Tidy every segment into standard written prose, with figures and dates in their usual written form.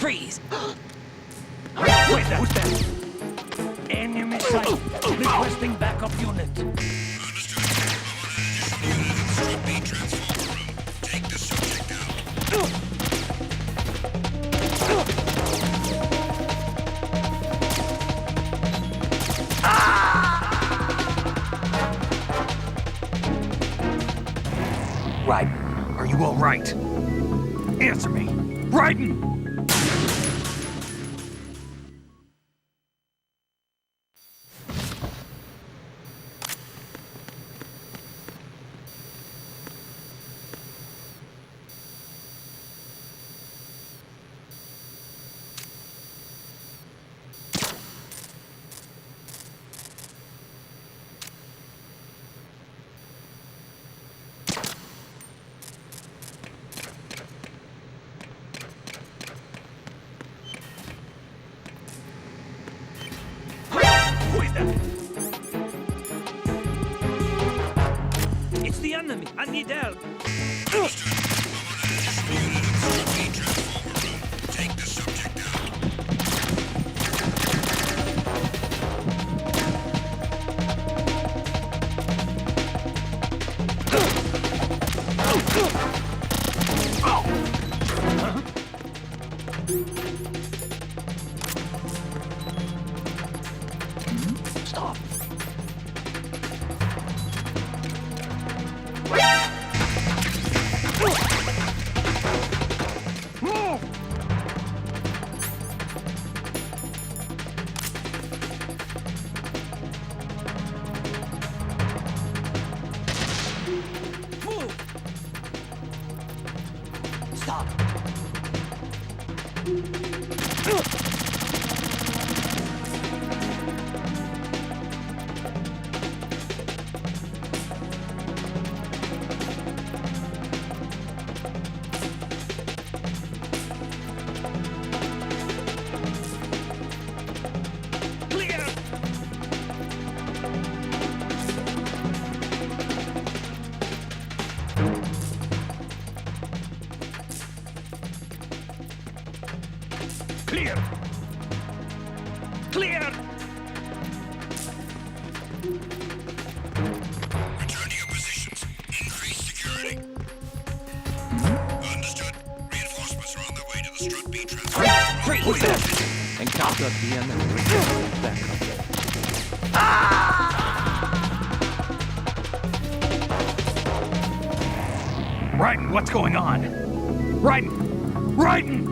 Freeze! Wait there! Who's there? Enemy sight! Requesting backup unit. Raiden, are you all right? Answer me! Raiden! Who is that? It's the enemy. I need help. Take the subject down. Stop. Move! Move! Stop! Clear! Clear! Clear! Return to your positions. Increase security. Understood. Reinforcements are on their way to the Strut B transfer. Freeze! Who's that? Encounter at the enemy. Backup. Raiden, what's going on? Raiden! Raiden!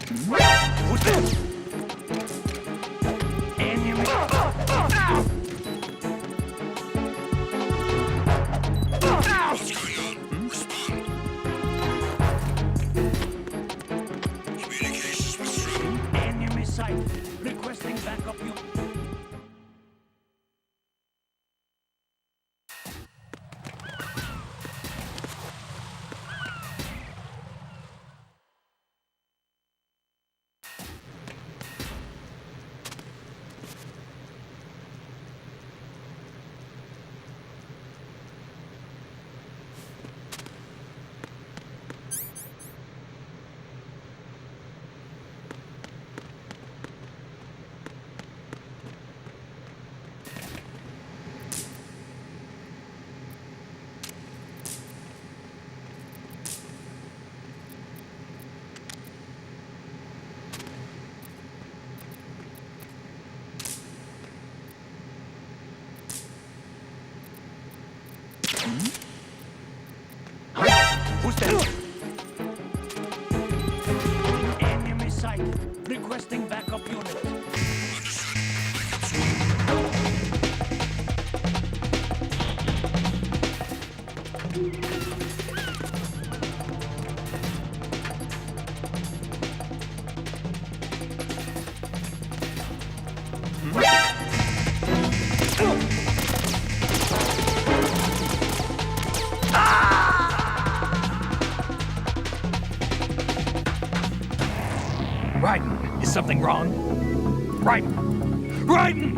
Who's there? Enemy. What's going on? Respond. Communications withdrawn. Enemy sight. Requesting backup you. Who's there? Enemy sight. Requesting backup unit. Raiden, is something wrong? Raiden! Raiden!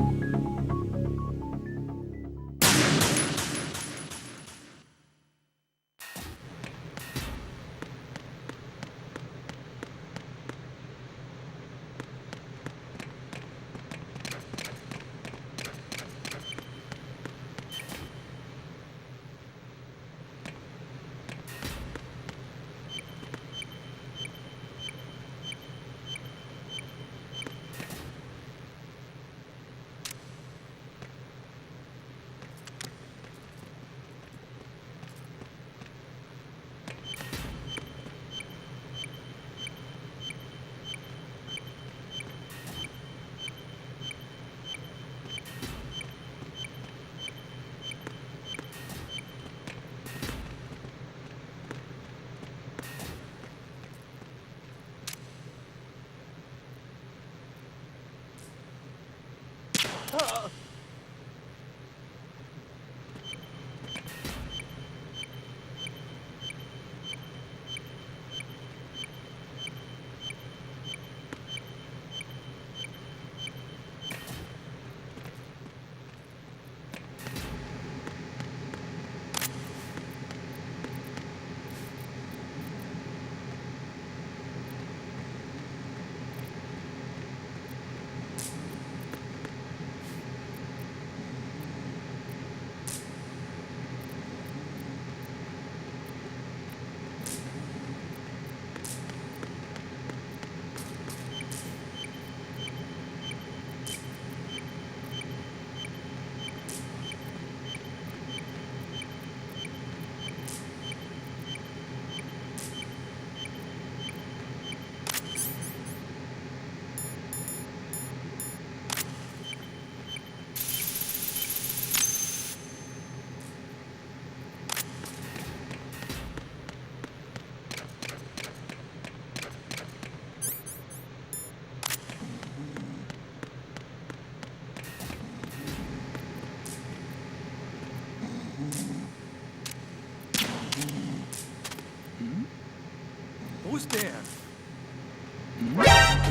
Who's there?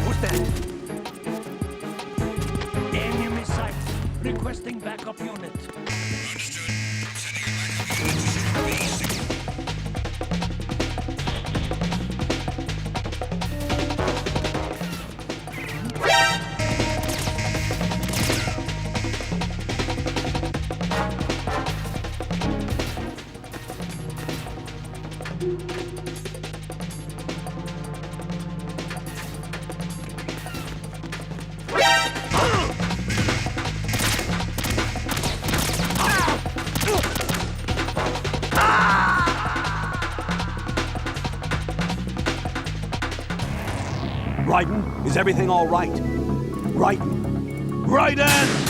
Who's that? Enemy sight. Requesting backup unit. Understood. Sending a backup unit to Zone B. Raiden, is everything all right? Raiden! Raiden!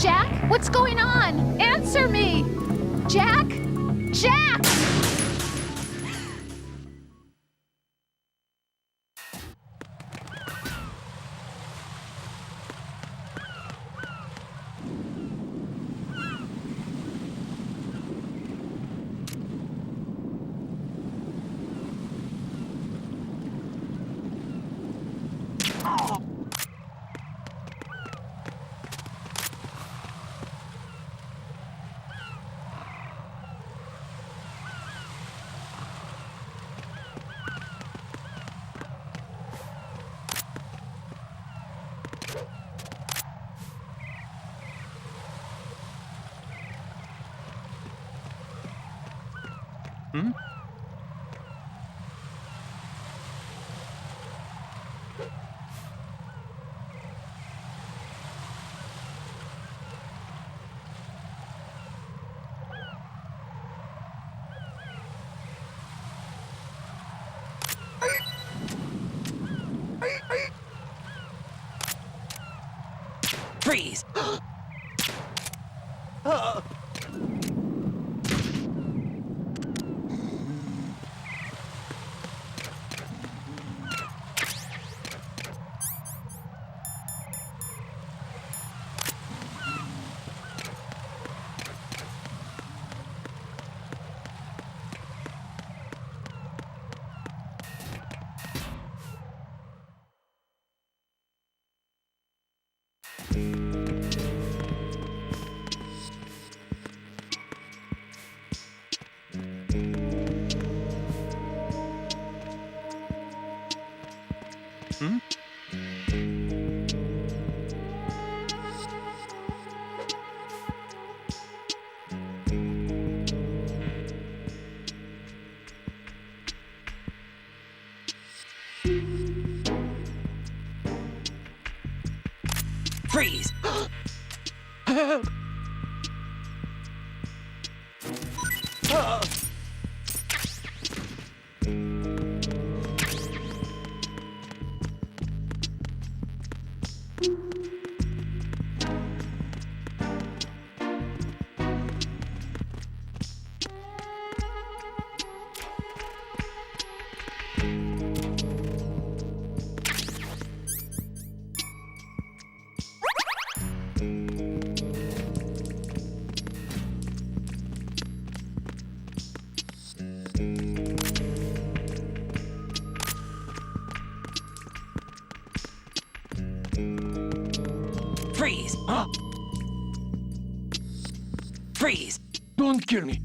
Jack, what's going on? Answer me! Jack? Jack! Freeze! Freeze! Help! Freeze! Freeze! Don't kill me.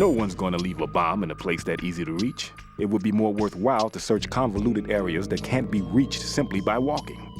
No one's going to leave a bomb in a place that easy to reach. It would be more worthwhile to search convoluted areas that can't be reached simply by walking.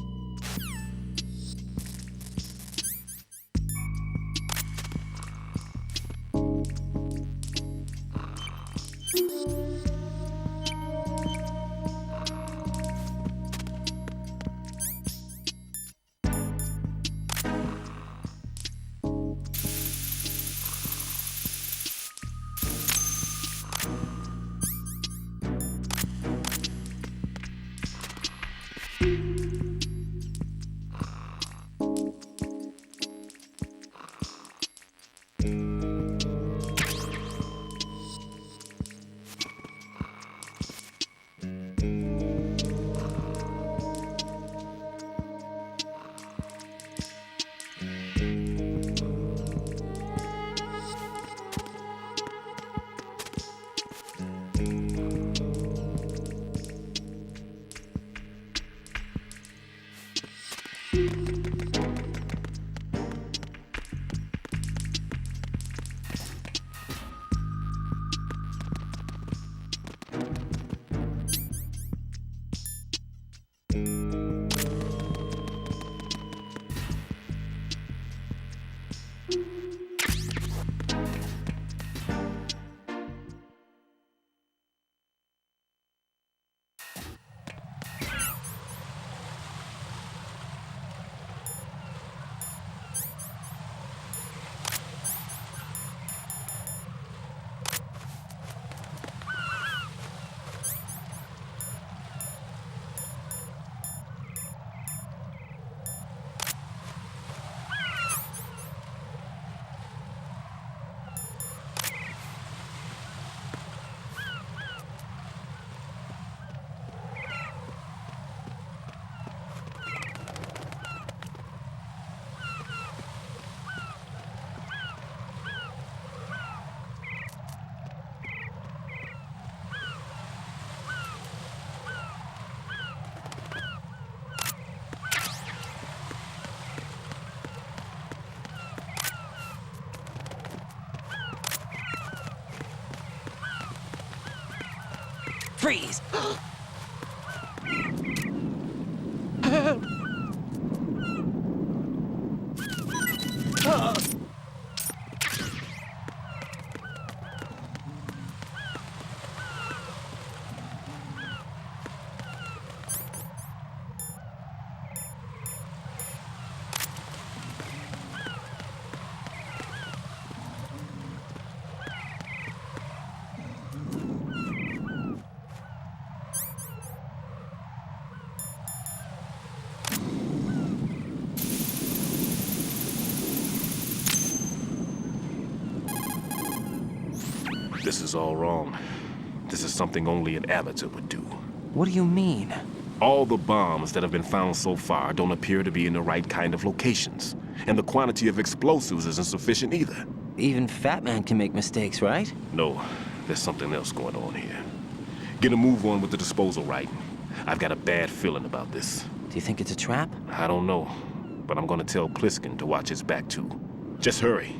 Freeze! This is all wrong. This is something only an amateur would do. What do you mean? All the bombs that have been found so far don't appear to be in the right kind of locations. And the quantity of explosives isn't sufficient either. Even Fat Man can make mistakes, right? No, there's something else going on here. Get a move on with the disposal right. I've got a bad feeling about this. Do you think it's a trap? I don't know, but I'm gonna tell Pliskin to watch his back too. Just hurry.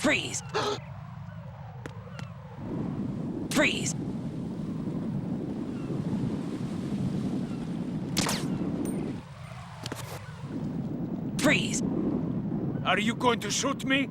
Freeze! Freeze! Freeze! Are you going to shoot me?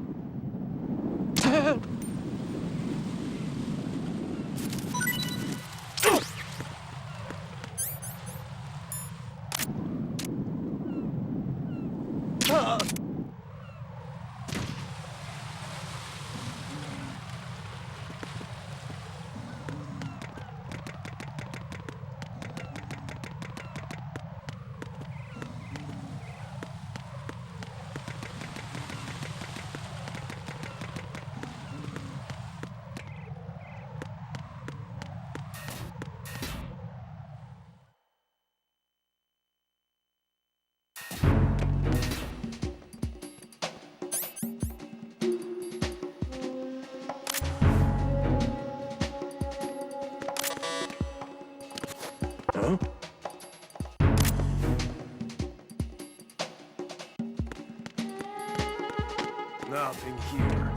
Nothing here.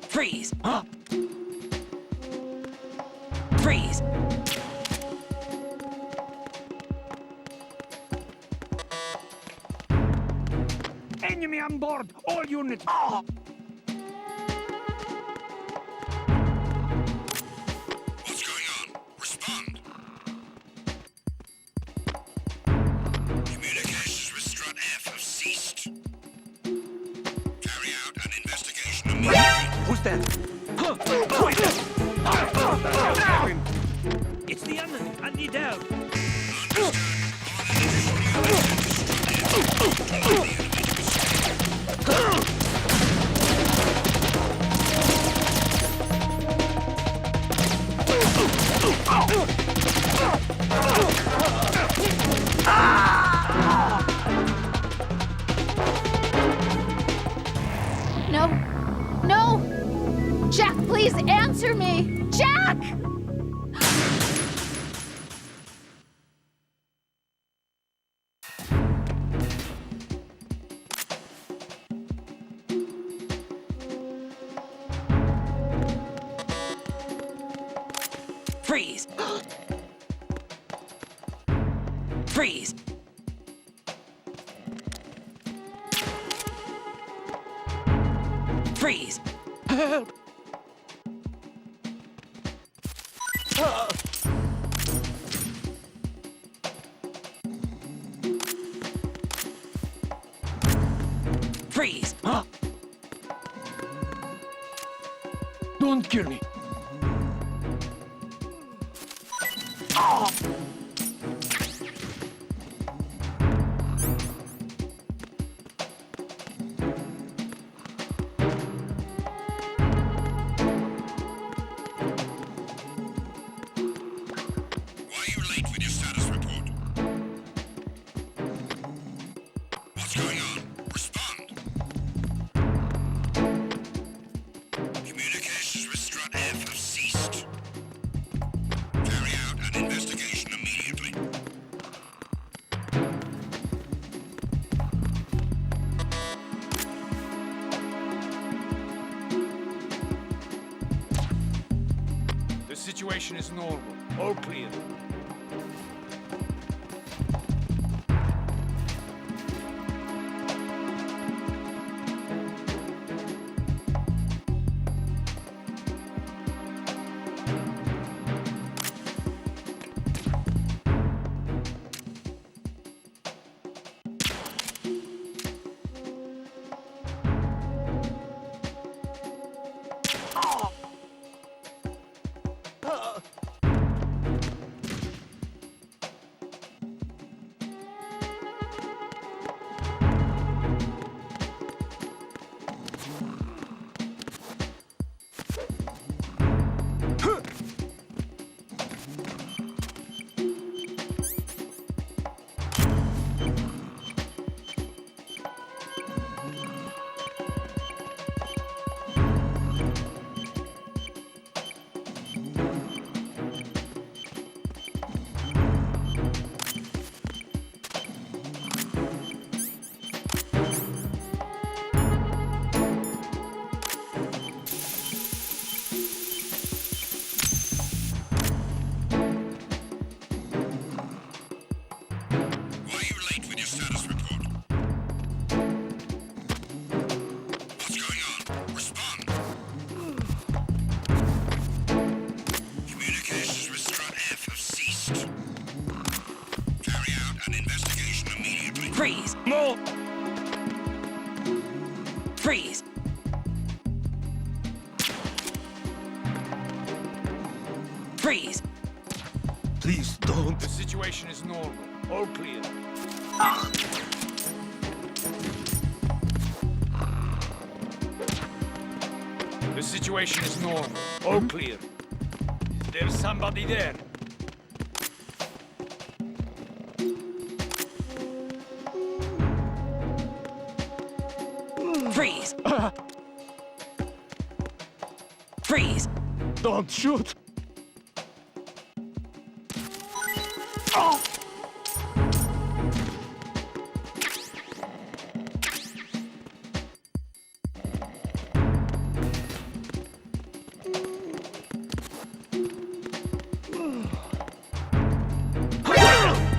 Freeze! Huh? Freeze! Enemy on board! All units! there? It's the enemy. I need help. No. No! Jack, please answer me! Jack! Freeze. Freeze. Freeze. Help! Freeze. Don't kill me. Why are you late with your status report? What's going on? Respond. Communications with Strut F have ceased. Carry out an investigation immediately. The situation is normal. All clear. Why are you late with your status report? What's going on? Respond. Communications with Strut F have ceased. Carry out an investigation immediately. Freeze. More! Freeze. Freeze. Please don't. The situation is normal. All clear. The situation is normal. All clear. There's somebody there. Freeze. Freeze. Don't shoot.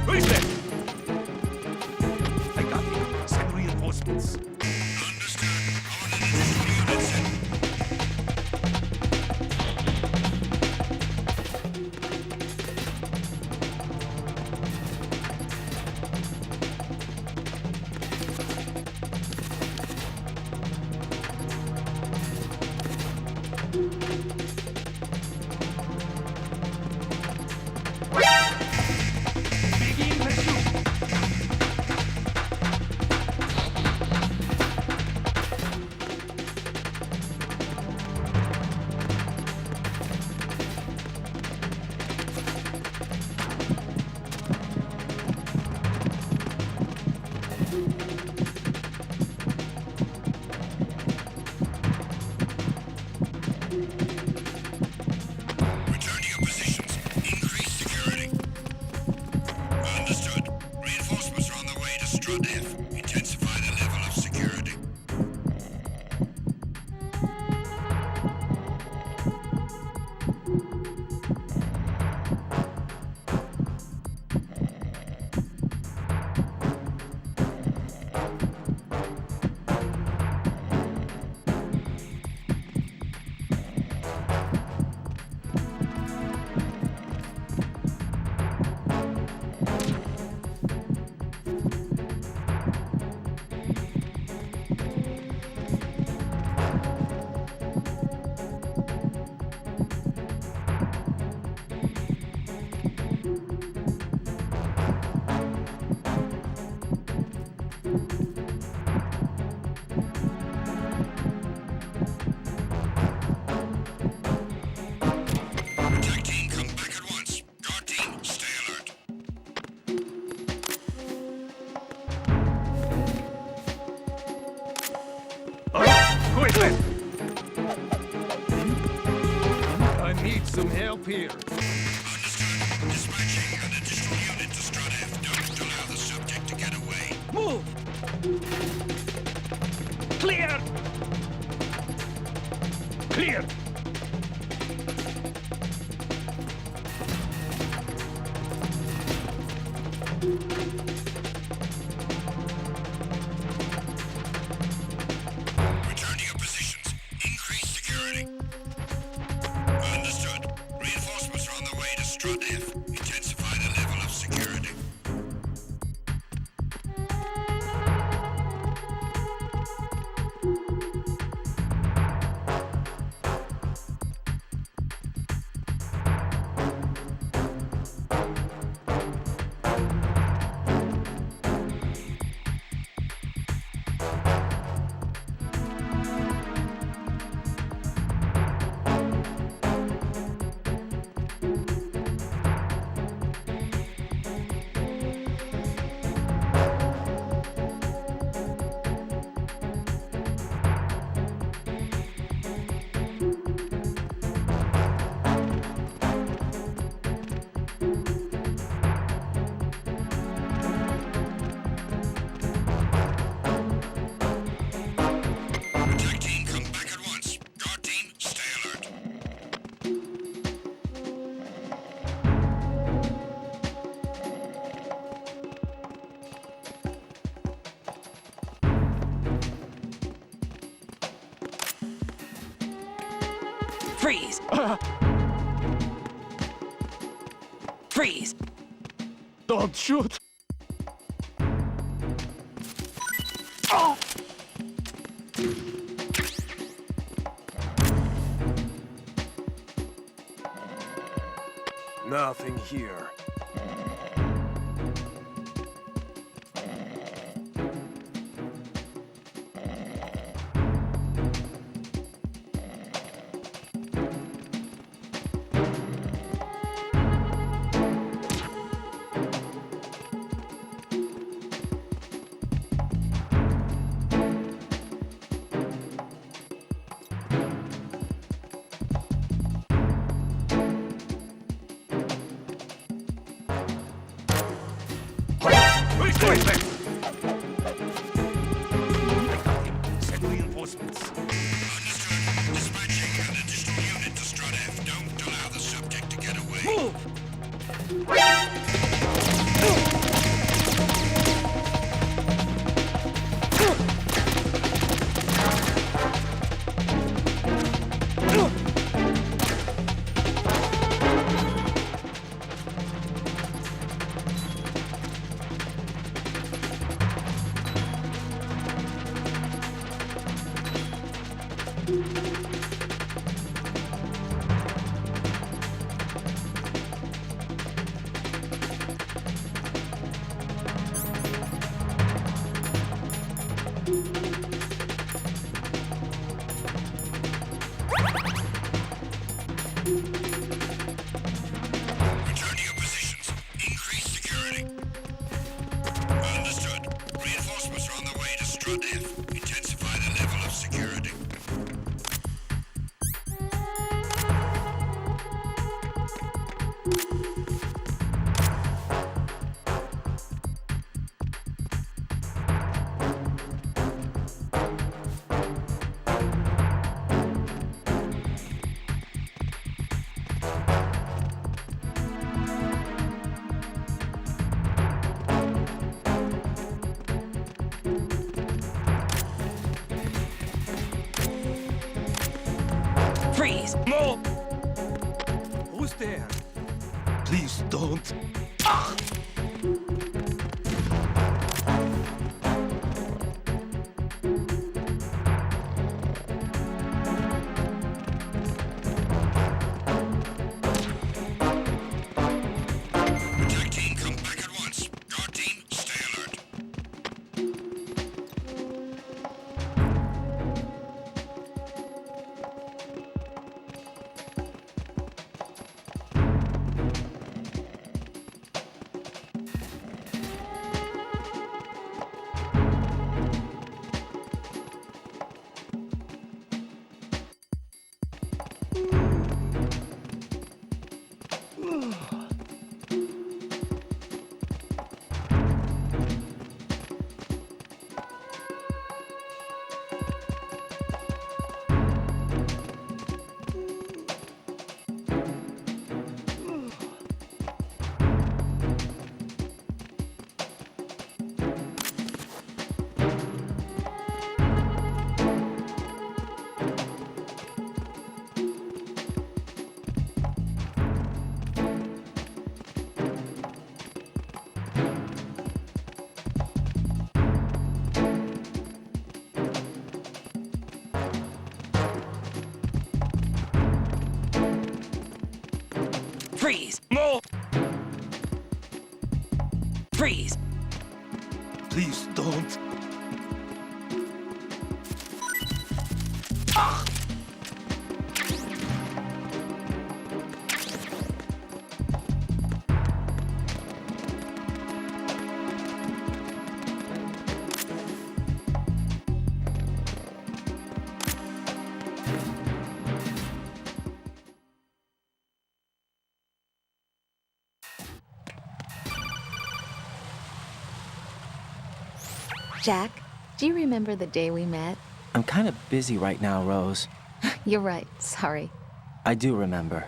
Who's there? I got you. Send reinforcements. Understood. On an initial unit set. some help here. Understood. Dispatching an additional unit to Strut F. Don't allow the subject to get away. Move! Clear! Clear! Return to your positions. Increase security. Understood. Reinforcements are on the way to Strut F. Intensify the level of security. Attack team, come back at once. Guard team, stay alert. Freeze. Freeze. Don't shoot! Nothing here. Send reinforcements. Understood. Dispatching an additional unit to Strut F. Don't allow the subject to get away. Move! Return to your positions. Increase security. Understood. Reinforcements are on the way to Strut F. Intensify the level of security. Freeze. Move! Who's there? Please don't. Attack team, come back at once. Guard team, stay alert. Freeze! No! Freeze! Please don't. Jack, do you remember the day we met? I'm kind of busy right now, Rose. You're right, sorry. I do remember.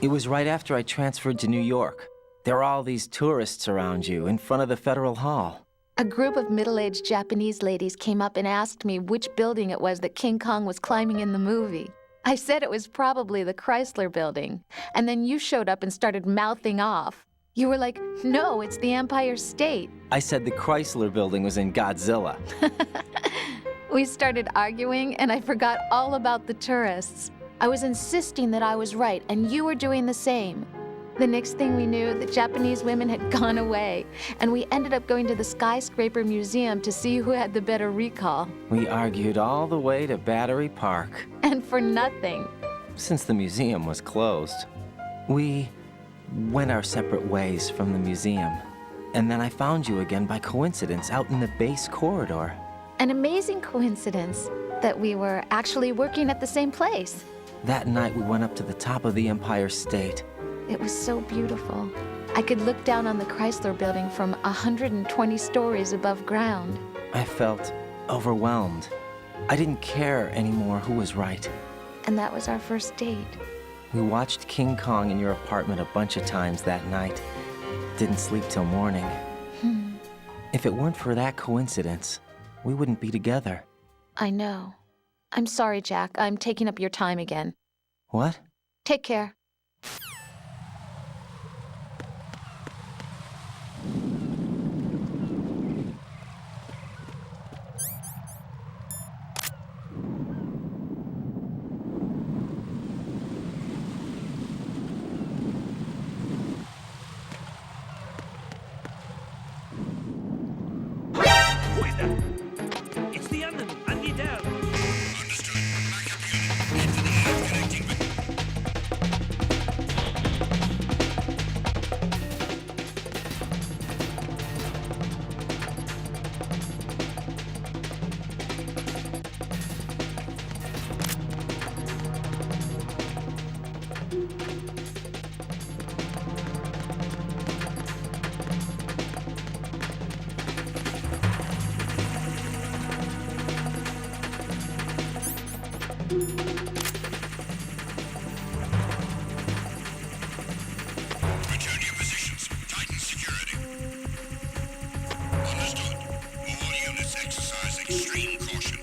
It was right after I transferred to New York. There are all these tourists around you in front of the Federal Hall. A group of middle-aged Japanese ladies came up and asked me which building it was that King Kong was climbing in the movie. I said it was probably the Chrysler Building, and then you showed up and started mouthing off. You were like, no, it's the Empire State. I said the Chrysler Building was in Godzilla. We started arguing, and I forgot all about the tourists. I was insisting that I was right, and you were doing the same. The next thing we knew, the Japanese women had gone away, and we ended up going to the Skyscraper Museum to see who had the better recall. We argued all the way to Battery Park. And for nothing. Since the museum was closed, we went our separate ways from the museum. And then I found you again by coincidence out in the base corridor. An amazing coincidence that we were actually working at the same place. That night we went up to the top of the Empire State. It was so beautiful. I could look down on the Chrysler Building from 120 stories above ground. I felt overwhelmed. I didn't care anymore who was right. And that was our first date. We watched King Kong in your apartment a bunch of times that night. Didn't sleep till morning. If it weren't for that coincidence, we wouldn't be together. I know. I'm sorry, Jack. I'm taking up your time again. What? Take care. Who is that? It's the enemy. I need help. Understood. Backup unit. Into the air. Connecting with... Return your positions. Tighten security. Understood. All units exercise extreme caution.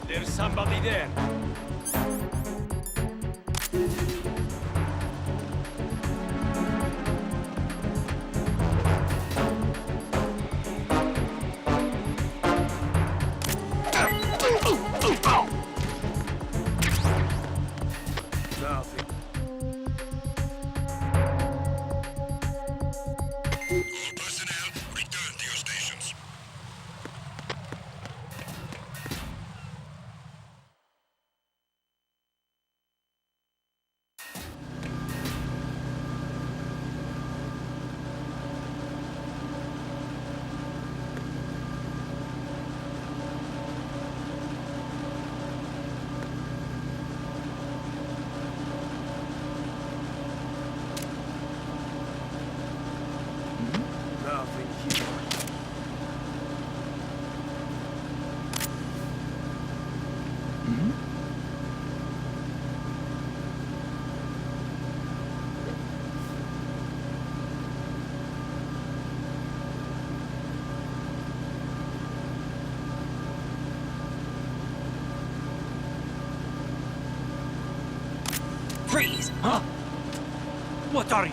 There's somebody there. Nothing. All personnel, return to your stations. Huh? What are you?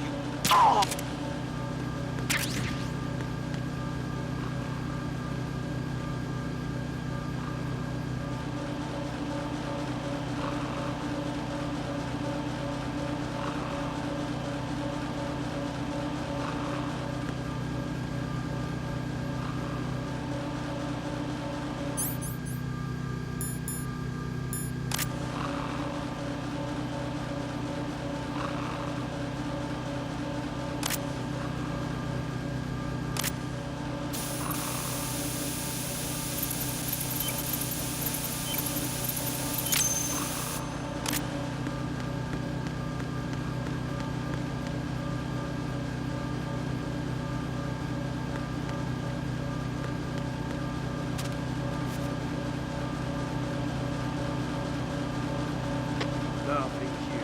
Nothing here.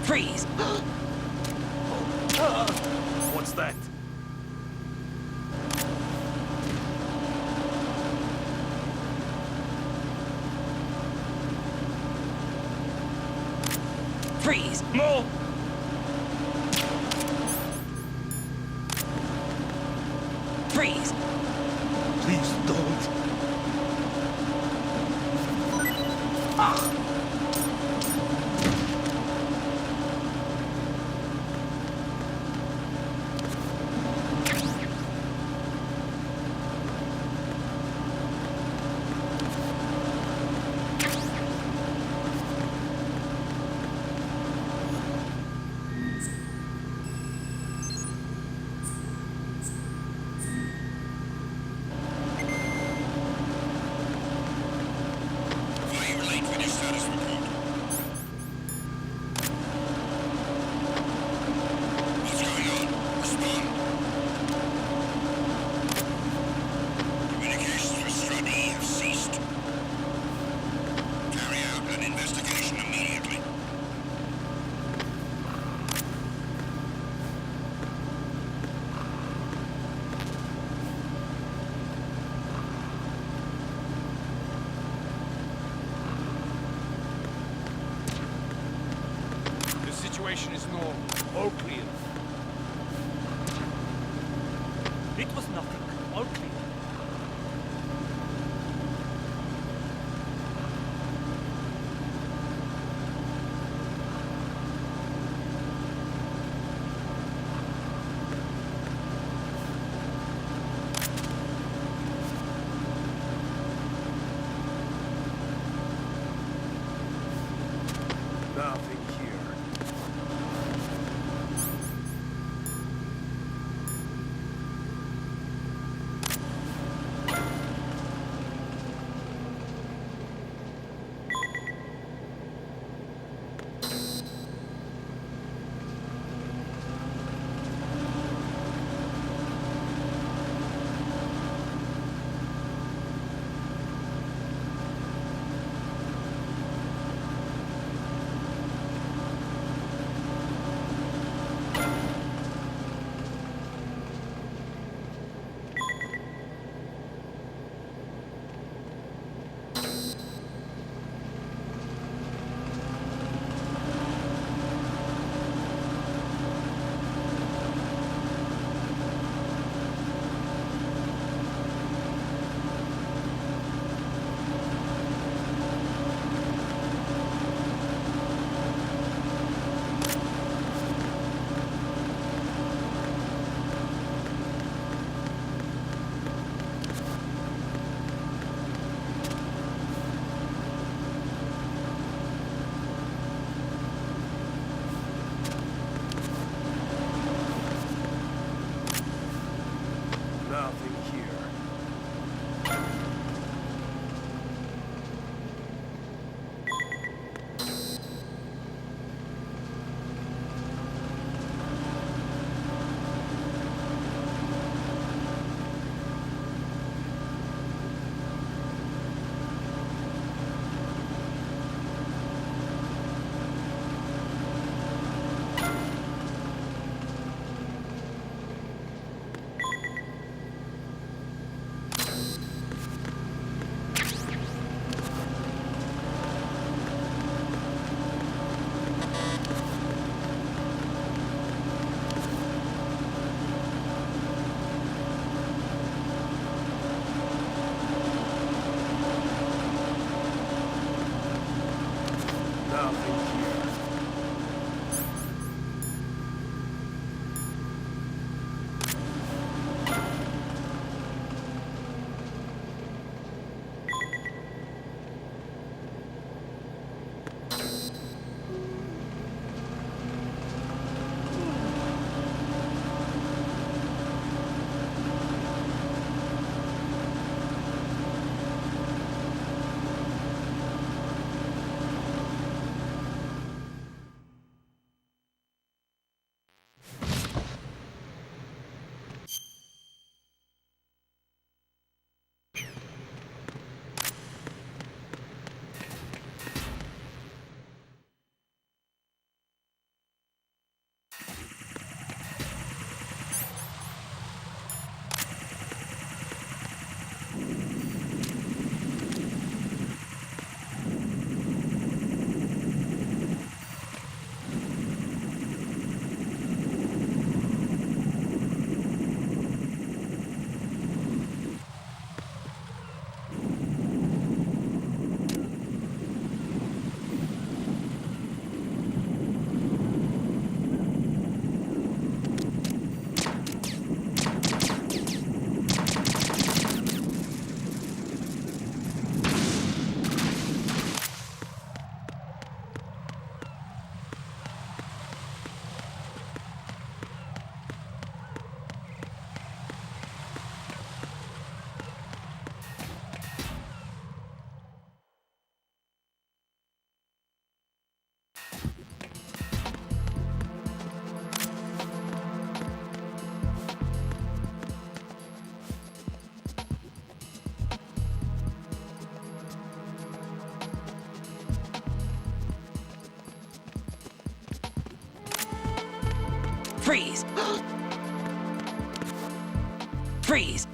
Freeze! What's that? Freeze! No! Freeze! Please don't. Why are you late with your status report? What's going on? Respond. Communications with Strut E have ceased. Carry out an investigation immediately. The situation is normal. All clear. It was nothing. All clear. Nothing here. Freeze! Freeze!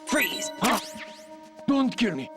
Freeze! Don't kill me.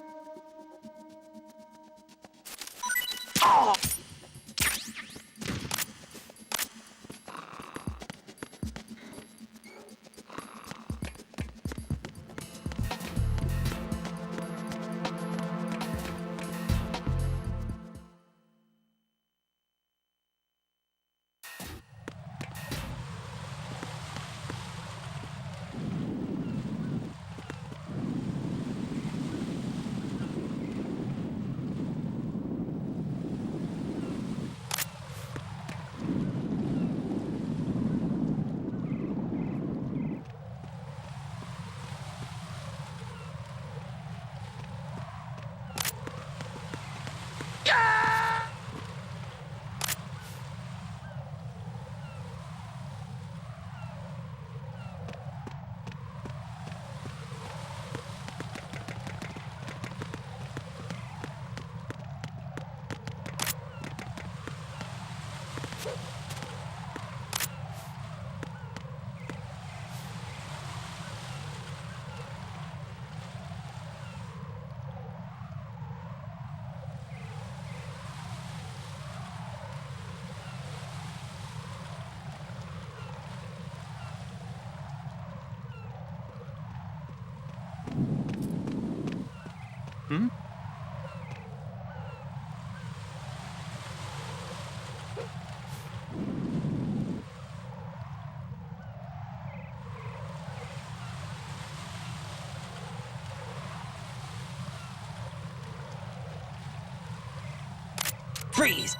Freeze!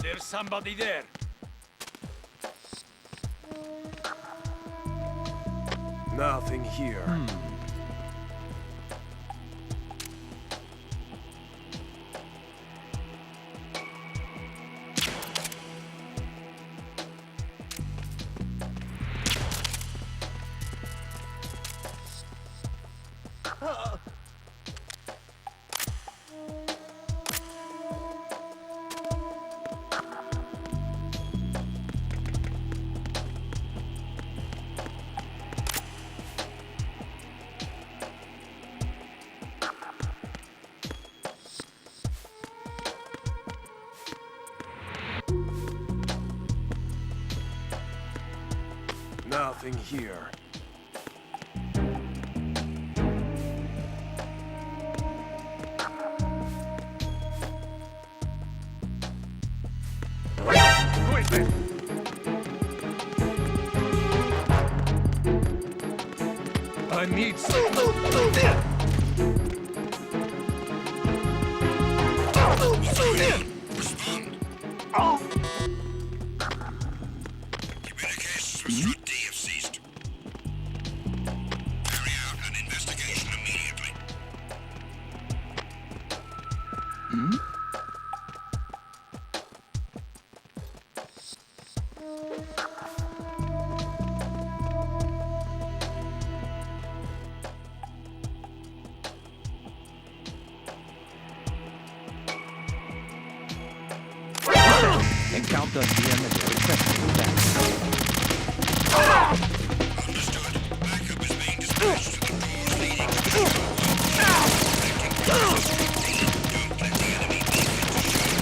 There's somebody there. Nothing here. Nothing here. Quick! I need some. Respond. Communications was through DFC. Encounter DM requesting back. Understood. Backup is being dispatched to the doors leading to the control room. Protecting processes. Don't let the enemy leak into shore.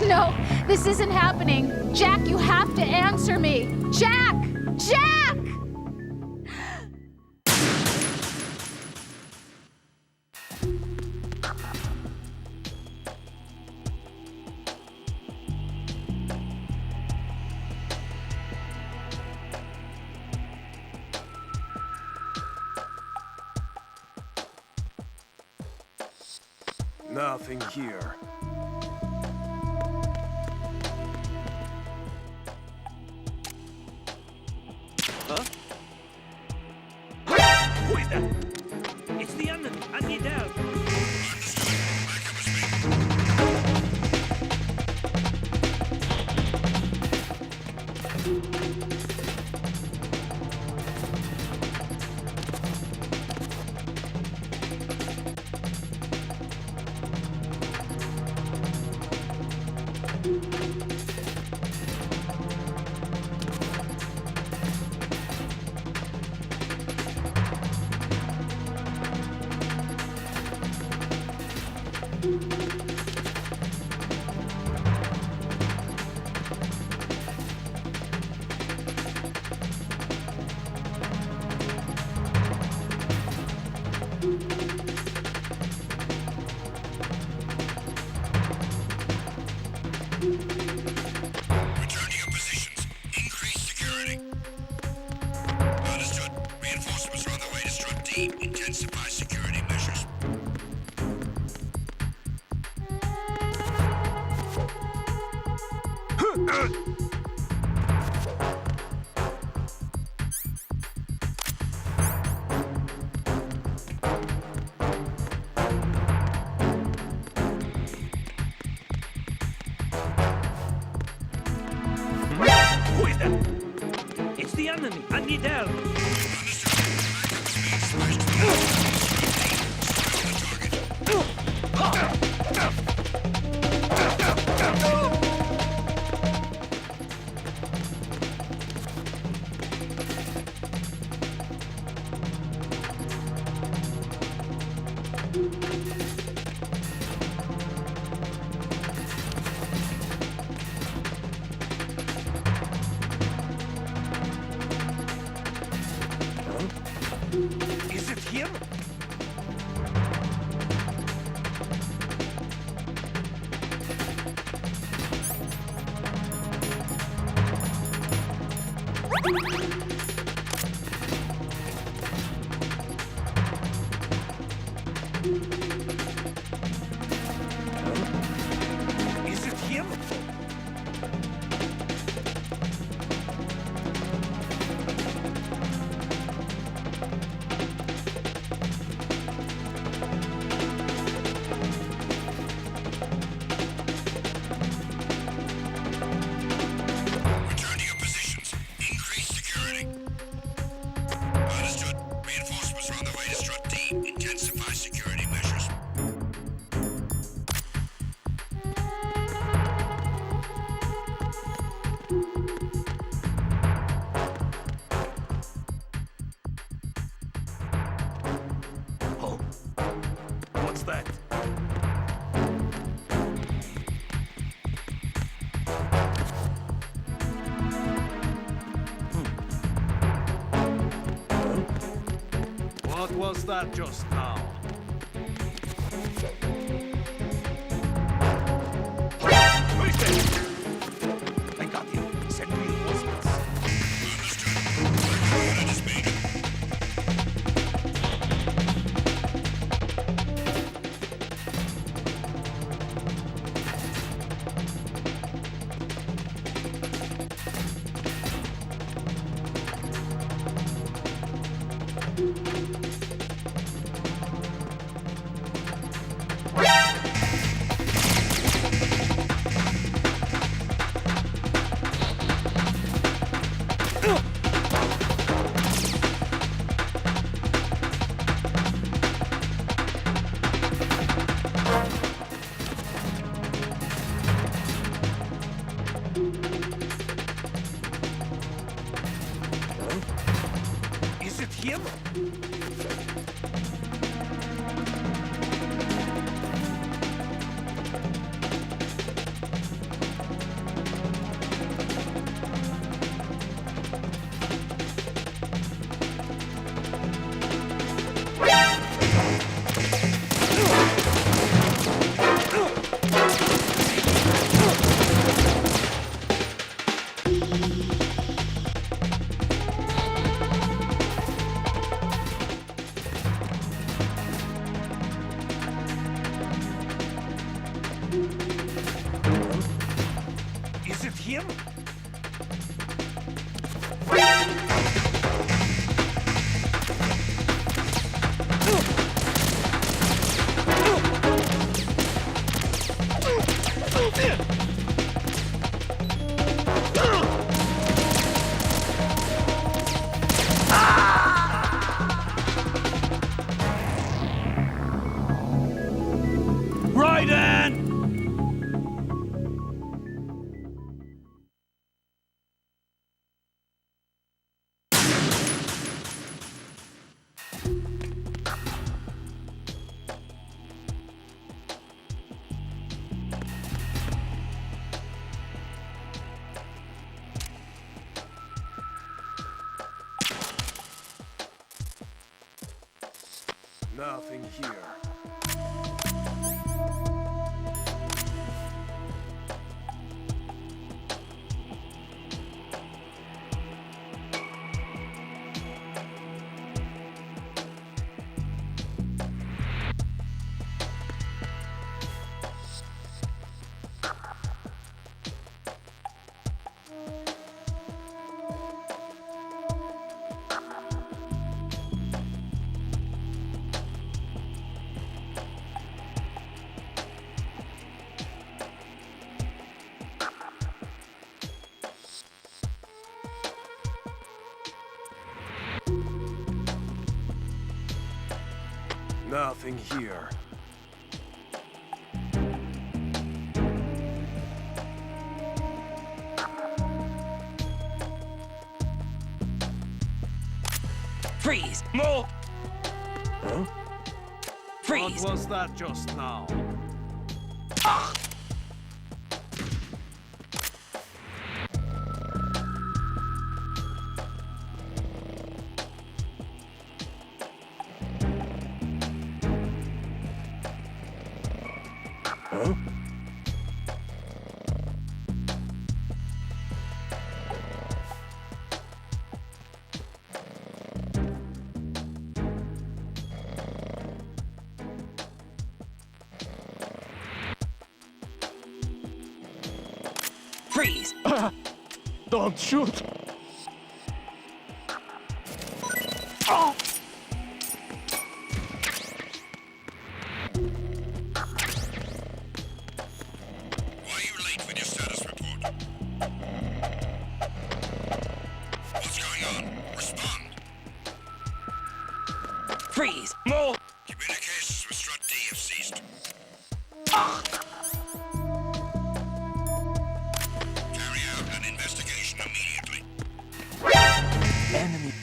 No, this isn't happening. Jack, you have to answer me. Jack! Jack! Nothing here. Who is that? It's the enemy. I need help. Return to your positions. Increase security. Understood. Reinforcements are on their way to Strut D. Intensify security measures. Who is that? It's the enemy. I need help. Is it him? Is it him? Return to your positions. Increase security. Understood. Reinforcements are on their way to Strut D. Intensify security measures. Oh, what's that? What was that just now? Who is that? I got him. Send reinforcements. Unit is made. him? Raiden! Nothing here. Nothing here. Freeze! No! Freeze! What was that just now? Freeze! Don't shoot! Why are you late with your status report? What's going on? Respond. Freeze! No! Communications with Strut D have ceased. Carry out an investigation immediately. Enemy.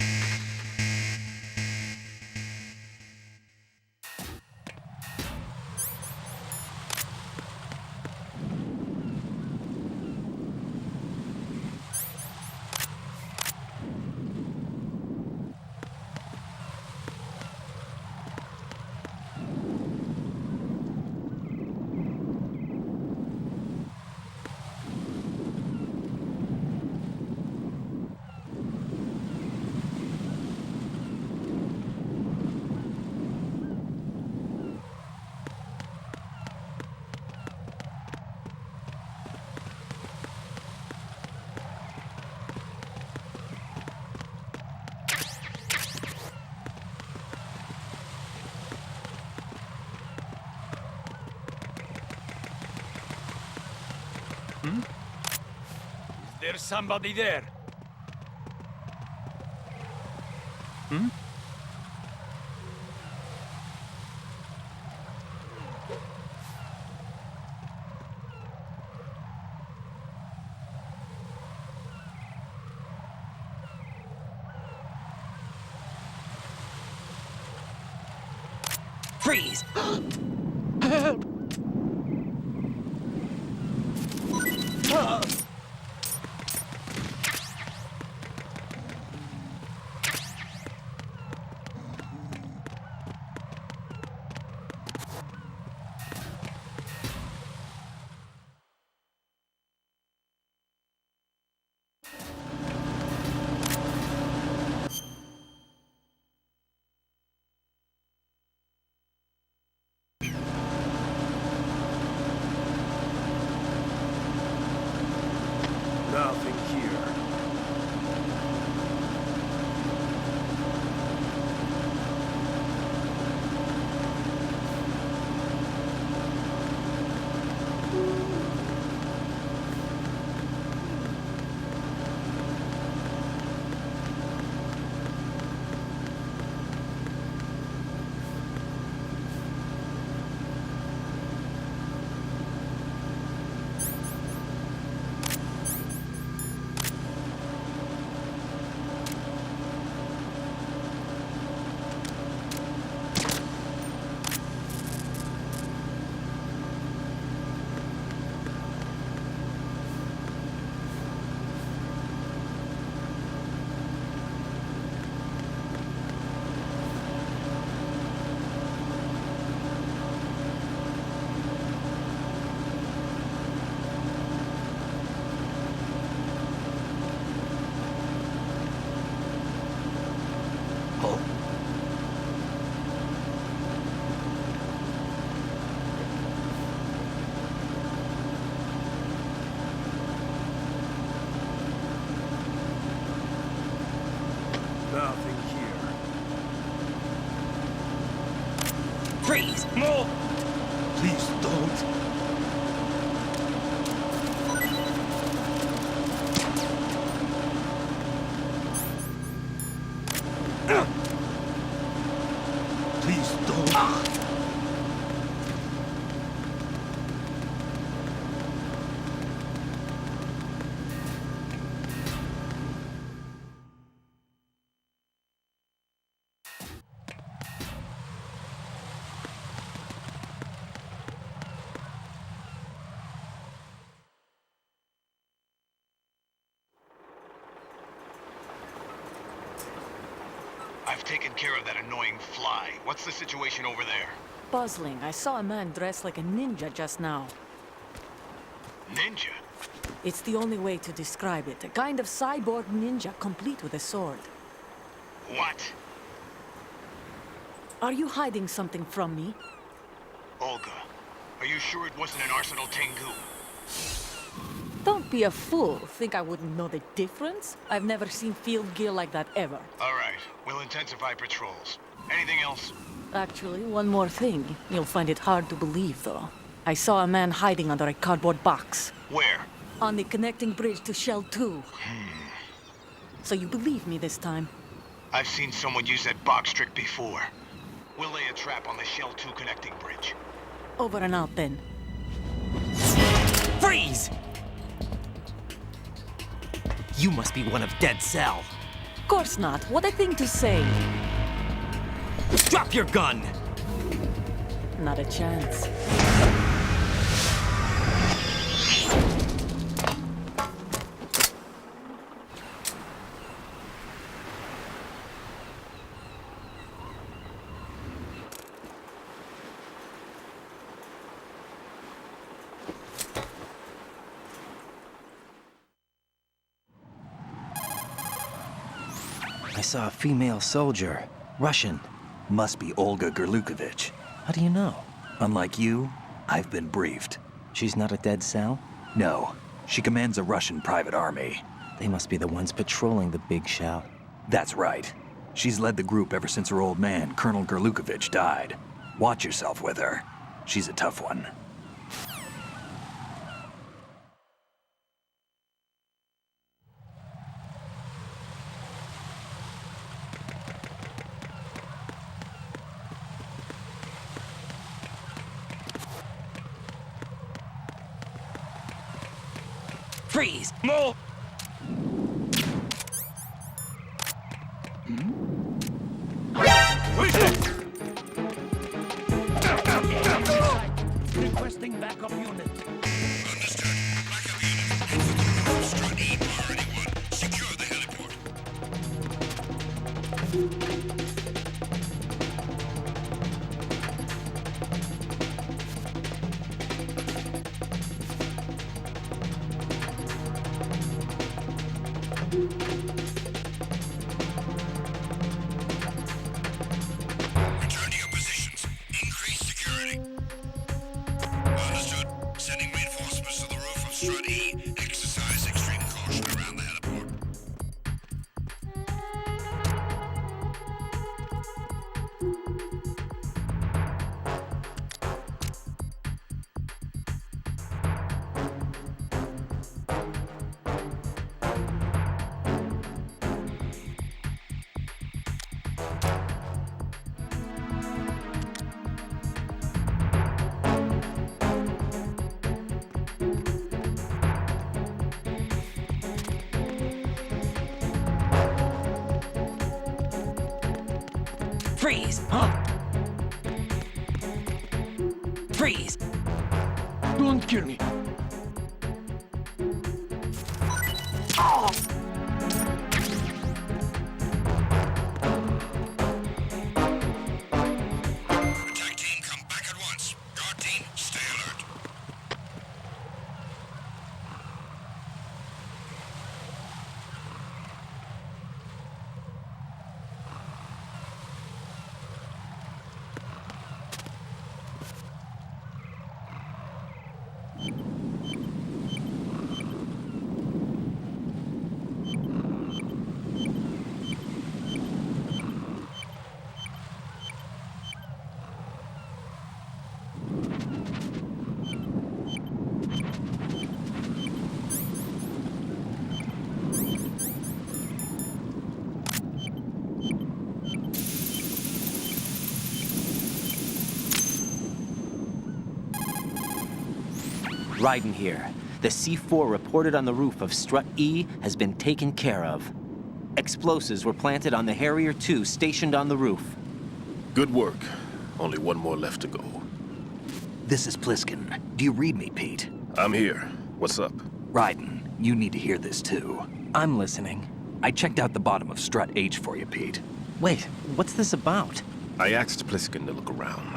Is there somebody there? Freeze! Freeze! No! Please don't. Please don't. I've taken care of that annoying fly. What's the situation over there? Puzzling. I saw a man dressed like a ninja just now. Ninja? It's the only way to describe it. A kind of cyborg ninja, complete with a sword. What? Are you hiding something from me? Olga, are you sure it wasn't an Arsenal Tengu? Don't be a fool. Think I wouldn't know the difference? I've never seen field gear like that ever. All right, we'll intensify patrols. Anything else? Actually, one more thing. You'll find it hard to believe, though. I saw a man hiding under a cardboard box. Where? On the connecting bridge to Shell 2. So you believe me this time? I've seen someone use that box trick before. We'll lay a trap on the Shell 2 connecting bridge. Over and out, then. Freeze! You must be one of Dead Cell. Of course not. What a thing to say. Drop your gun! Not a chance. I saw a female soldier. Russian. Must be Olga Gerlukovich. How do you know? Unlike you, I've been briefed. She's not a Dead Cell? No, she commands a Russian private army. They must be the ones patrolling the Big Shell. That's right. She's led the group ever since her old man, Colonel Gerlukovich, died. Watch yourself with her. She's a tough one. Freeze! No! Requesting backup unit. Understood. Backup unit. Head for the roof of Strut E, priority 1. Secure the heliport. Return to your positions. Increase security. Understood. Sending reinforcements to the roof of Strut E. Exercise extreme caution around the heliport. Freeze! Huh? Freeze! Don't kill me. Attack team, come back at once. Guard team, stay alert. Raiden here. The C4 reported on the roof of Strut E has been taken care of. Explosives were planted on the Harrier 2 stationed on the roof. Good work. Only one more left to go. This is Pliskin. Do you read me, Pete? I'm here. What's up? Raiden, you need to hear this too. I'm listening. I checked out the bottom of Strut H for you, Pete. Wait, what's this about? I asked Pliskin to look around.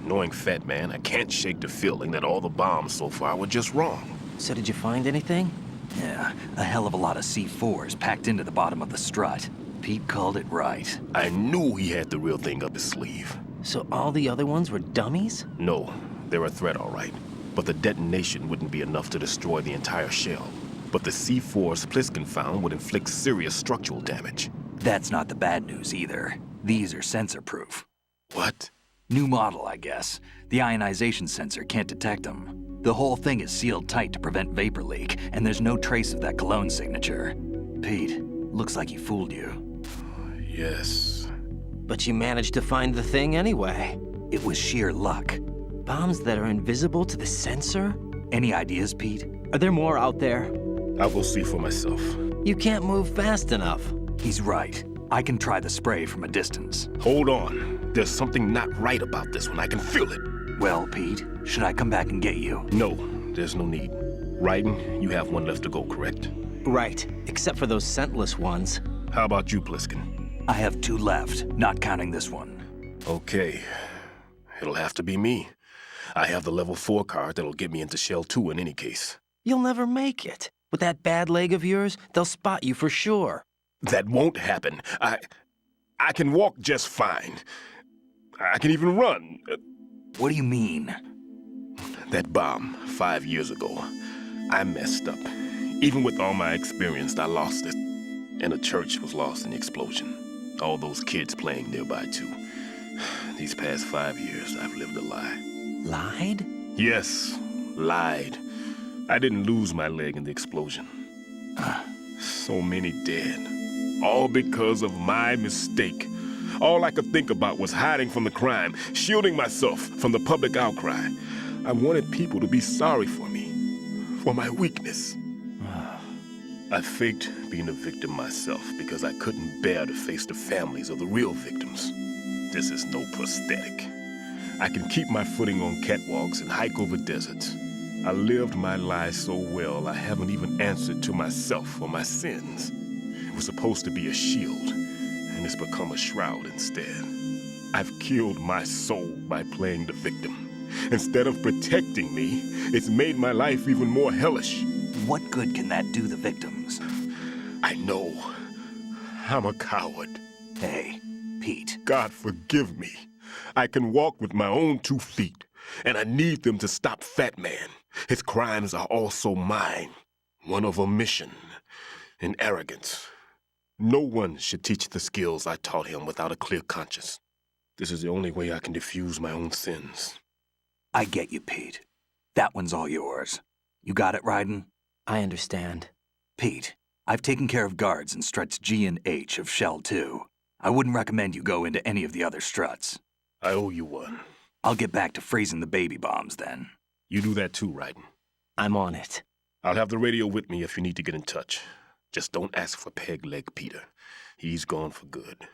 Knowing Fat Man, I can't shake the feeling that all the bombs so far were just wrong. So did you find anything? Yeah, a hell of a lot of C4s packed into the bottom of the strut. Pete called it right. I knew he had the real thing up his sleeve. So all the other ones were dummies? No, they're a threat, all right. But the detonation wouldn't be enough to destroy the entire shell. But the C4s Pliskin found would inflict serious structural damage. That's not the bad news either. These are sensor-proof. What? New model, I guess. The ionization sensor can't detect them. The whole thing is sealed tight to prevent vapor leak, and there's no trace of that cologne signature. Pete, looks like he fooled you. Yes. But you managed to find the thing anyway. It was sheer luck. Bombs that are invisible to the sensor? Any ideas, Pete? Are there more out there? I'll go see for myself. You can't move fast enough. He's right. I can try the spray from a distance. Hold on. There's something not right about this one. I can feel it. Well, Pete, should I come back and get you? No, there's no need. Raiden, you have one left to go, correct? Right, except for those scentless ones. How about you, Pliskin? I have 2 left, not counting this one. Okay. It'll have to be me. I have the level 4 card that'll get me into Shell 2 in any case. You'll never make it. With that bad leg of yours, they'll spot you for sure. That won't happen. I can walk just fine. I can even run. What do you mean? That bomb 5 years ago, I messed up. Even with all my experience, I lost it. And the church was lost in the explosion. All those kids playing nearby, too. These past 5 years, I've lived a lie. Lied? Yes, lied. I didn't lose my leg in the explosion. So many dead. All because of my mistake. All I could think about was hiding from the crime, shielding myself from the public outcry. I wanted people to be sorry for me, for my weakness. I faked being a victim myself because I couldn't bear to face the families of the real victims. This is no prosthetic. I can keep my footing on catwalks and hike over deserts. I lived my life so well I haven't even answered to myself for my sins. It was supposed to be a shield, and it's become a shroud instead. I've killed my soul by playing the victim. Instead of protecting me, it's made my life even more hellish. What good can that do the victims? I know. I'm a coward. Hey, Pete. God forgive me. I can walk with my own 2 feet, and I need them to stop Fat Man. His crimes are also mine. One of omission and arrogance. No one should teach the skills I taught him without a clear conscience. This is the only way I can diffuse my own sins. I get you, Pete. That one's all yours. You got it, Raiden? I understand. Pete, I've taken care of guards in struts G and H of Shell 2. I wouldn't recommend you go into any of the other struts. I owe you one. I'll get back to freezing the baby bombs then. You do that too, Raiden. I'm on it. I'll have the radio with me if you need to get in touch. Just don't ask for Peg Leg Peter. He's gone for good.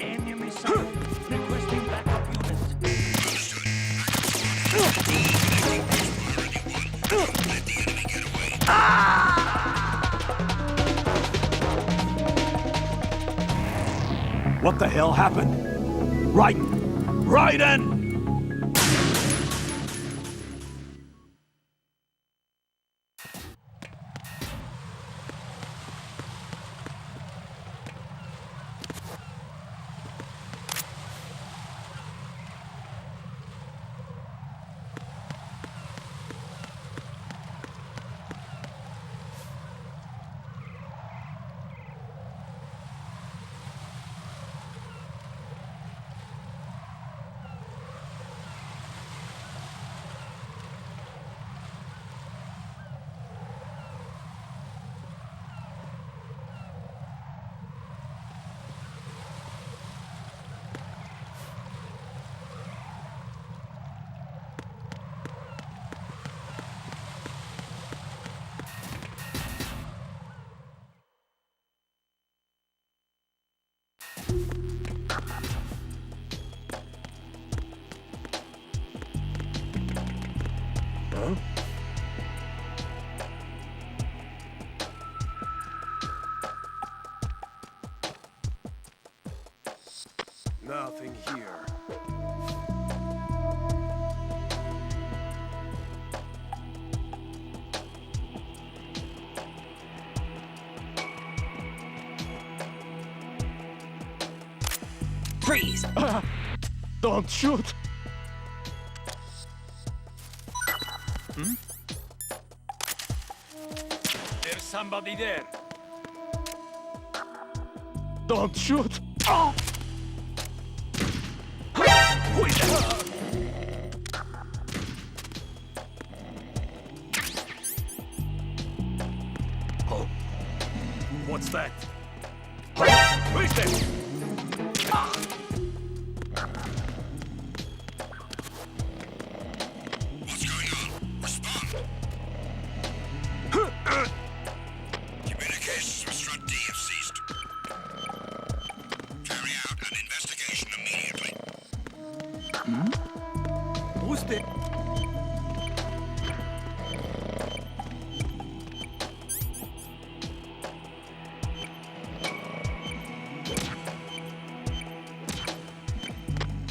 Enemy sighted. Requesting backup units. What the hell happened? Raiden! Raiden! Nothing here. Freeze! Don't shoot! There's somebody there. Don't shoot! Who is that? Oh. What's that? Who is that? What's going on? Respond. Communications with Strut D have ceased. Carry out an investigation immediately. Who's that?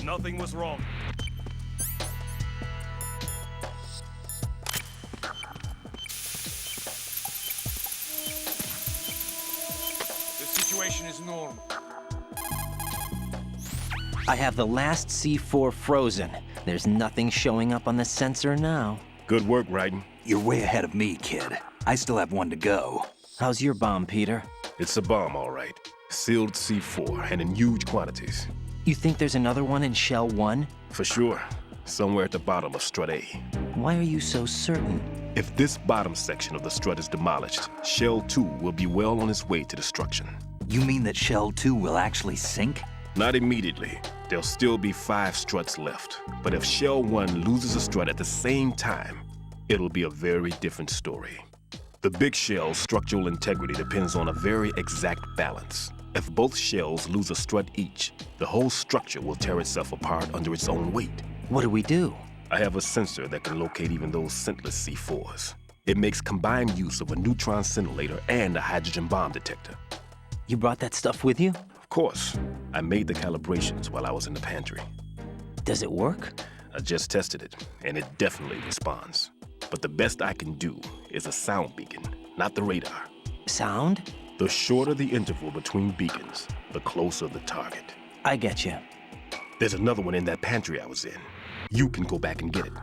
Nothing was wrong. The situation is normal. I have the last C4 frozen. There's nothing showing up on the sensor now. Good work, Raiden. You're way ahead of me, kid. I still have one to go. How's your bomb, Peter? It's a bomb, all right. Sealed C4 and in huge quantities. You think there's another one in Shell 1? For sure. Somewhere at the bottom of Strut A. Why are you so certain? If this bottom section of the strut is demolished, Shell 2 will be well on its way to destruction. You mean that Shell 2 will actually sink? Not immediately. There'll still be 5 struts left. But if Shell 1 loses a strut at the same time, it'll be a very different story. The big shell's structural integrity depends on a very exact balance. If both shells lose a strut each, the whole structure will tear itself apart under its own weight. What do we do? I have a sensor that can locate even those scentless C4s. It makes combined use of a neutron scintillator and a hydrogen bomb detector. You brought that stuff with you? Of course, I made the calibrations while I was in the pantry. Does it work? I just tested it, and it definitely responds. But the best I can do is a sound beacon, not the radar. Sound? The shorter the interval between beacons, the closer the target. I get you. There's another one in that pantry I was in. You can go back and get it.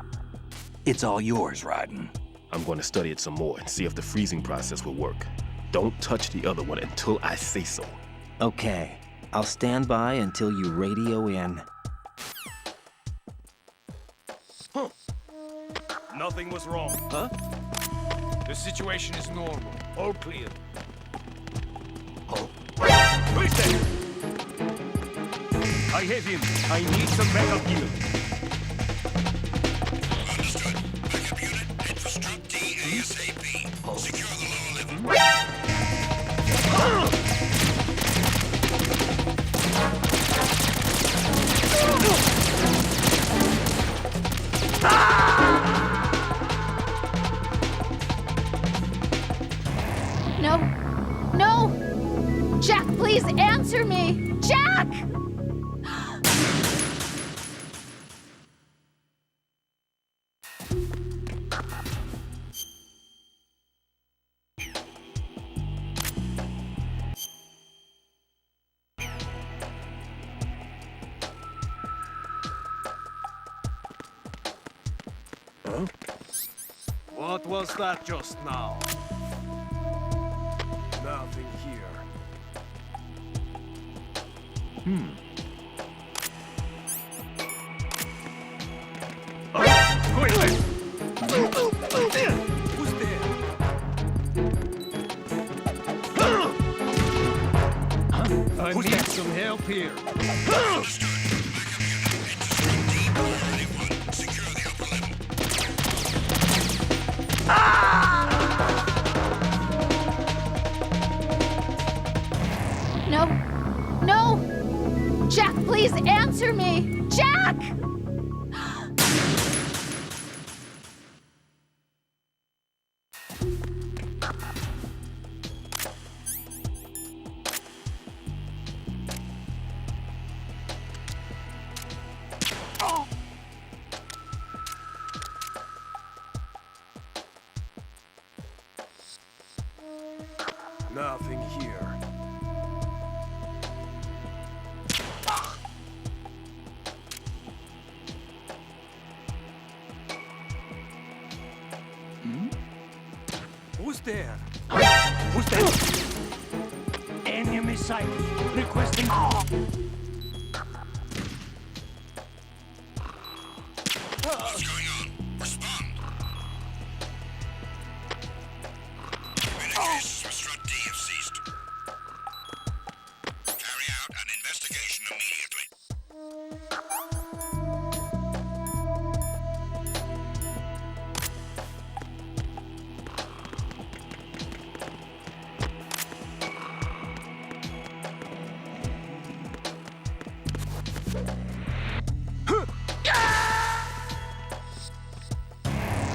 It's all yours, Raiden. I'm going to study it some more and see if the freezing process will work. Don't touch the other one until I say so. Okay, I'll stand by until you radio in. Nothing was wrong. Huh? The situation is normal. All clear. Oh. Who is that? I have him. I need some backup gear. Understood. Backup unit, head for strut D ASAP. Secure the lower level. No. No! Jack, please answer me! Jack! What was that just now? Nothing here. Who is that? Who's there? I need some help here. Understood. Backup unit, head to strut D priority 1. Secure the upper level. No. No! Jack, please answer me! Jack! Nothing here. Who's there? Who's that? Enemy sighted. Requesting. What's going on? Respond. Communications with strut D have ceased. Carry out an investigation immediately.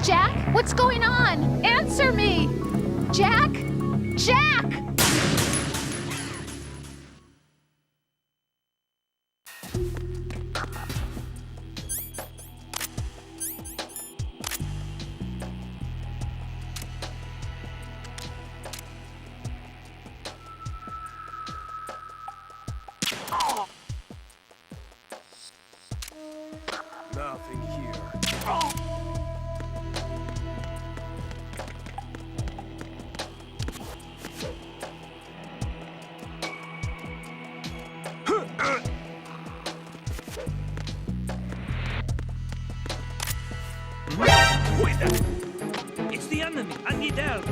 Jack, what's going on? Answer me! Jack! Jack! Nothing here. Who is that? It's the enemy. I need help.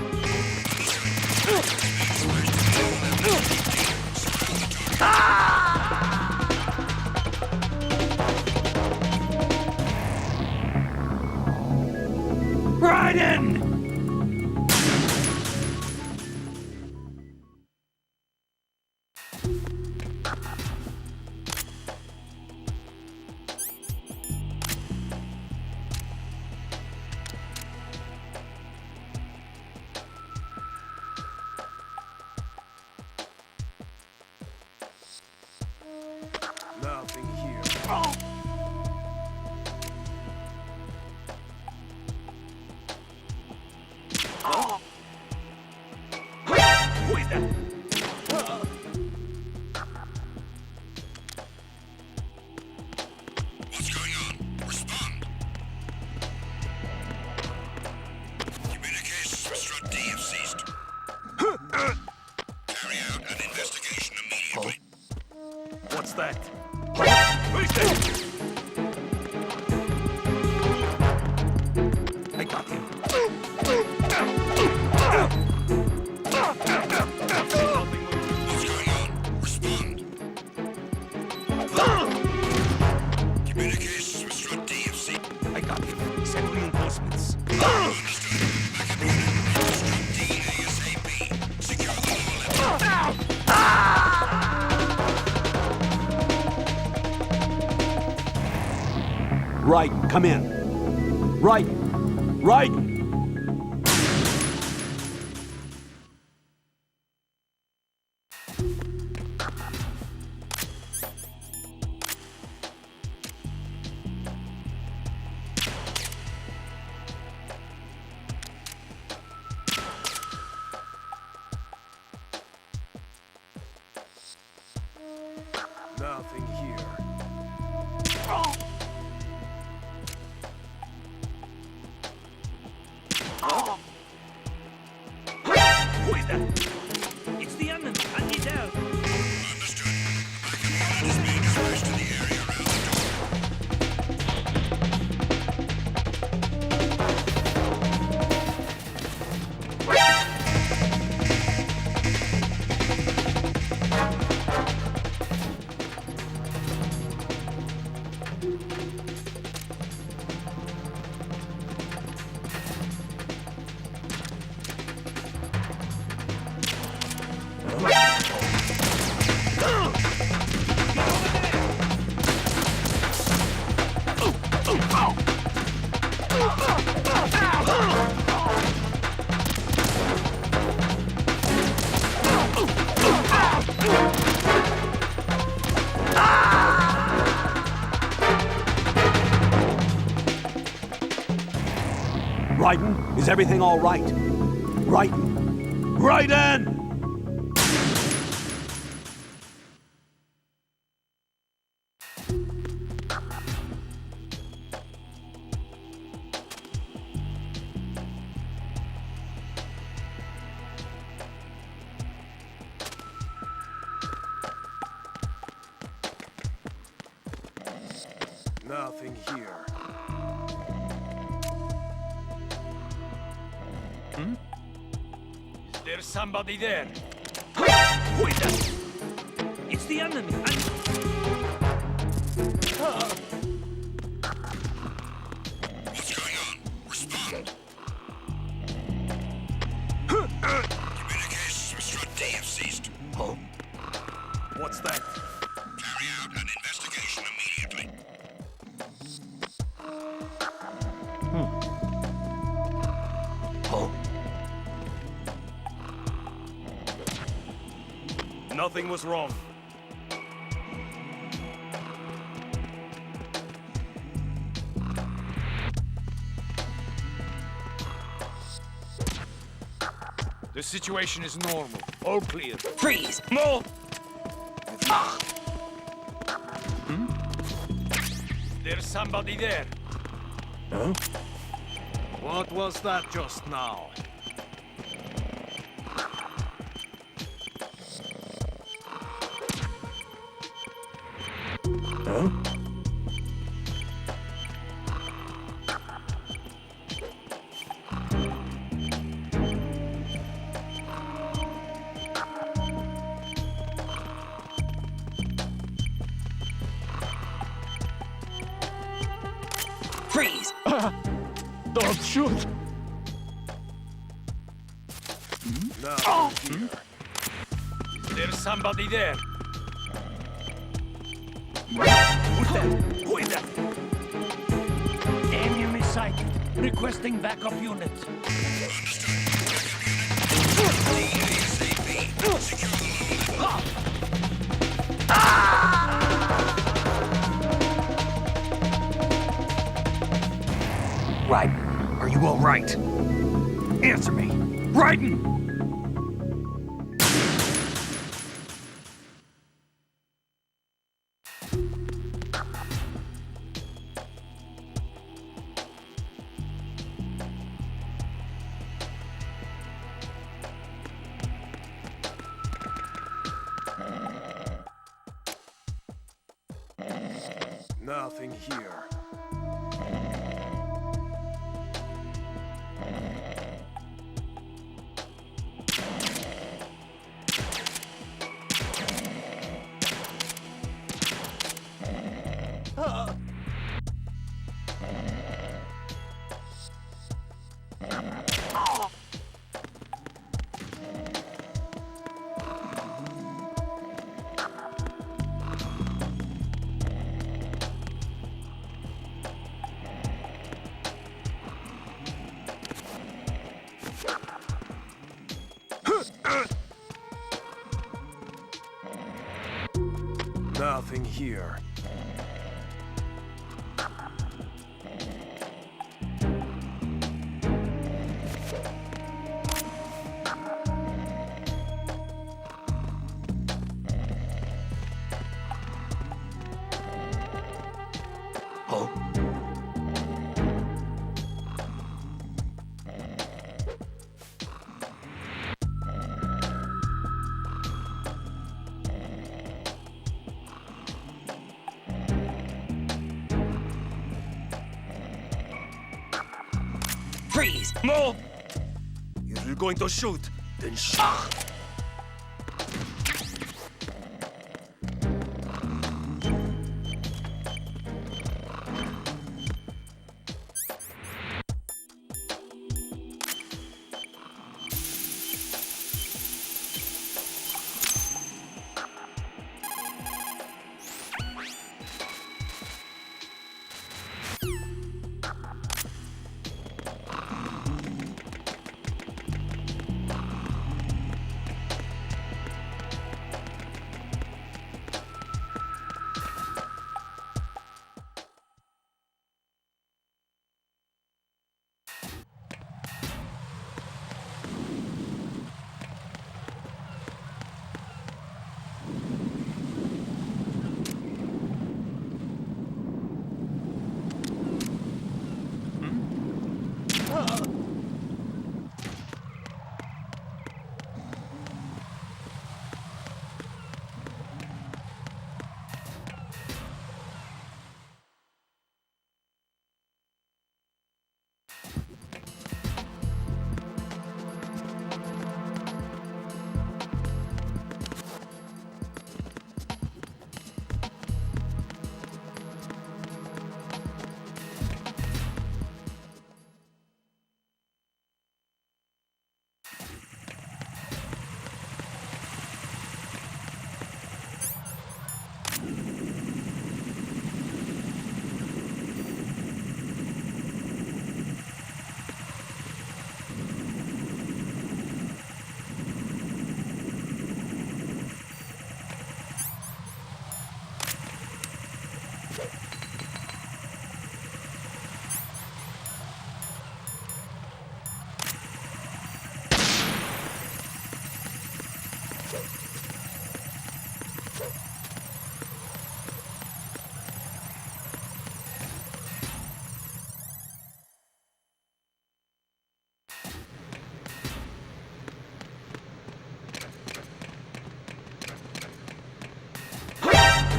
Right in! Nothing here. Who's there? I got him. What's going on? Respond. Communications with Strut DFC. I got him. Send reinforcements. Understood. Backup unit into Strut D ASAP. Secure the lower level. Right, come in. Right. Right. Nothing here. Who is that? It's the enemy. I need help. Understood. Backup unit is being dispatched to the area around the door. Raiden, is everything all right? Raiden! Raiden! Nothing here. Is there somebody there? Who is that? It's the enemy. What's going on? Respond. Communications with Strut D have ceased. What's that? Carry out an investigation immediately. Nothing was wrong. The situation is normal. All clear. Freeze! No! There's somebody there. Huh? What was that just now? Huh? Freeze! Don't shoot! No. There's somebody there. Who's that? Who is that? Enemy sighted. Requesting backup unit. Raiden, are you all right? Answer me. Raiden! Nothing here. Nothing here. Freeze! Move! You're going to shoot, then shoot.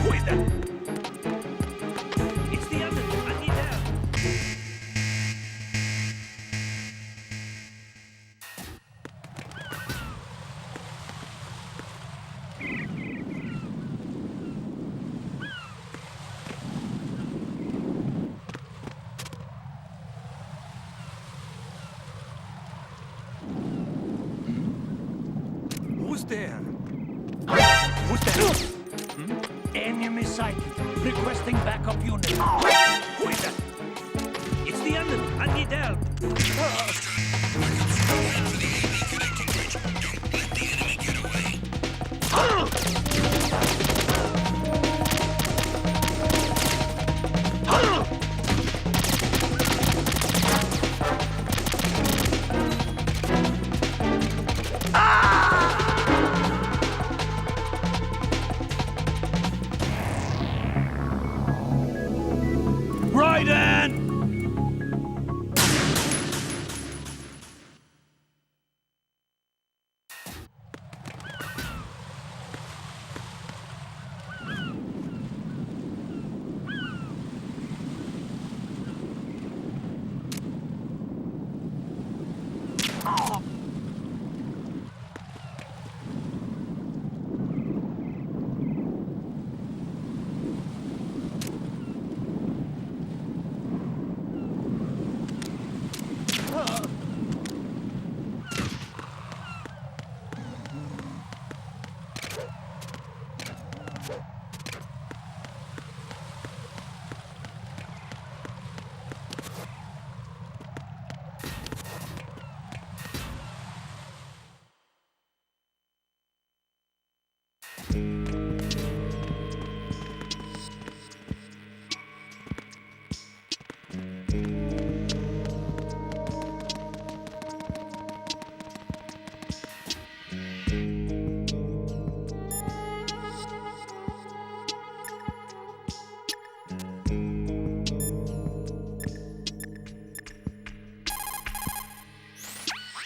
Who is that? It's the other. I need help. Who's there? Who's that? Enemy sighted. Requesting backup unit. Who is that? It's the other. I need help.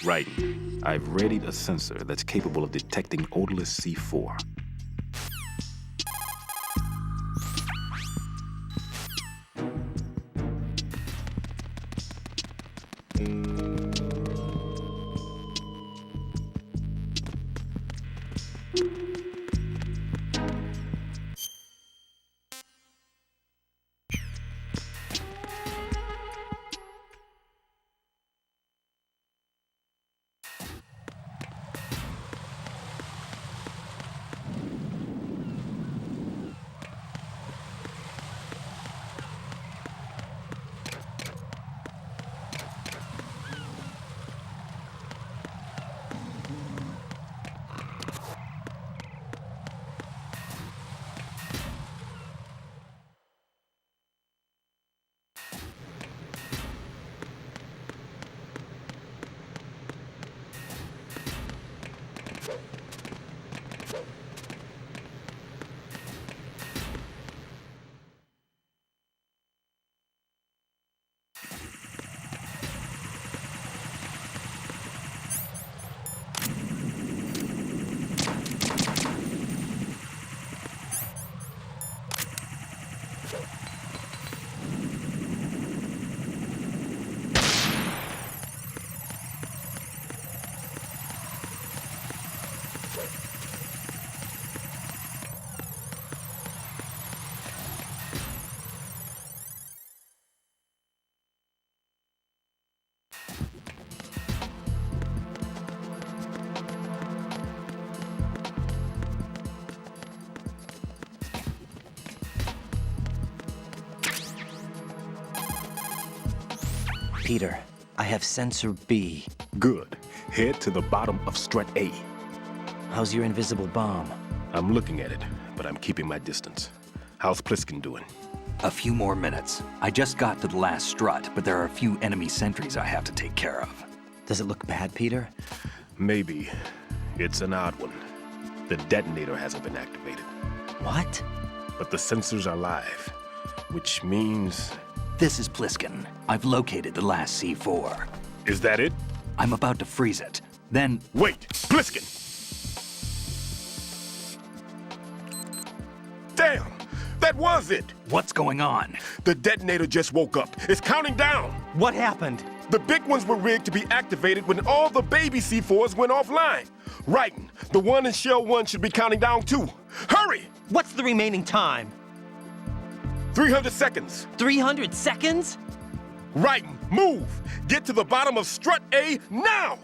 Right. I've readied a sensor that's capable of detecting odorless C4. Peter, I have sensor B. Good. Head to the bottom of strut A. How's your invisible bomb? I'm looking at it, but I'm keeping my distance. How's Pliskin doing? A few more minutes. I just got to the last strut, but there are a few enemy sentries I have to take care of. Does it look bad, Peter? Maybe. It's an odd one. The detonator hasn't been activated. What? But the sensors are live, which means... This is Pliskin. I've located the last C4. Is that it? I'm about to freeze it. Then... Wait! Pliskin! Damn! That was it! What's going on? The detonator just woke up. It's counting down! What happened? The big ones were rigged to be activated when all the baby C4s went offline. Writing, the one in Shell 1 should be counting down too. Hurry! What's the remaining time? 300 seconds. 300 seconds? Writing, move! Get to the bottom of strut A now!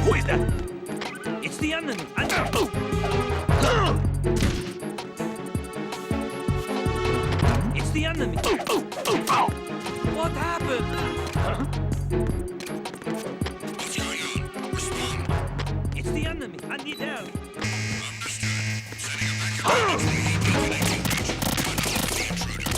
Who is that? It's the enemy. It's the enemy. What happened? What's going on? Respond. It's the enemy. I need help. Understood. Setting a backup to the EP connecting bridge. Unhook the intruder.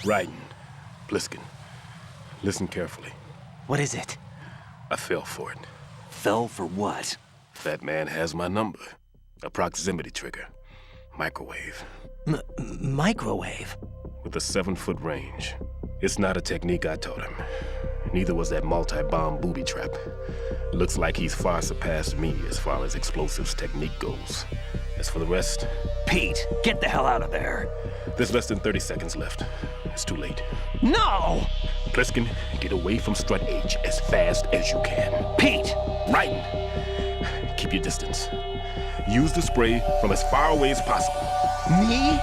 Raiden, Bliskin, listen carefully. What is it? I fell for it. Fell for what? That man has my number. A proximity trigger. Microwave. Microwave? With a 7-foot range. It's not a technique I taught him. Neither was that multi-bomb booby trap. Looks like he's far surpassed me as far as explosives technique goes. As for the rest... Pete, get the hell out of there. There's less than 30 seconds left. It's too late. No! Bliskin, get away from Strut H as fast as you can. Pete! Raiden, keep your distance. Use the spray from as far away as possible. Me?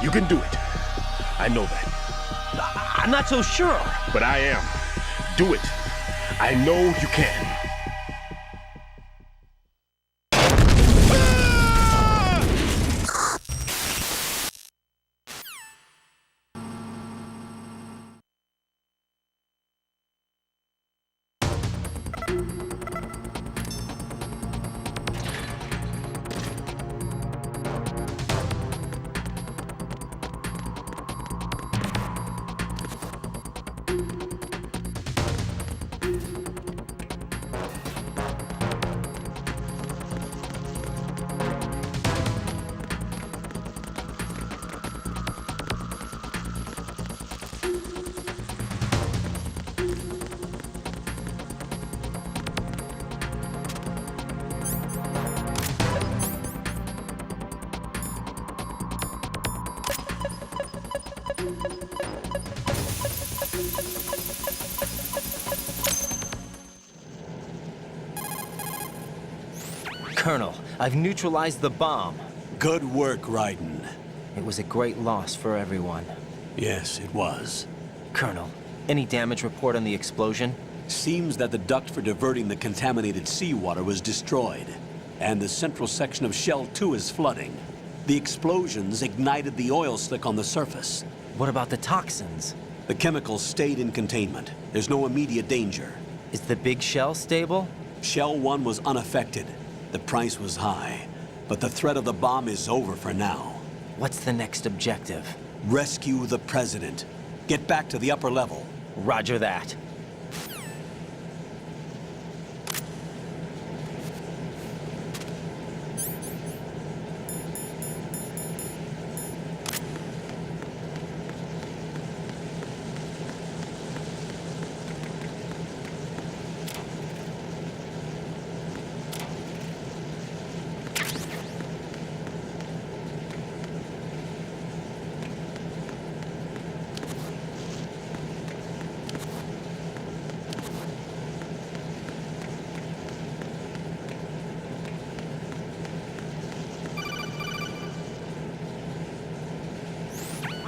You can do it. I know that. I'm not so sure. But I am. Do it. I know you can. Colonel, I've neutralized the bomb. Good work, Raiden. It was a great loss for everyone. Yes, it was. Colonel, any damage report on the explosion? Seems that the duct for diverting the contaminated seawater was destroyed, and the central section of Shell 2 is flooding. The explosions ignited the oil slick on the surface. What about the toxins? The chemicals stayed in containment. There's no immediate danger. Is the big shell stable? Shell 1 was unaffected. The price was high, but the threat of the bomb is over for now. What's the next objective? Rescue the President. Get back to the upper level. Roger that.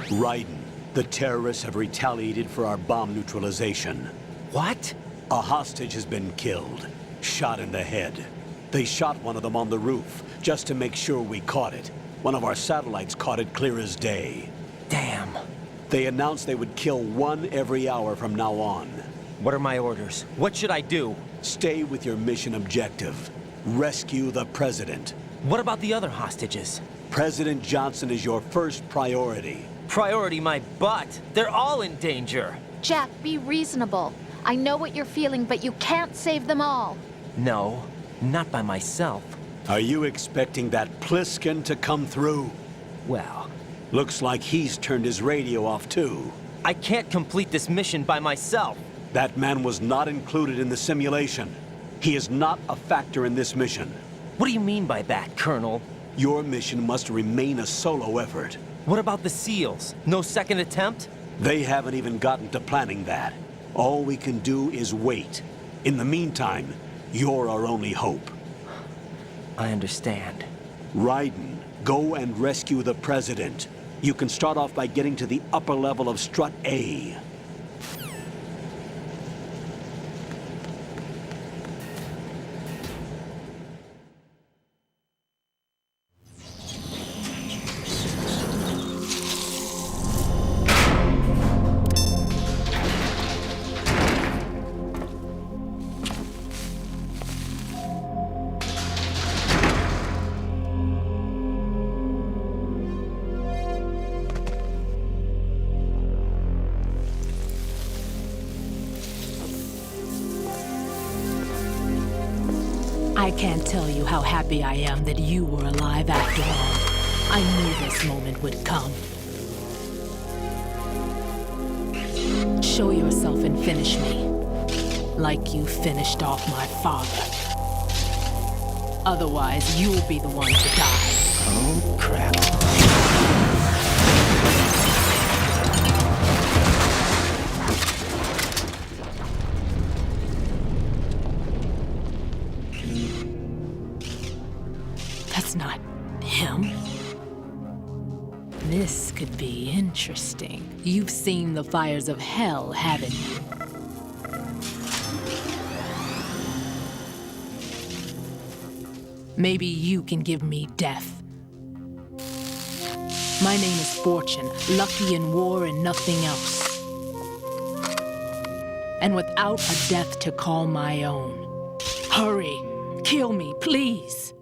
Raiden, the terrorists have retaliated for our bomb neutralization. What? A hostage has been killed, shot in the head. They shot one of them on the roof, just to make sure we caught it. One of our satellites caught it clear as day. Damn. They announced they would kill one every hour from now on. What are my orders? What should I do? Stay with your mission objective. Rescue the President. What about the other hostages? President Johnson is your first priority. Priority my butt. They're all in danger. Jack, be reasonable. I know what you're feeling, but you can't save them all. No, not by myself. Are you expecting that Pliskin to come through? Well, Looks like he's turned his radio off too. I can't complete this mission by myself. That man was not included in the simulation. He is not a factor in this mission. What do you mean by that, Colonel? Your mission must remain a solo effort. What about the SEALs? No second attempt? They haven't even gotten to planning that. All we can do is wait. In the meantime, you're our only hope. I understand. Raiden, go and rescue the President. You can start off by getting to the upper level of Strut A. I can't tell you how happy I am that you were alive after all. I knew this moment would come. Show yourself and finish me, like you finished off my father. Otherwise, you'll be the one to die. Oh, crap. That's not him. This could be interesting. You've seen the fires of hell, haven't you? Maybe you can give me death. My name is Fortune, lucky in war and nothing else. And without a death to call my own. Hurry, kill me, please.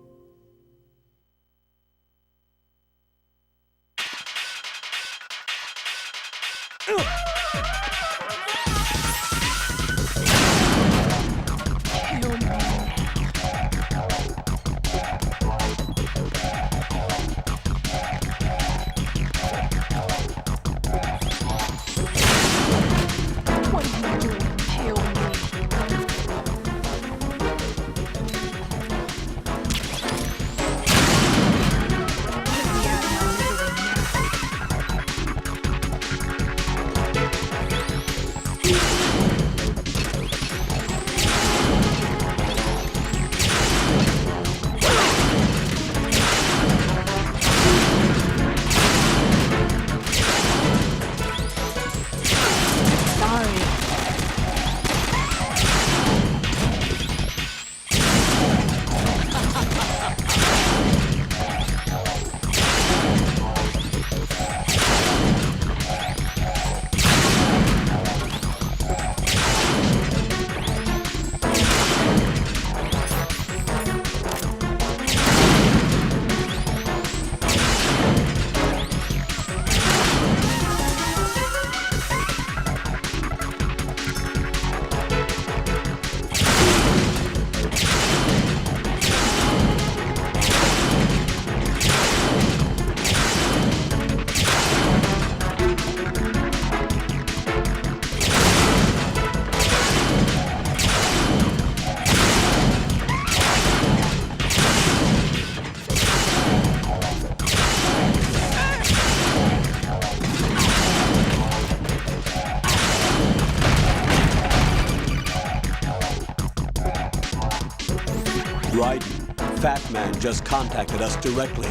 Raiden, Fat Man just contacted us directly.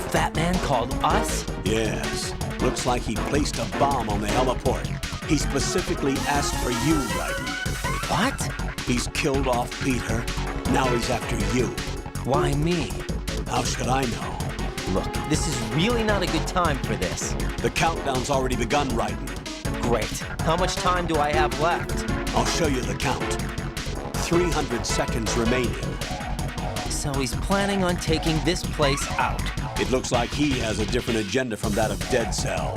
Fat Man called us? Yes. Looks like he placed a bomb on the heliport. He specifically asked for you, Raiden. What? He's killed off Peter. Now he's after you. Why me? How should I know? Look, this is really not a good time for this. The countdown's already begun, Raiden. Great. How much time do I have left? I'll show you the count. 300 seconds remaining. So he's planning on taking this place out. It looks like he has a different agenda from that of Dead Cell.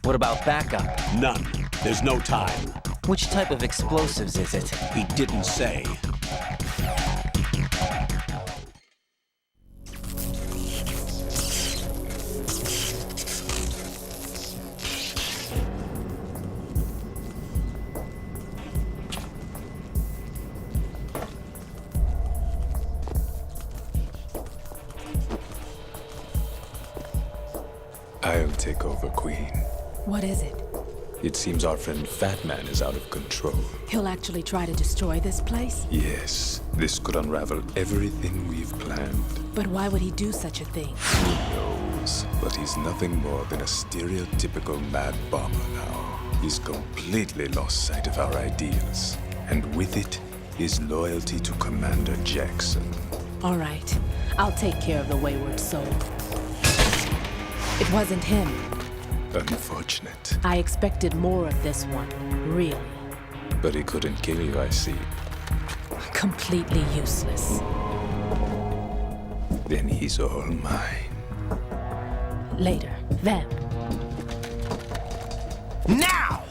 What about backup? None. There's no time. Which type of explosives is it? He didn't say. I'll take over, Queen. What is it? It seems our friend Fat Man is out of control. He'll actually try to destroy this place? Yes, this could unravel everything we've planned. But why would he do such a thing? Who knows? But he's nothing more than a stereotypical mad bomber now. He's completely lost sight of our ideals. And with it, his loyalty to Commander Jackson. All right. I'll take care of the wayward soul. It wasn't him. Unfortunate. I expected more of this one, really. But he couldn't kill you, I see. Completely useless. Then he's all mine. Later. Then. Now!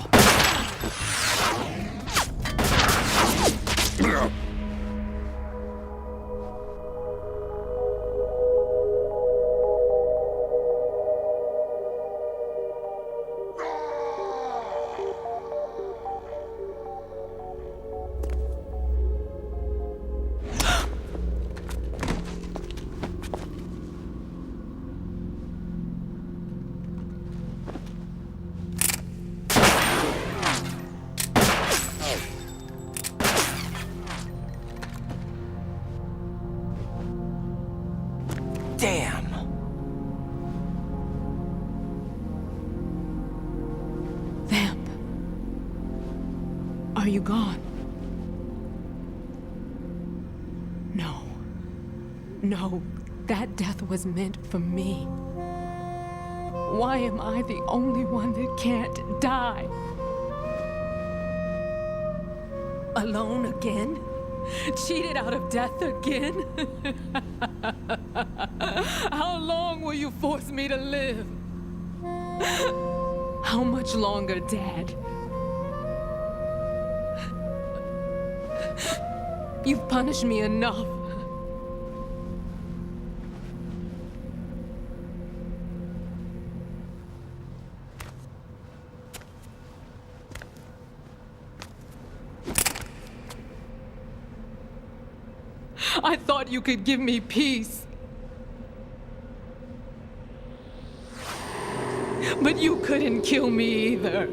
Damn! Vamp. Are you gone? No. No, that death was meant for me. Why am I the only one that can't die? Alone again? Cheated out of death again? How long will you force me to live? How much longer, Dad? You've punished me enough. I thought you could give me peace. But you couldn't kill me either.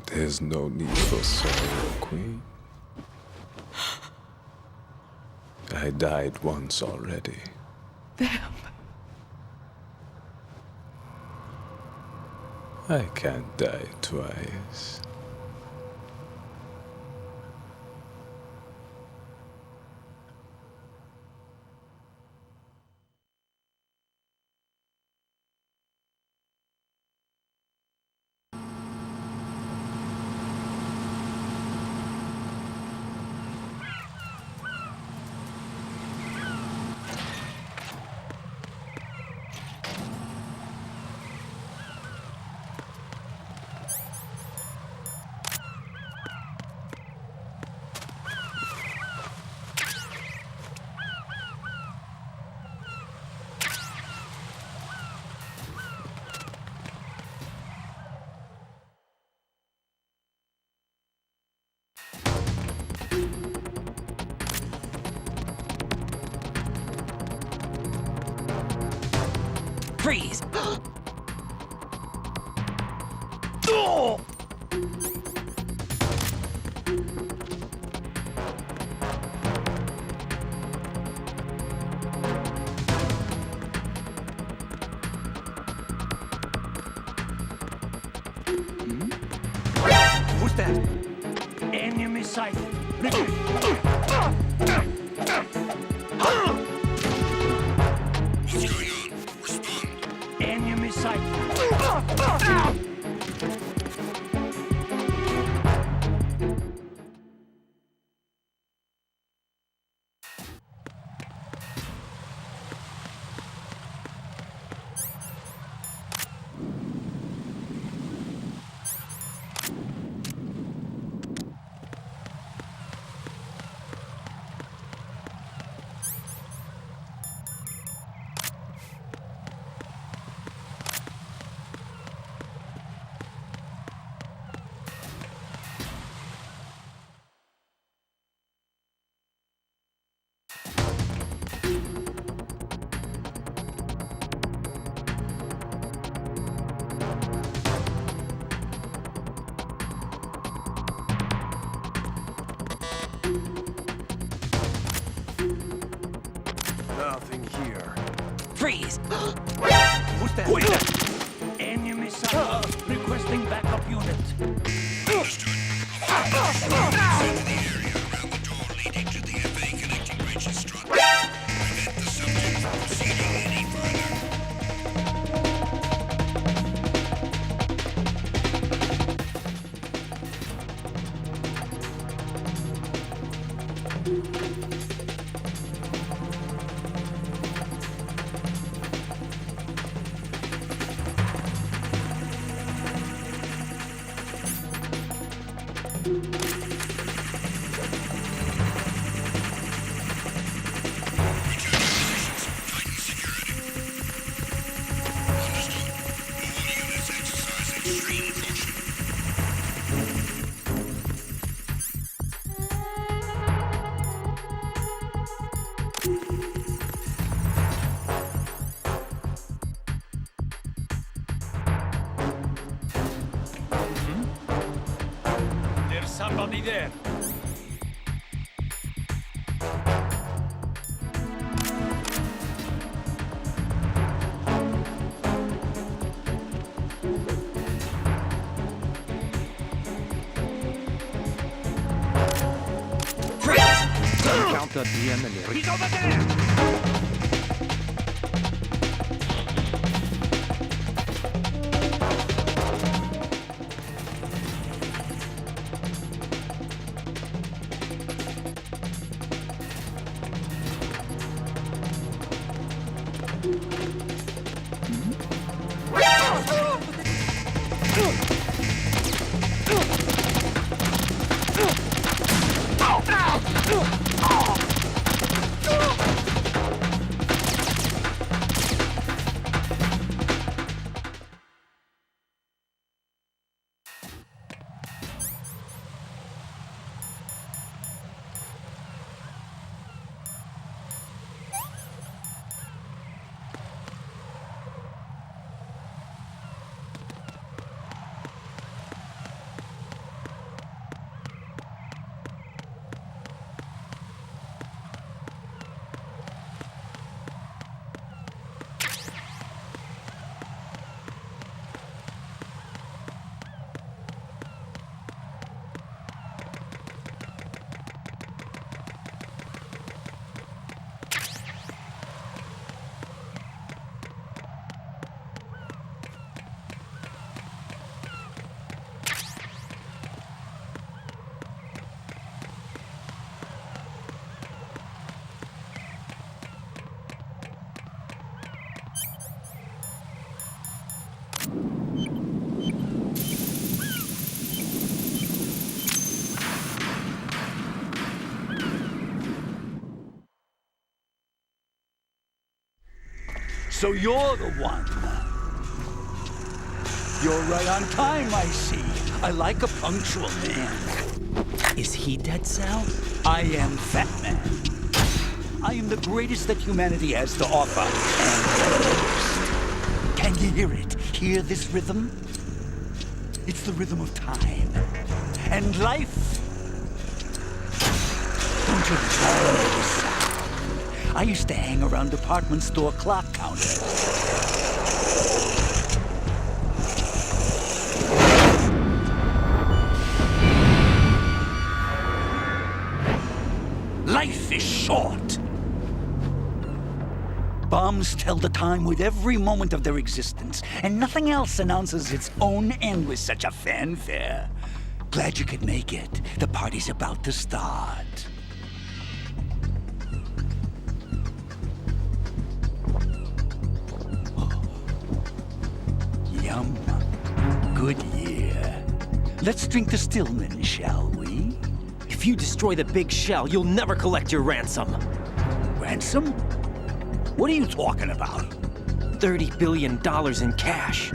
There's no need for sorrow, Queen. I died once already. Vamp. I can't die twice. Freeze! Who's that? Enemy sighted. What's going on? Respond. Enemy sighted. Nothing here. Freeze! Who's that? Enemy sighted. Requesting backup unit. Understood. Send to the area around the door leading to the FA connecting bridge strut. Prevent the subject from proceeding any further. There's somebody there. He's over there! So you're the one. You're right on time, I see. I like a punctual man. Is he Dead Sal? I am Fat Man. I am the greatest that humanity has to offer, and the Can you hear it? Hear this rhythm? It's the rhythm of time. And life. Don't you love this sound? I used to hang around department store clock counters. Life is short. Bombs tell the time with every moment of their existence, and nothing else announces its own end with such a fanfare. Glad you could make it. The party's about to start. Yum. Good year. Let's drink to Stillman, shall we? If you destroy the big shell, you'll never collect your ransom. Ransom? What are you talking about? $30 billion in cash.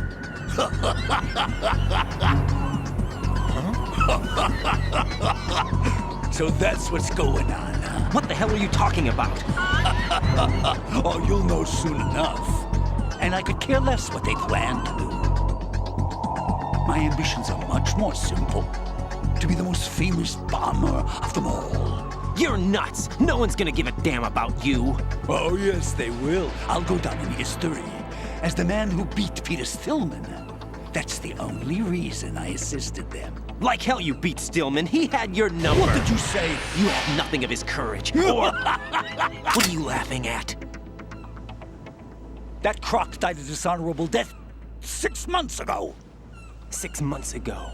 So that's what's going on, huh? What the hell are you talking about? Oh, you'll know soon enough. And I could care less what they plan to do. My ambitions are much more simple. To be the most famous bomber of them all. You're nuts! No one's gonna give a damn about you. Oh, yes, they will. I'll go down in history as the man who beat Peter Stillman. That's the only reason I assisted them. Like hell you beat Stillman. He had your number. What did you say? You have nothing of his courage. Or... What are you laughing at? That croc died a dishonorable death 6 months ago. 6 months ago.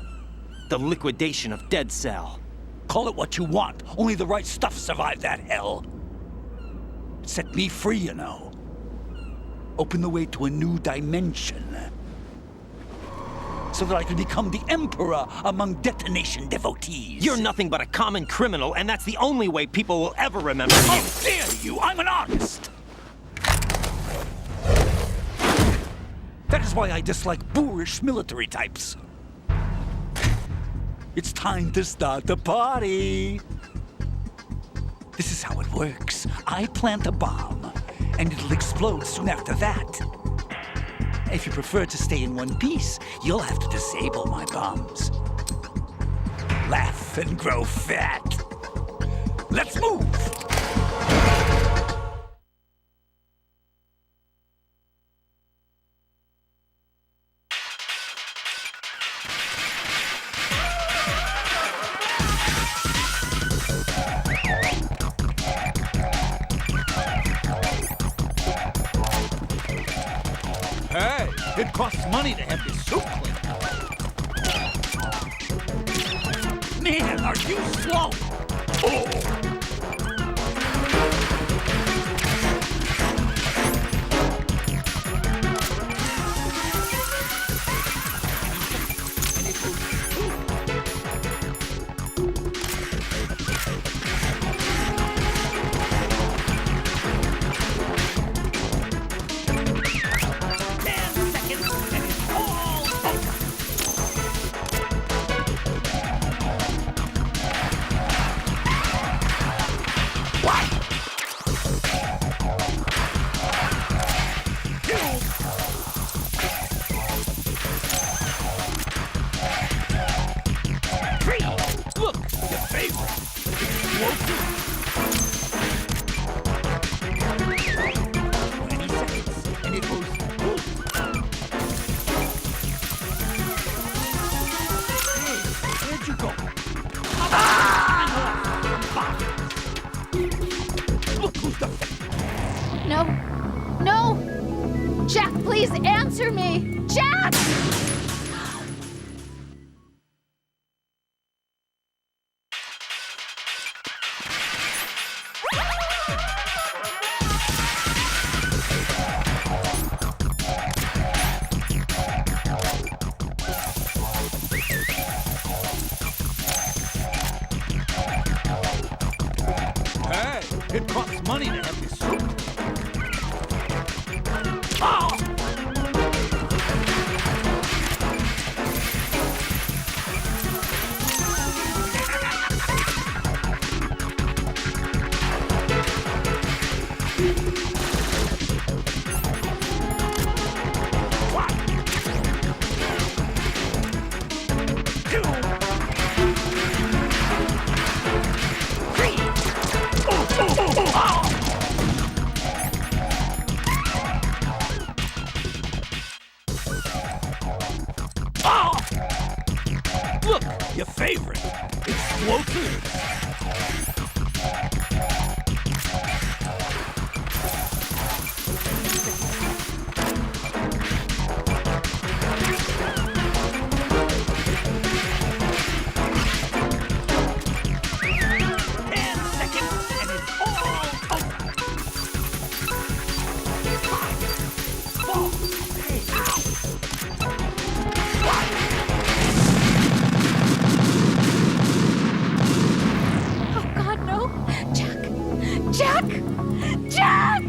The liquidation of Dead Cell. Call it what you want. Only the right stuff survived that hell. Set me free, you know. Open the way to a new dimension. So that I can become the emperor among detonation devotees. You're nothing but a common criminal, and that's the only way people will ever remember you. How dare you! I'm an artist! That is why I dislike boorish military types. It's time to start the party. This is how it works. I plant a bomb, and it'll explode soon after that. If you prefer to stay in one piece, you'll have to disable my bombs. Laugh and grow fat. Let's move! Hey, it costs money to have this soup cleaned. Man, are you slow? Oh! No. No! Jack, please answer me! Jack! Hey, it costs money to have this soup. favorite. Explosive. Oh, God, no. Jack! Jack! Jack!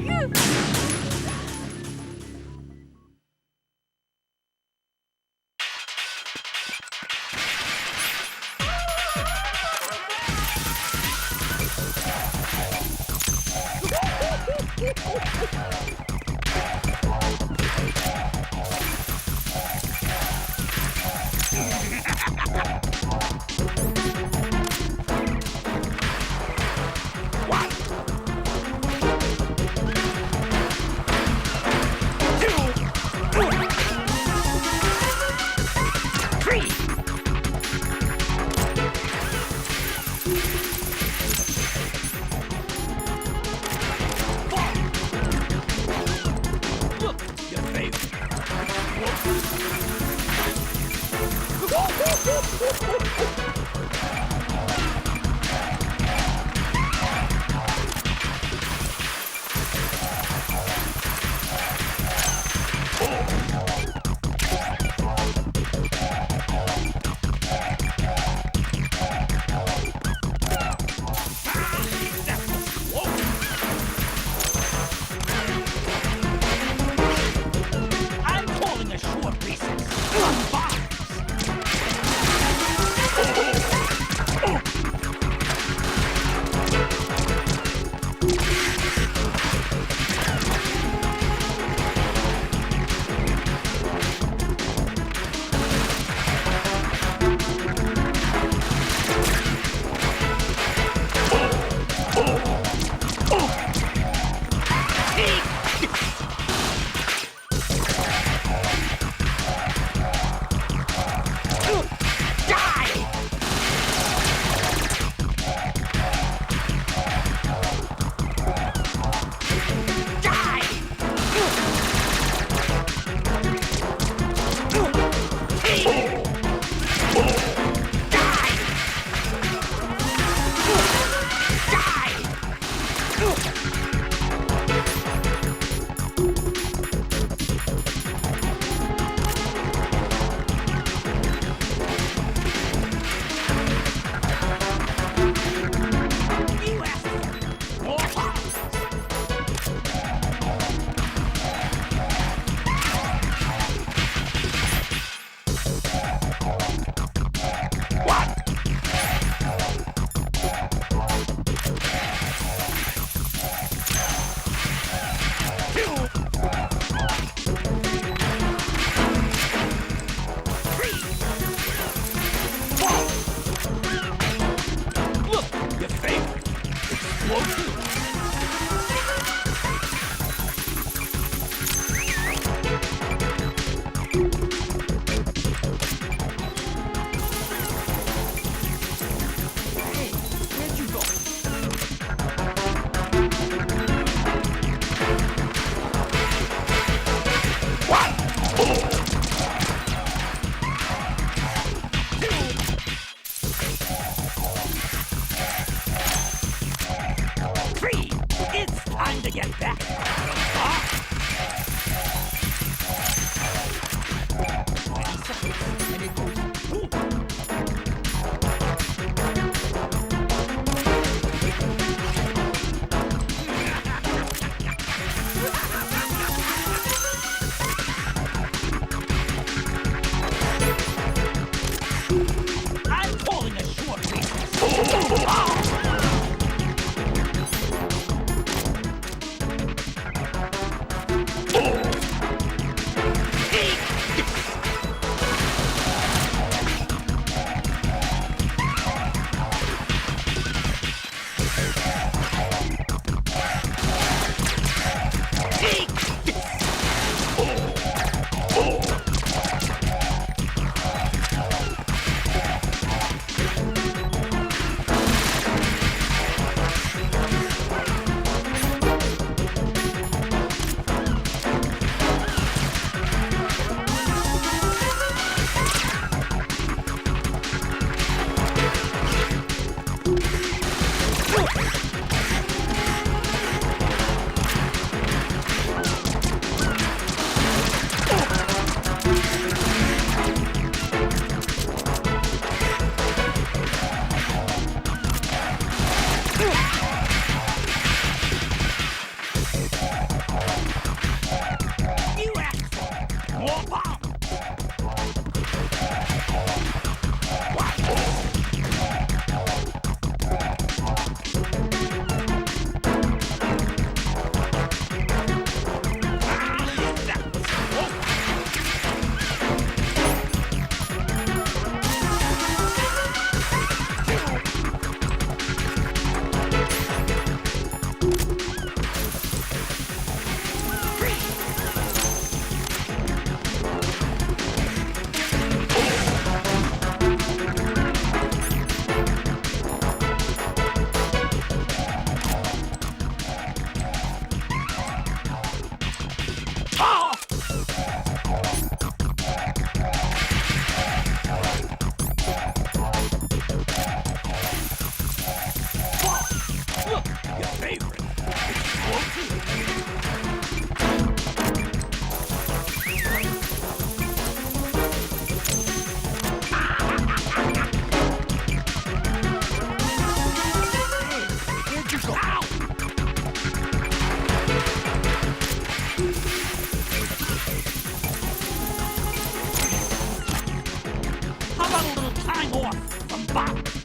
bombs.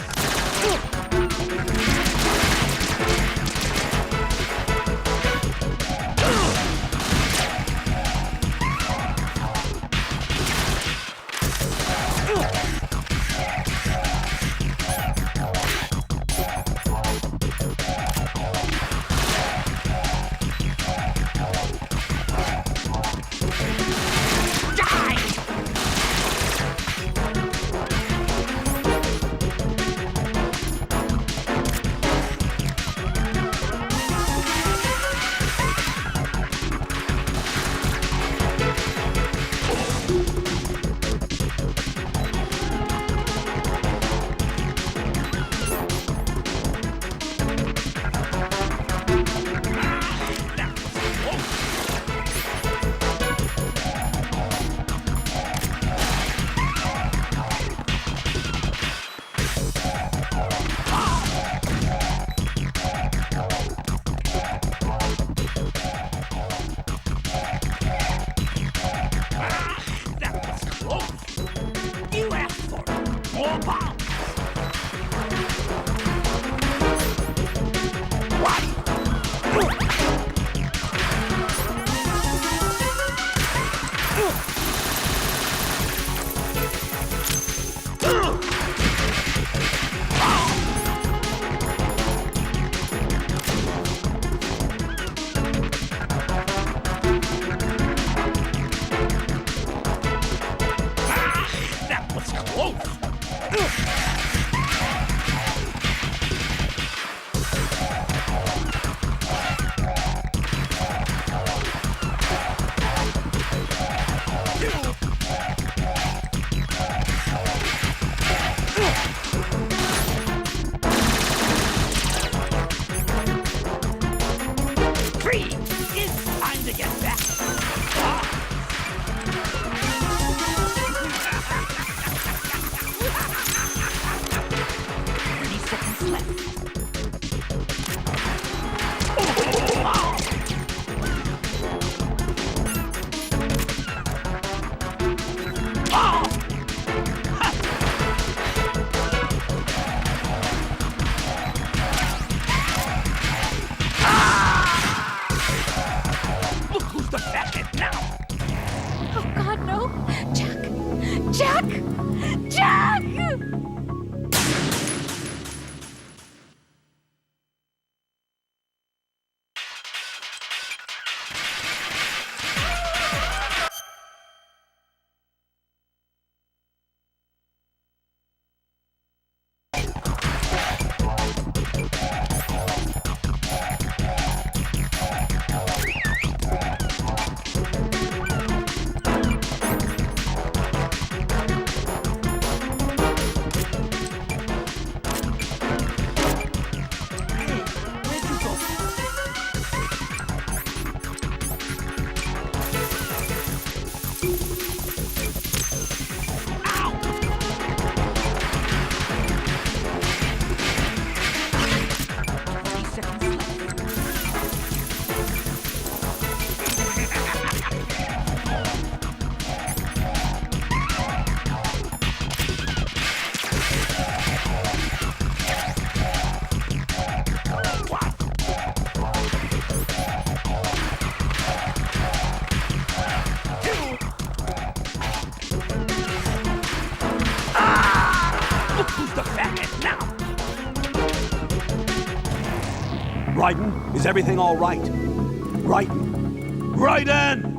Raiden, is everything all right? Raiden! Raiden!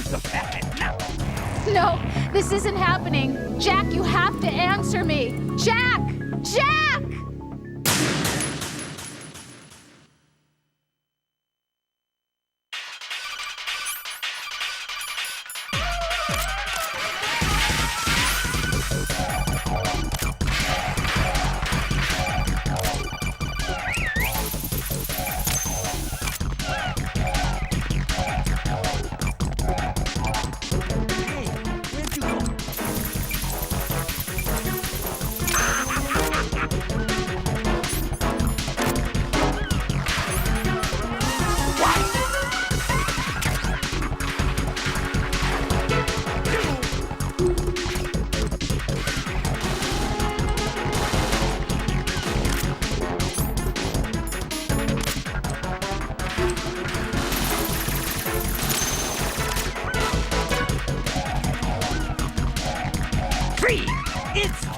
who's the fathead now? No, this isn't happening. Jack, you have to answer me. Jack! Jack! It's time.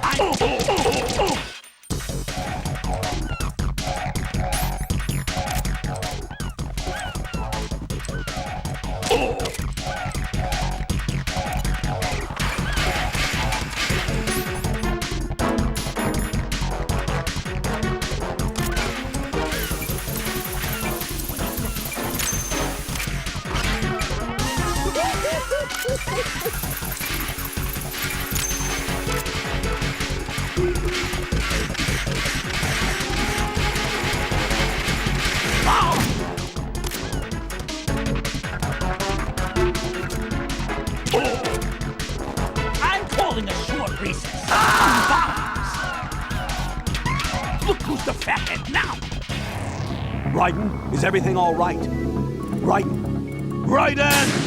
I'm calling a short recess. Bombs! Look who's the fathead now! Raiden, is everything all right? Raiden! Raiden!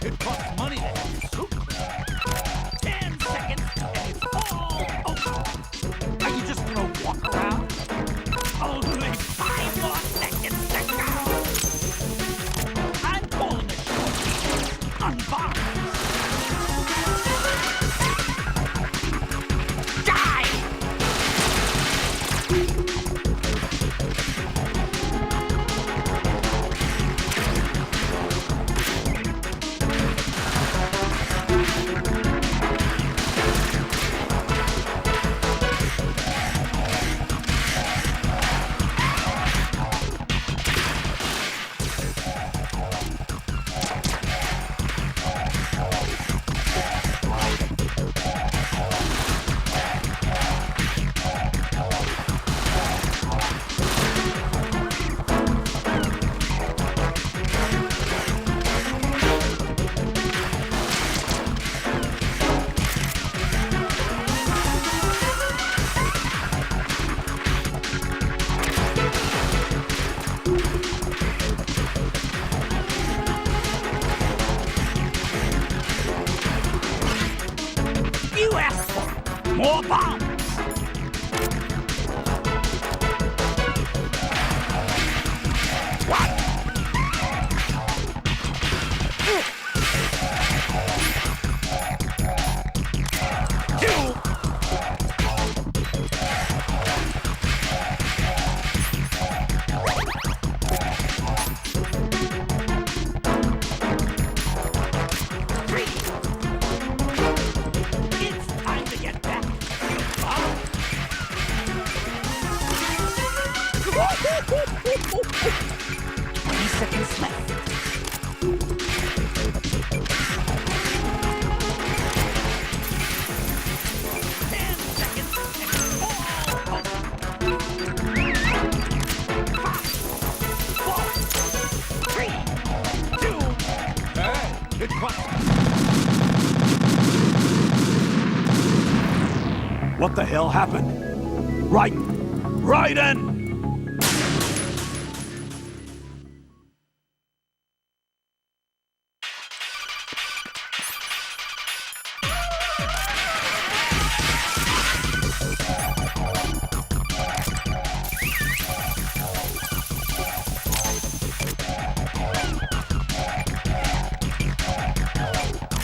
It costs money to have you super. 10 seconds and it's all over. Are you just gonna walk around? Only 5 more seconds to go. I'm calling a short on bombs. Die! You asked for it. More bombs! What? Woo-hoo-hoo-hoo-hoo-hoo! seconds left. 10 seconds and it's all over. 5, 4, 3, 2. Hey, it costs. What the hell happened? Raiden!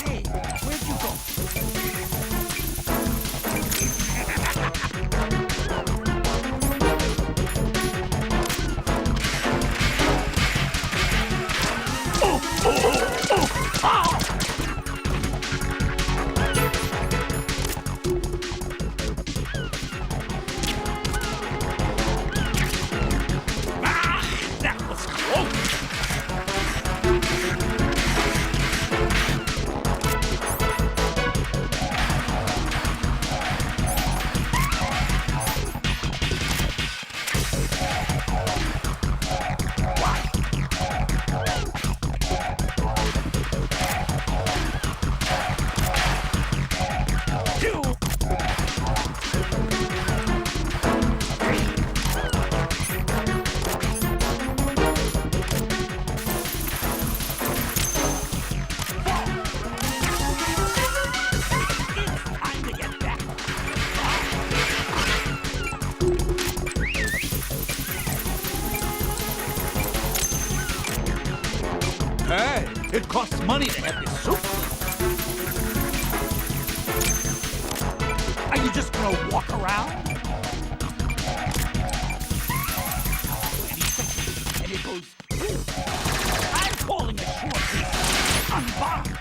Hey, where'd you go? That was close. Two. 3. It's time to get back. Hey, it costs money to have this soup. Are you just gonna walk around? Any second, and it goes. I'm calling it short piece on bombs.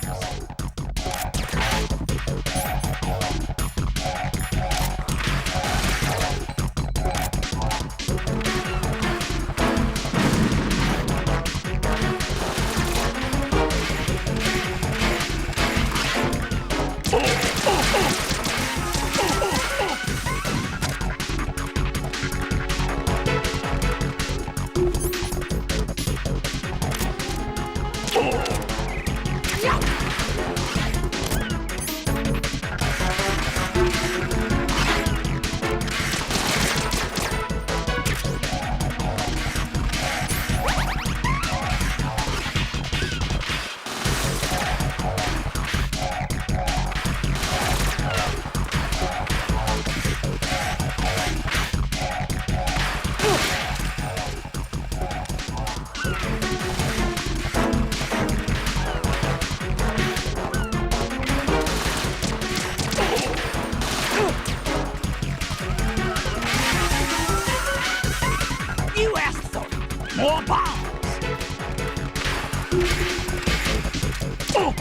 You asked for it. More bombs. Oh.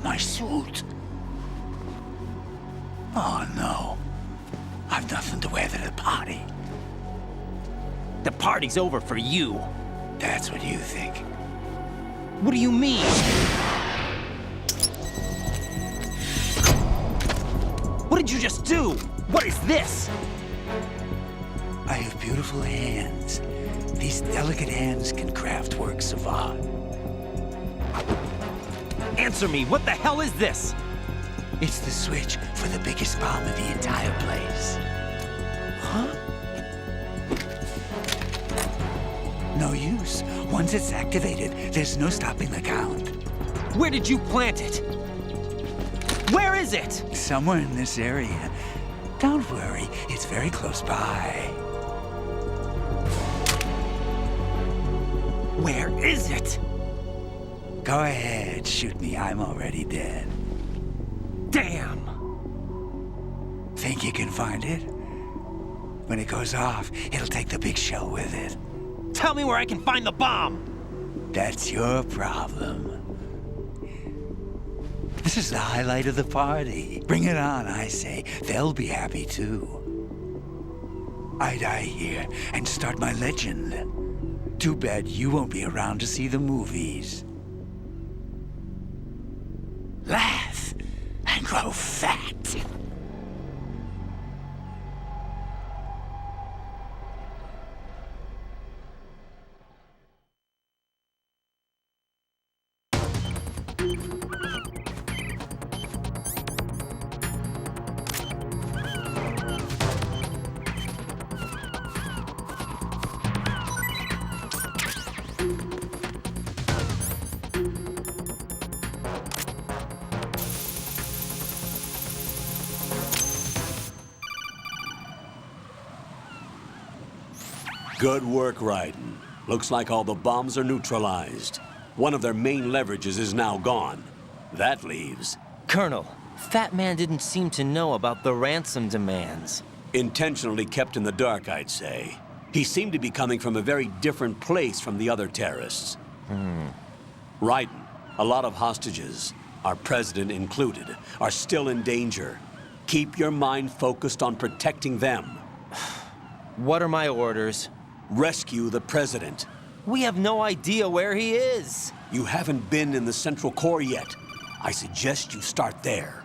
My suit. Oh, no. I've nothing to wear to the party. The party's over for you. That's what you think. What do you mean? What did you just do? What is this? I have beautiful hands. These delicate hands can craft works of art. Answer me, what the hell is this? It's the switch for the biggest bomb in the entire place. Huh? No use. Once it's activated, there's no stopping the count. Where did you plant it? Where is it? Somewhere in this area. Don't worry, it's very close by. Where is it? Go ahead, shoot me. I'm already dead. Damn! Think you can find it? When it goes off, it'll take the big shell with it. Tell me where I can find the bomb! That's your problem. This is the highlight of the party. Bring it on, I say. They'll be happy too. I die here and start my legend. Too bad you won't be around to see the movies. Laugh and grow fat. Good work, Raiden. Looks like all the bombs are neutralized. One of their main leverages is now gone. That leaves... Colonel, Fat Man didn't seem to know about the ransom demands. Intentionally kept in the dark, I'd say. He seemed to be coming from a very different place from the other terrorists. Raiden, a lot of hostages, our president included, are still in danger. Keep your mind focused on protecting them. What are my orders? Rescue the president. We have no idea where he is. You haven't been in the Central Core yet. I suggest you start there.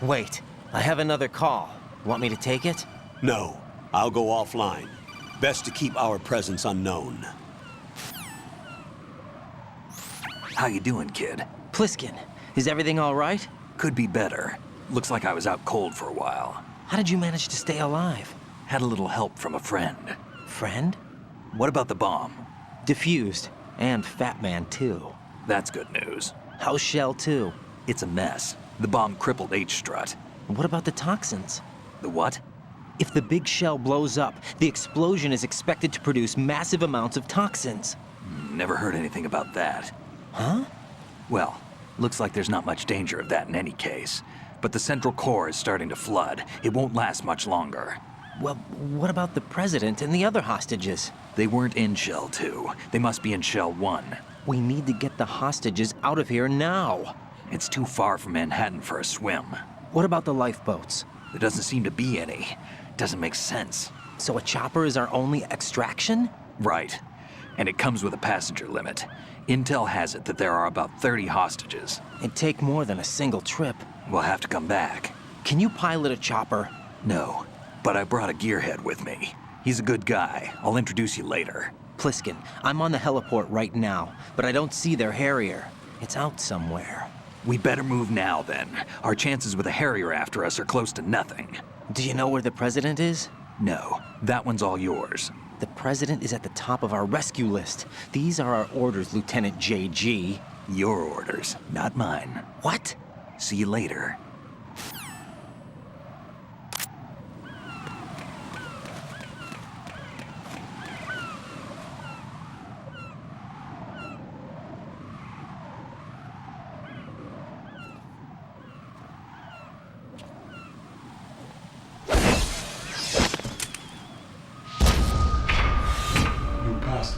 Wait, I have another call. Want me to take it? No, I'll go offline. Best to keep our presence unknown. How you doing, kid? Pliskin, is everything all right? Could be better. Looks like I was out cold for a while. How did you manage to stay alive? Had a little help from a friend. Friend? What about the bomb? Defused. And Fat Man, too. That's good news. How's Shell 2? It's a mess. The bomb crippled H-Strut. What about the toxins? The what? If the big shell blows up, the explosion is expected to produce massive amounts of toxins. Never heard anything about that. Huh? Well, looks like there's not much danger of that in any case. But the Central Core is starting to flood. It won't last much longer. Well, what about the president and the other hostages? They weren't in Shell 2. They must be in Shell 1. We need to get the hostages out of here now. It's too far from Manhattan for a swim. What about the lifeboats? There doesn't seem to be any. Doesn't make sense. So a chopper is our only extraction? Right. And it comes with a passenger limit. Intel has it that there are about 30 hostages. It'd take more than a single trip. We'll have to come back. Can you pilot a chopper? No, but I brought a gearhead with me. He's a good guy. I'll introduce you later. Pliskin, I'm on the heliport right now, but I don't see their Harrier. It's out somewhere. We better move now, then. Our chances with a Harrier after us are close to nothing. Do you know where the president is? No, that one's all yours. The president is at the top of our rescue list. These are our orders, Lieutenant JG. Your orders, not mine. What? See you later.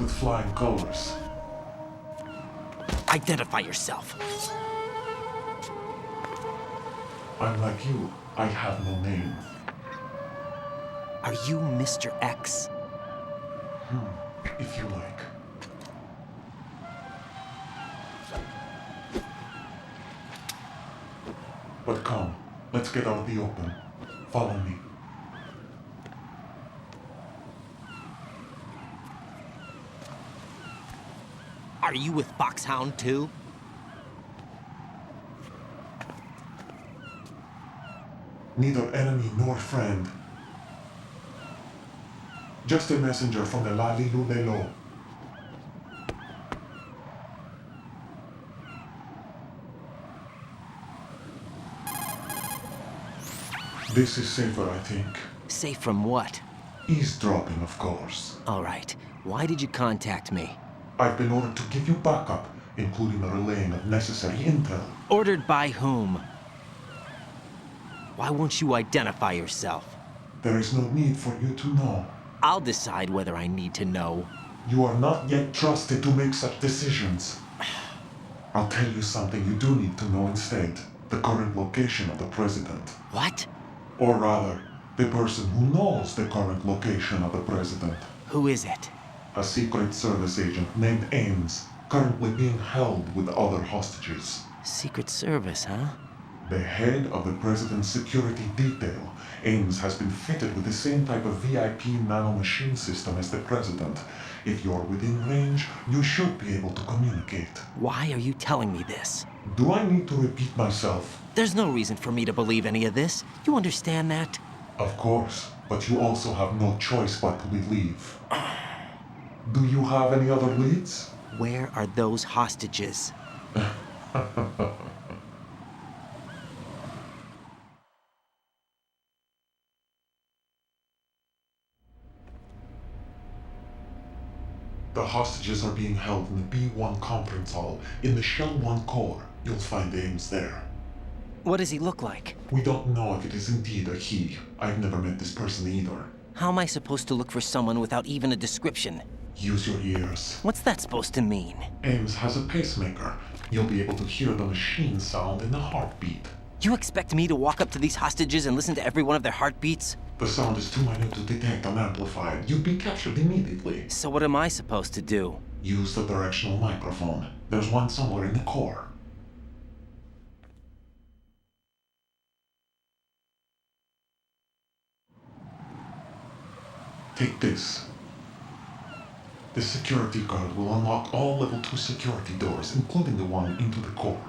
With flying colors. Identify yourself. I'm like you. I have no name. Are you Mr. X? If you like. But come, let's get out of the open. Follow me. Are you with Foxhound too? Neither enemy nor friend. Just a messenger from the Lali Lulelo. This is safer, I think. Safe from what? Eavesdropping, of course. All right. Why did you contact me? I've been ordered to give you backup, including the relaying of necessary intel. Ordered by whom? Why won't you identify yourself? There is no need for you to know. I'll decide whether I need to know. You are not yet trusted to make such decisions. I'll tell you something you do need to know instead. The current location of the president. What? Or rather, the person who knows the current location of the president. Who is it? A Secret Service agent named Ames, currently being held with other hostages. Secret Service, huh? The head of the President's security detail, Ames, has been fitted with the same type of VIP nanomachine system as the President. If you're within range, you should be able to communicate. Why are you telling me this? Do I need to repeat myself? There's no reason for me to believe any of this. You understand that? Of course, but you also have no choice but to believe. Do you have any other leads? Where are those hostages? The hostages are being held in the B1 conference hall in the Shell 1 core. You'll find Ames there. What does he look like? We don't know if it is indeed a he. I've never met this person either. How am I supposed to look for someone without even a description? Use your ears. What's that supposed to mean? Ames has a pacemaker. You'll be able to hear the machine sound in the heartbeat. You expect me to walk up to these hostages and listen to every one of their heartbeats? The sound is too minute to detect unamplified. You'd be captured immediately. So what am I supposed to do? Use the directional microphone. There's one somewhere in the core. Take this. The security guard will unlock all level 2 security doors, including the one into the core.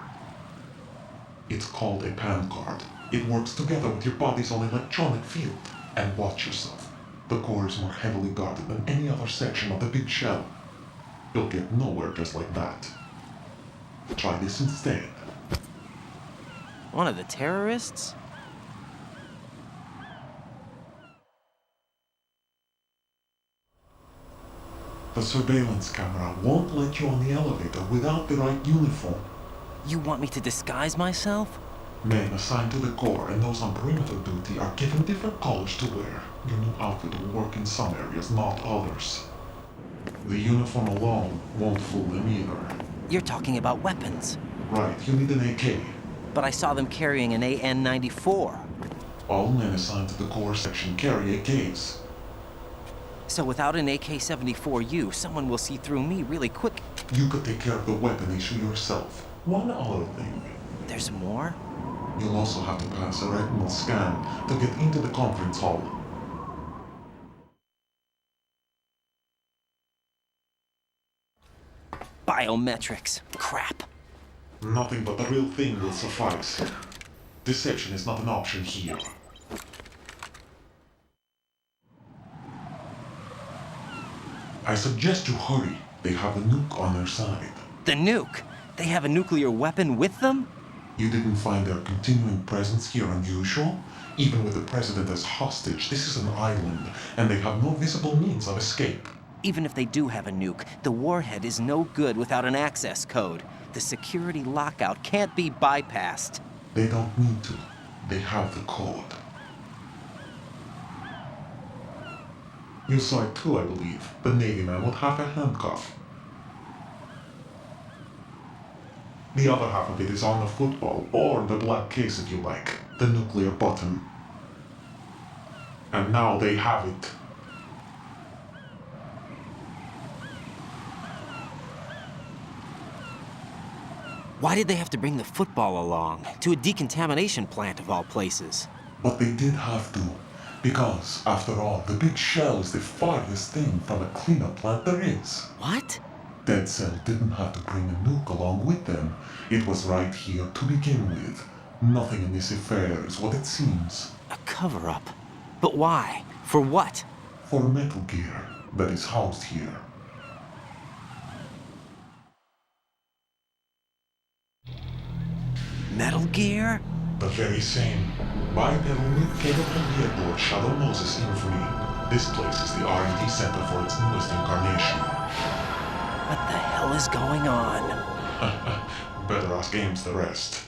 It's called a PAN card. It works together with your body's own electronic field. And watch yourself. The core is more heavily guarded than any other section of the big shell. You'll get nowhere just like that. Try this instead. One of the terrorists? The surveillance camera won't let you on the elevator without the right uniform. You want me to disguise myself? Men assigned to the core and those on perimeter duty are given different colors to wear. Your new outfit will work in some areas, not others. The uniform alone won't fool them either. You're talking about weapons. Right, you need an AK. But I saw them carrying an AN-94. All men assigned to the core section carry AKs. So without an AK-74U, someone will see through me really quick. You could take care of the weapon issue yourself. One other thing. There's more? You'll also have to pass a retinal scan to get into the conference hall. Biometrics. Crap. Nothing but the real thing will suffice. Deception is not an option here. I suggest you hurry. They have a nuke on their side. The nuke? They have a nuclear weapon with them? You didn't find their continuing presence here unusual? Even with the President as hostage, this is an island, and they have no visible means of escape. Even if they do have a nuke, the warhead is no good without an access code. The security lockout can't be bypassed. They don't need to. They have the code. You saw it too, I believe. The Navy man with half a handcuff. The other half of it is on the football, or the black case if you like. The nuclear button. And now they have it. Why did they have to bring the football along? To a decontamination plant of all places. But they did have to. Because, after all, the big shell is the farthest thing from a cleanup plant there is. What? Dead Cell didn't have to bring a nuke along with them. It was right here to begin with. Nothing in this affair is what it seems. A cover-up? But why? For what? For Metal Gear that is housed here. Metal Gear? The very same. Bipedal nuke capable vehicle Shadow Moses infamy. This place is the R&D center for its newest incarnation. What the hell is going on? Better ask Ames the rest.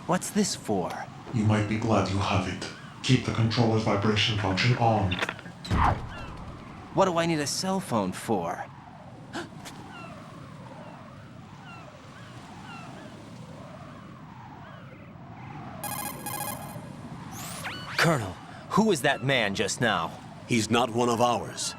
What's this for? You might be glad you have it. Keep the controller's vibration function on. What do I need a cell phone for? Colonel, who was that man just now? He's not one of ours.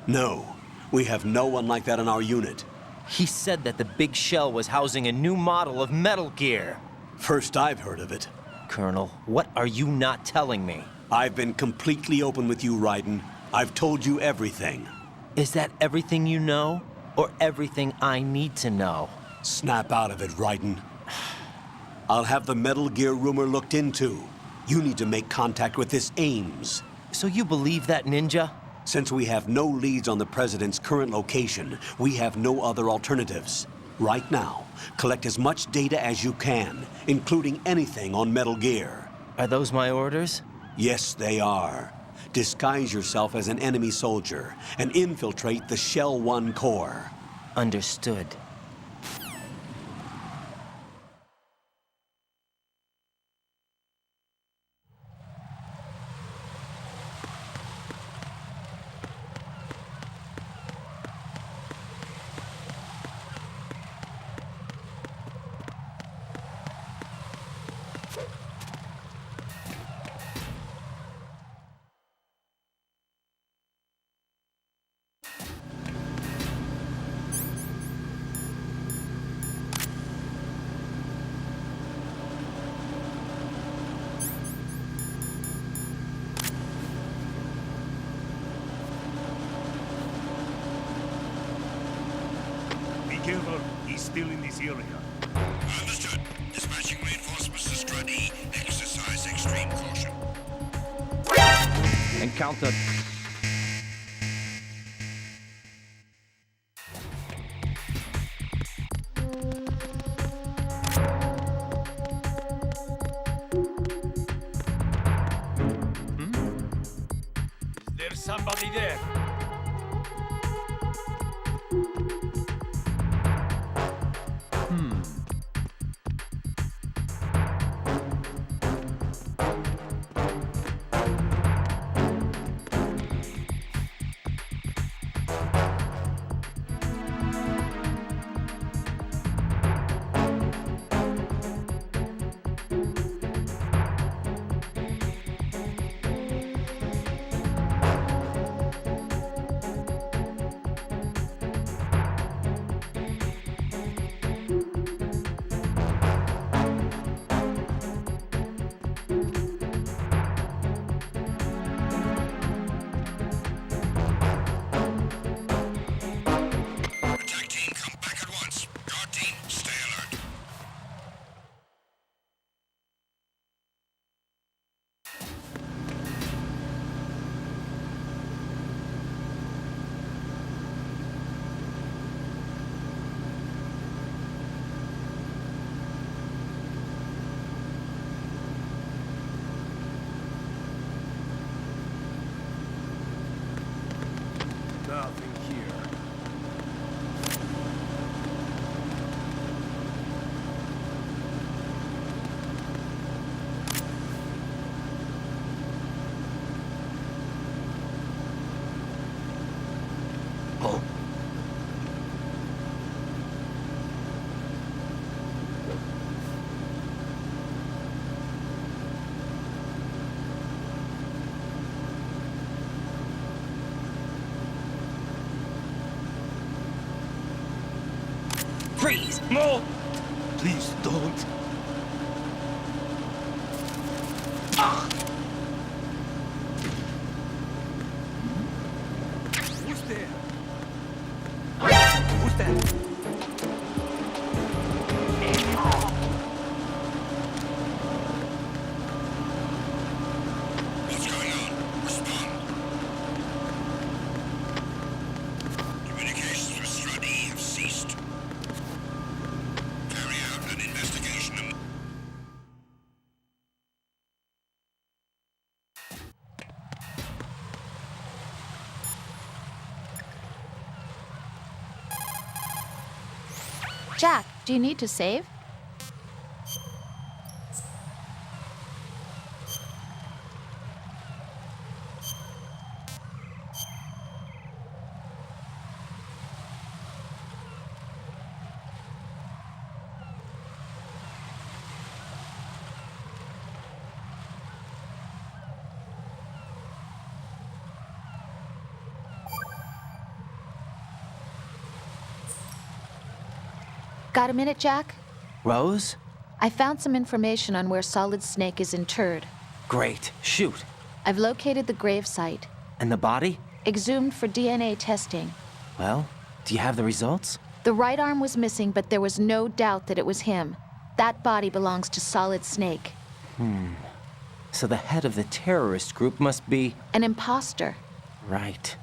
No. We have no one like that in our unit. He said that the big shell was housing a new model of Metal Gear. First I've heard of it. Colonel, what are you not telling me? I've been completely open with you, Raiden. I've told you everything. Is that everything you know? Or everything I need to know? Snap out of it, Raiden. I'll have the Metal Gear rumor looked into. You need to make contact with this Ames. So you believe that ninja? Since we have no leads on the President's current location, we have no other alternatives. Right now, collect as much data as you can, including anything on Metal Gear. Are those my orders? Yes, they are. Disguise yourself as an enemy soldier and infiltrate the Shell 1 core. Understood. Be careful, he's still in this area. Understood. Dispatching reinforcements to Strut E. Exercise extreme caution. Encounter. There's somebody there. Attack team, come back at once. Guard team, stay alert. Nothing here. Oh. Freeze! No! Please don't. Who's there? Who's that? What's going on? Respond. Communications with Strut E have ceased. Carry out an investigation. Jack, do you need to save? Got a minute, Jack? Rose? I found some information on where Solid Snake is interred. Great. Shoot. I've located the gravesite. And the body? Exhumed for DNA testing. Well, do you have the results? The right arm was missing, but there was no doubt that it was him. That body belongs to Solid Snake. So the head of the terrorist group must be... An imposter. Right.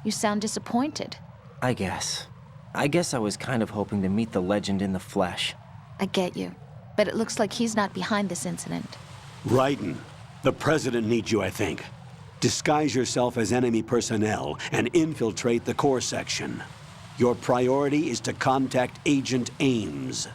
You sound disappointed. I guess I was kind of hoping to meet the legend in the flesh. I get you. But it looks like he's not behind this incident. Raiden, the president needs you, I think. Disguise yourself as enemy personnel and infiltrate the core section. Your priority is to contact Agent Ames.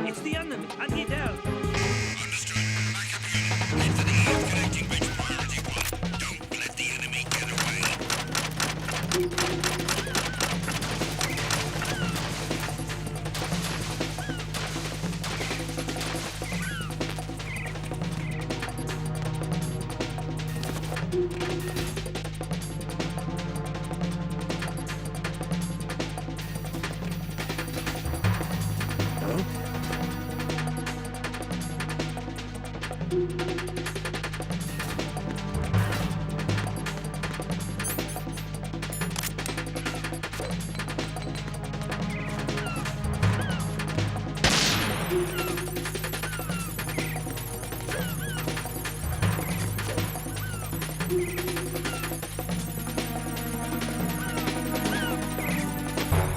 It's the enemy. I need help. Understood. Backup unit. Head for the EF connecting bridge priority 1. Don't let the enemy get away.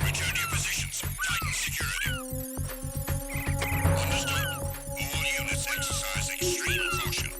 Return to your positions. Tighten security. Understood. All units exercise extreme caution.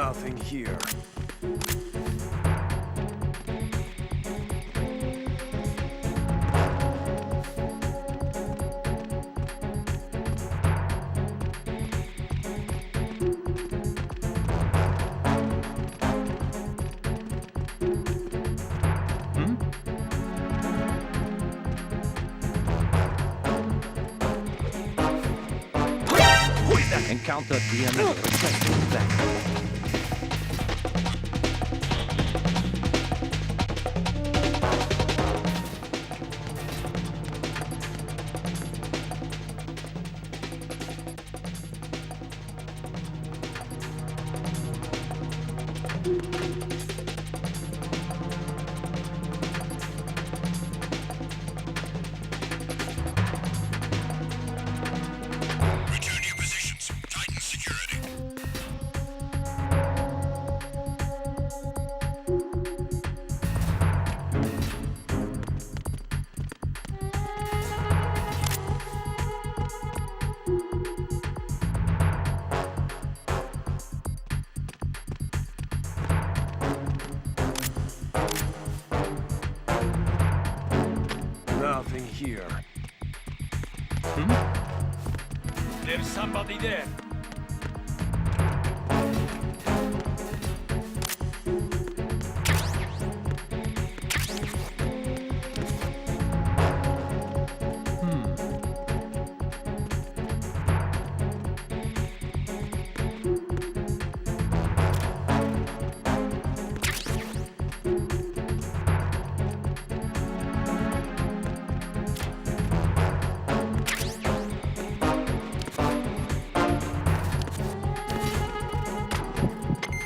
Nothing here. Encounter DMS protecting effect. Return to your positions. Tighten security. Nothing here. There's somebody there.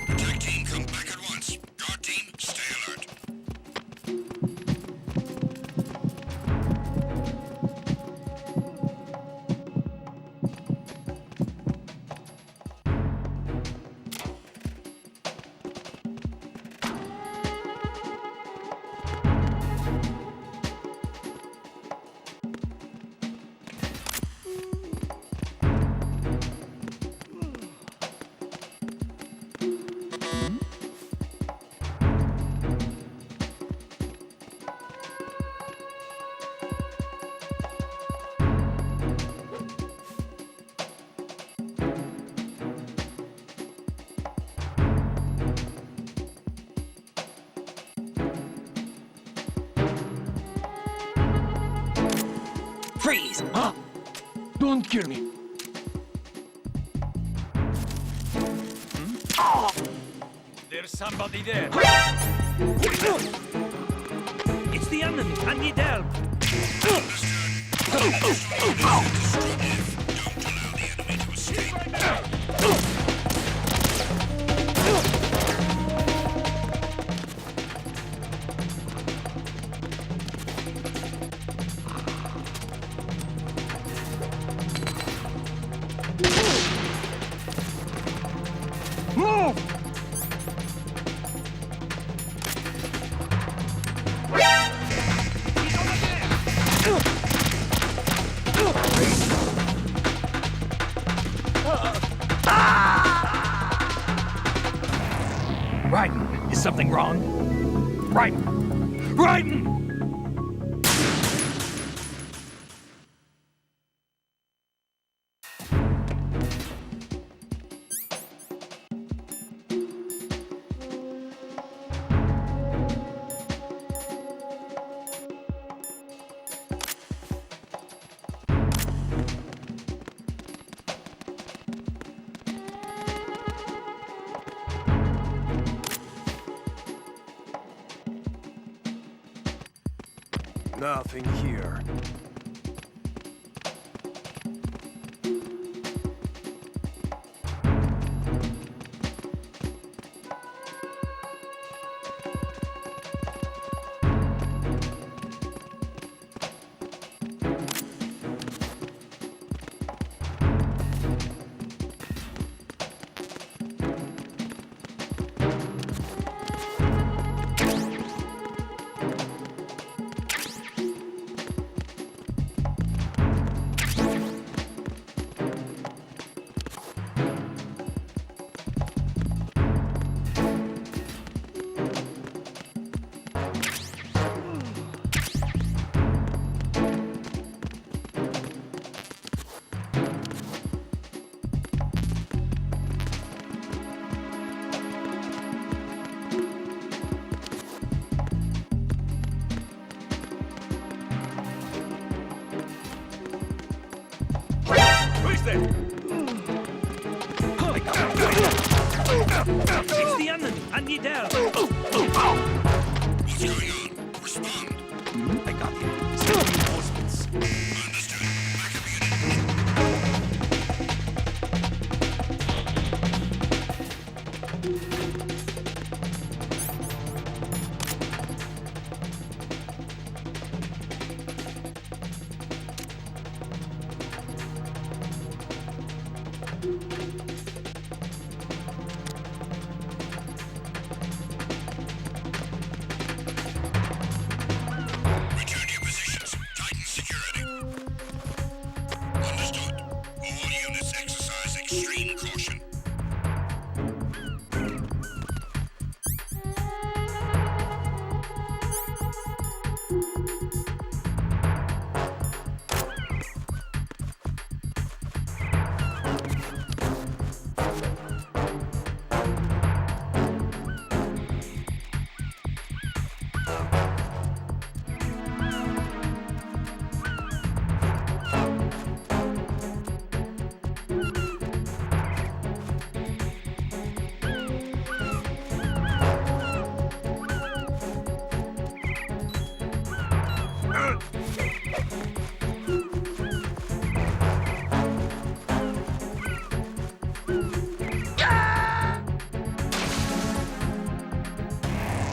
Attack team, come back at once. Guard team, stay alert. Freeze! Huh? Don't kill me. There's somebody there. It's the enemy! I need help! Don't allow the enemy to escape. Move! Raiden, is something wrong? Raiden! Raiden! Nothing here. is that? It's the enemy. I need help. What's going on? Respond. I got him. Reinforcements. Understood. Backup unit. Return to your positions. Tighten security. Understood. All units exercise extreme caution.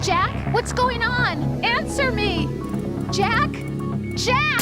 Jack, what's going on? Answer me! Jack? Jack!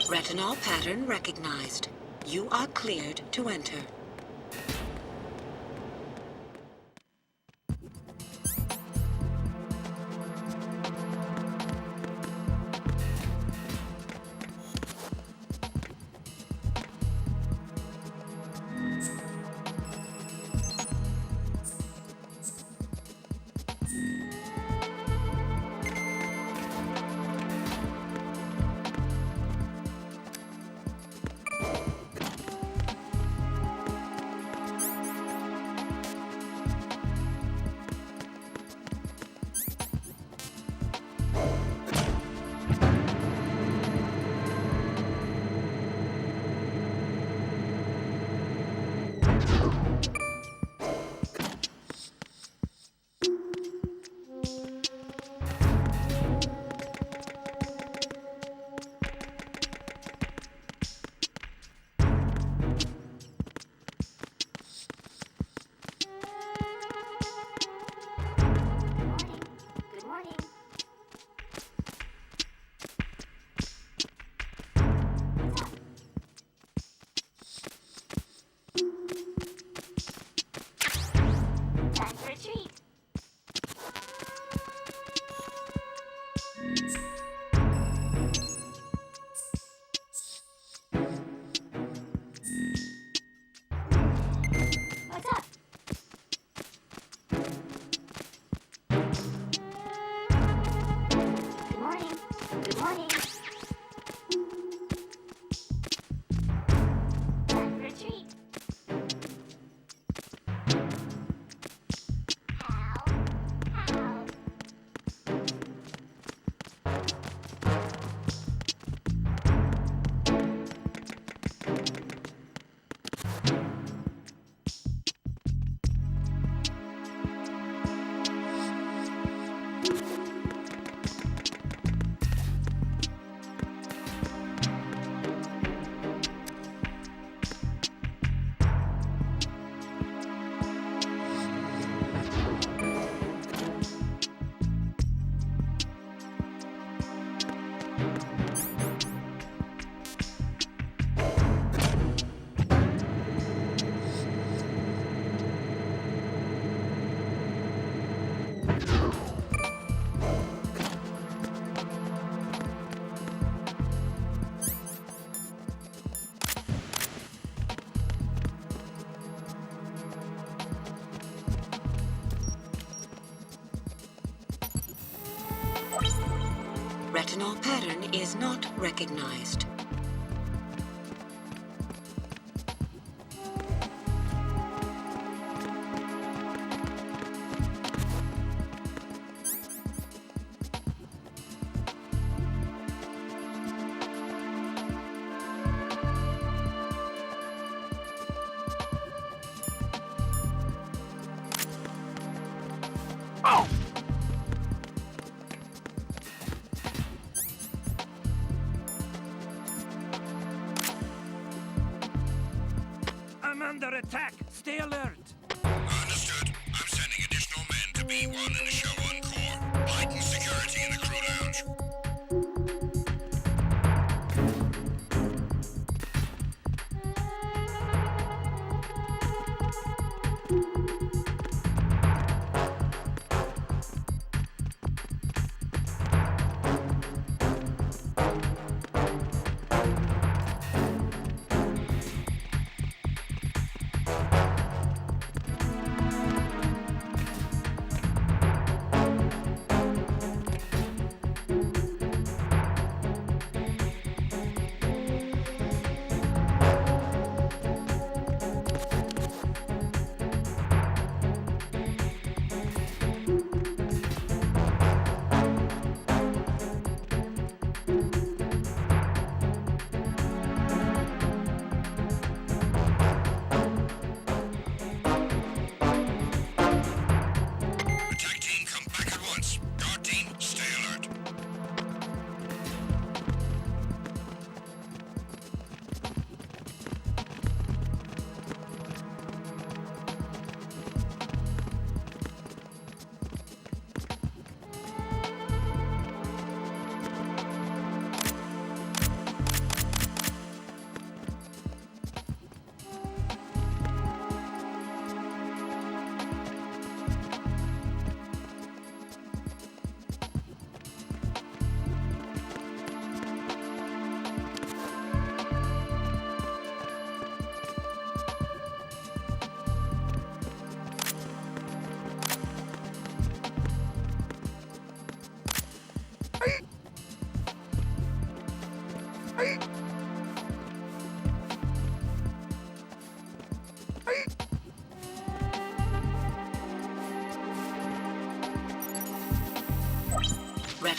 Retinol pattern recognized. You are cleared to enter. Retinol pattern is not recognized. Under attack! Stay alert! Understood. I'm sending additional men to B1 and Show 1 Core. Heighten security in the crew lounge.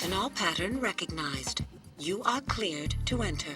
Retinol pattern recognized. You are cleared to enter.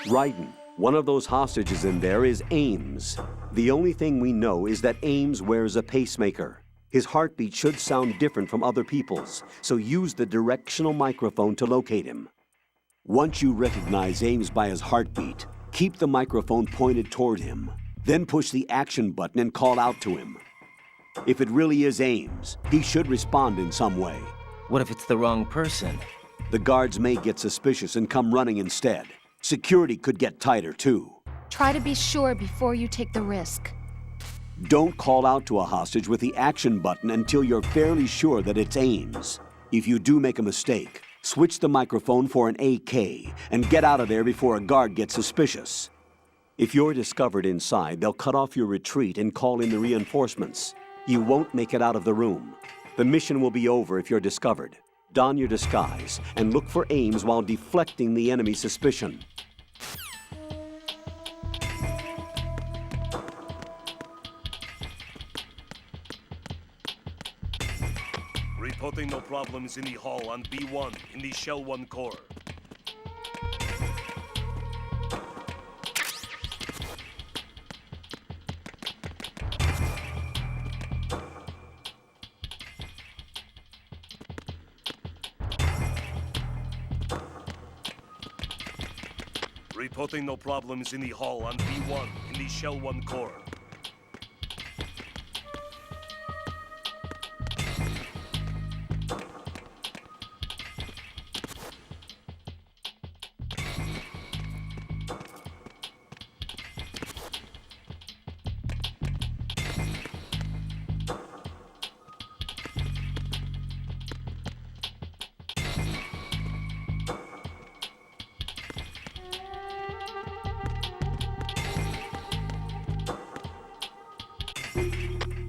Raiden, one of those hostages in there is Ames. The only thing we know is that Ames wears a pacemaker. His heartbeat should sound different from other people's, so use the directional microphone to locate him. Once you recognize Ames by his heartbeat, keep the microphone pointed toward him. Then push the action button and call out to him. If it really is Ames, he should respond in some way. What if it's the wrong person? The guards may get suspicious and come running instead. Security could get tighter, too. Try to be sure before you take the risk. Don't call out to a hostage with the action button until you're fairly sure that it's Ames. If you do make a mistake, switch the microphone for an AK and get out of there before a guard gets suspicious. If you're discovered inside, they'll cut off your retreat and call in the reinforcements. You won't make it out of the room. The mission will be over if you're discovered. Don your disguise and look for Ames while deflecting the enemy's suspicion. Reporting no problems in the hall on B1 in the Shell 1 core. Reporting no problems in the hall on B1 in the Shell 1 core.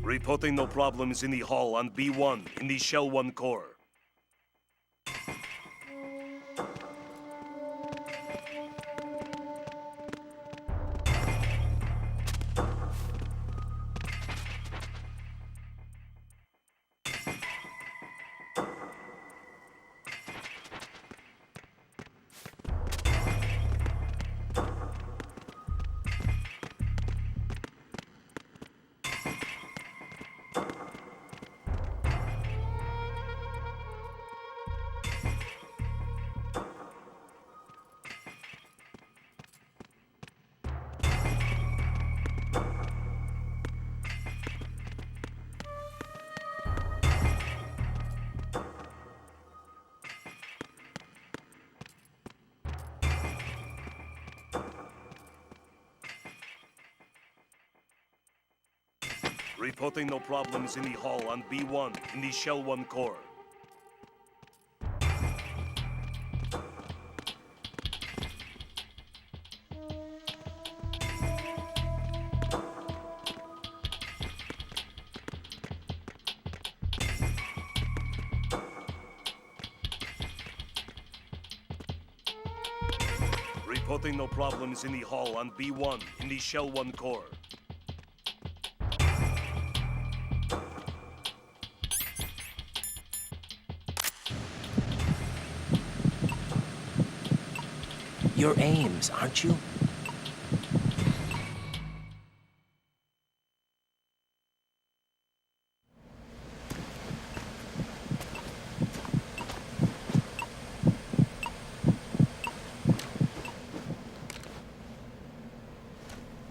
Reporting no problems in the hall on B1 in the Shell 1 core. Reporting no problems in the hall on B1 in the Shell 1 core. Reporting no problems in the hall on B1 in the Shell 1 core. You're Ames, aren't you?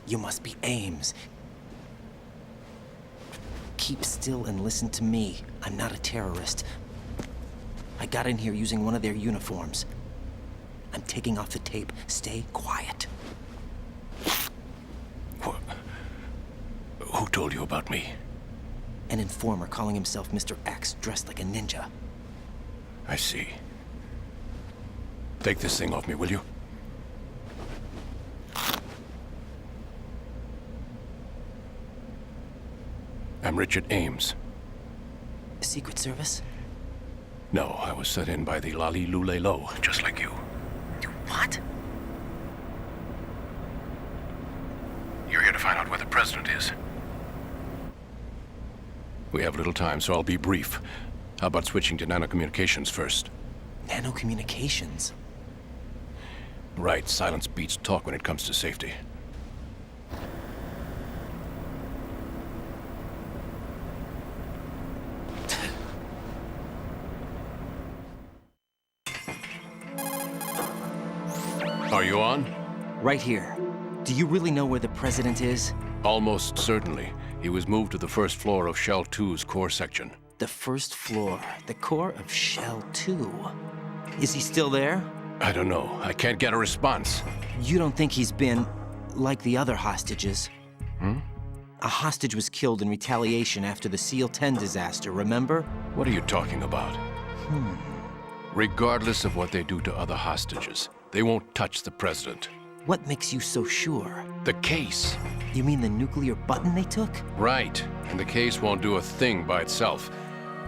You must be Ames. Keep still and listen to me. I'm not a terrorist. I got in here using one of their uniforms. I'm taking off the tape. Stay quiet. Who told you about me? An informer calling himself Mr. X, dressed like a ninja. I see. Take this thing off me, will you? I'm Richard Ames. Secret Service? No, I was sent in by the Lali Lule Lo, just like you. What? You're here to find out where the president is. We have little time, so I'll be brief. How about switching to nanocommunications first? Nanocommunications? Right, silence beats talk when it comes to safety. Are you on? Right here. Do you really know where the president is? Almost certainly. He was moved to the first floor of Shell 2's core section. The first floor, the core of Shell 2. Is he still there? I don't know. I can't get a response. You don't think he's been like the other hostages? A hostage was killed in retaliation after the SEAL 10 disaster, remember? What are you talking about? Regardless of what they do to other hostages, they won't touch the president. What makes you so sure? The case. You mean the nuclear button they took? Right. And the case won't do a thing by itself.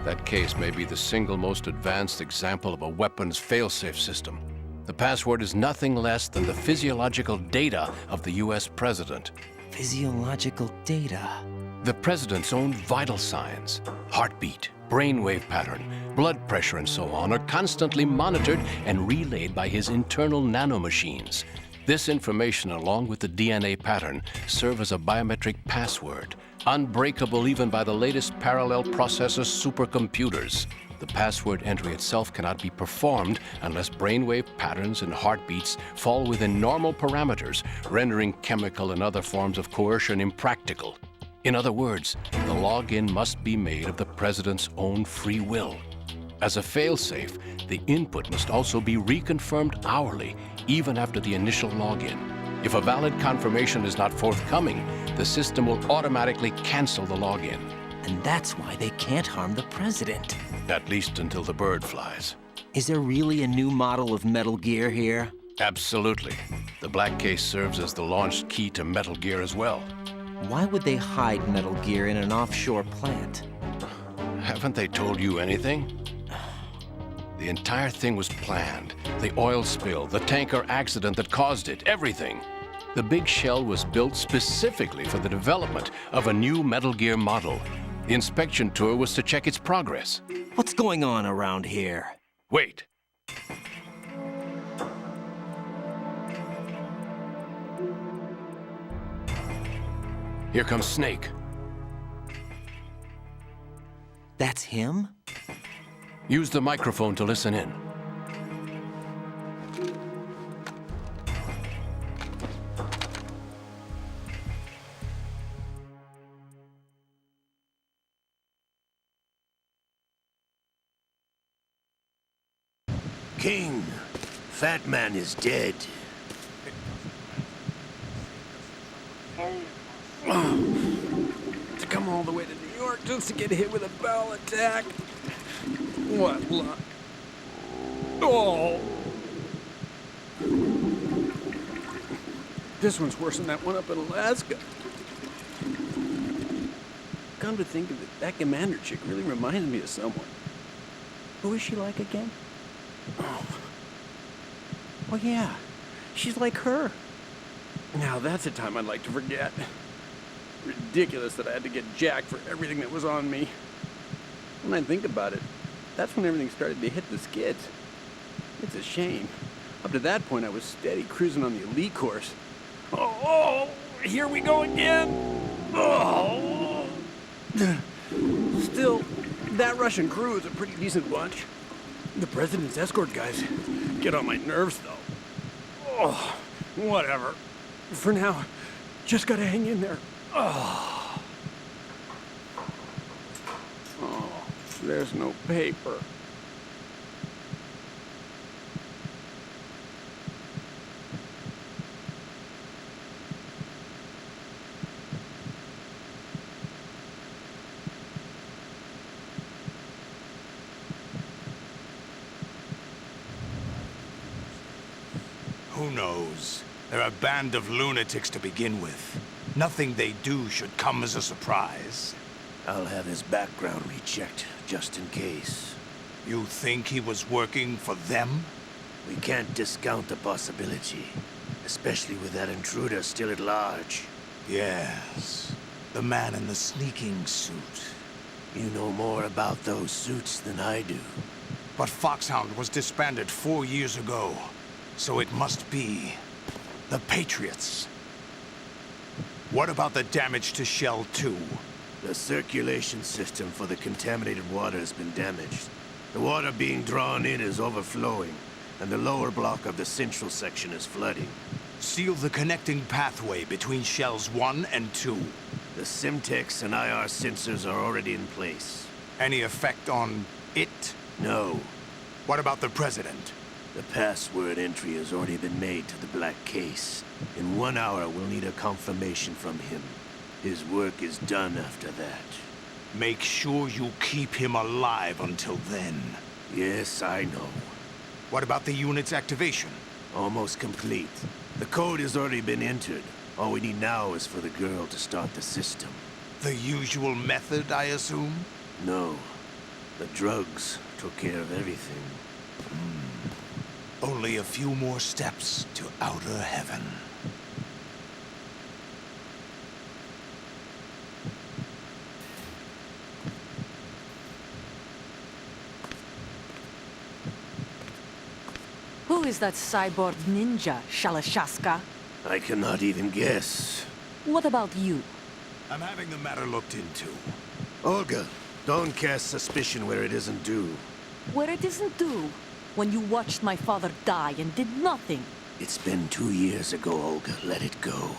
That case may be the single most advanced example of a weapons failsafe system. The password is nothing less than the physiological data of the US president. Physiological data? The president's own vital signs, heartbeat, brainwave pattern, blood pressure, and so on, are constantly monitored and relayed by his internal nanomachines. This information, along with the DNA pattern, serve as a biometric password, unbreakable even by the latest parallel processor supercomputers. The password entry itself cannot be performed unless brainwave patterns and heartbeats fall within normal parameters, rendering chemical and other forms of coercion impractical. In other words, the login must be made of the president's own free will. As a failsafe, the input must also be reconfirmed hourly, even after the initial login. If a valid confirmation is not forthcoming, the system will automatically cancel the login. And that's why they can't harm the president. At least until the bird flies. Is there really a new model of Metal Gear here? Absolutely. The black case serves as the launch key to Metal Gear as well. Why would they hide Metal Gear in an offshore plant? Haven't they told you anything? The entire thing was planned. The oil spill, the tanker accident that caused it, everything. The big shell was built specifically for the development of a new Metal Gear model. The inspection tour was to check its progress. What's going on around here? Wait. Here comes Snake. That's him? Use the microphone to listen in. King, Fat Man is dead. To come all the way to New York just to get hit with a bowel attack. What luck. Oh! This one's worse than that one up in Alaska. Come to think of it, that commander chick really reminds me of someone. Who is she like again? Oh yeah, she's like her. Now that's a time I'd like to forget. Ridiculous that I had to get jacked for everything that was on me. When I think about it, that's when everything started to hit the skids. It's a shame. Up to that point, I was steady cruising on the elite course. Oh, here we go again. Oh. Still, that Russian crew is a pretty decent bunch. The president's escort guys get on my nerves, though. Oh, whatever. For now, just gotta hang in there. Oh, there's no paper. Who knows? They're a band of lunatics to begin with. Nothing they do should come as a surprise. I'll have his background rechecked, just in case. You think he was working for them? We can't discount the possibility, especially with that intruder still at large. Yes, the man in the sneaking suit. You know more about those suits than I do. But Foxhound was disbanded 4 years ago, so it must be the Patriots. What about the damage to Shell 2? The circulation system for the contaminated water has been damaged. The water being drawn in is overflowing, and the lower block of the central section is flooding. Seal the connecting pathway between Shells 1 and 2. The Simtex and IR sensors are already in place. Any effect on it? No. What about the President? The password entry has already been made to the black case. In 1 hour, we'll need a confirmation from him. His work is done after that. Make sure you keep him alive until then. Yes, I know. What about the unit's activation? Almost complete. The code has already been entered. All we need now is for the girl to start the system. The usual method, I assume? No. The drugs took care of everything. Only a few more steps to outer heaven. Who is that cyborg ninja, Shalashaska? I cannot even guess. What about you? I'm having the matter looked into. Olga, don't cast suspicion where it isn't due. Where it isn't due? When you watched my father die and did nothing. It's been 2 years ago, Olga. Let it go.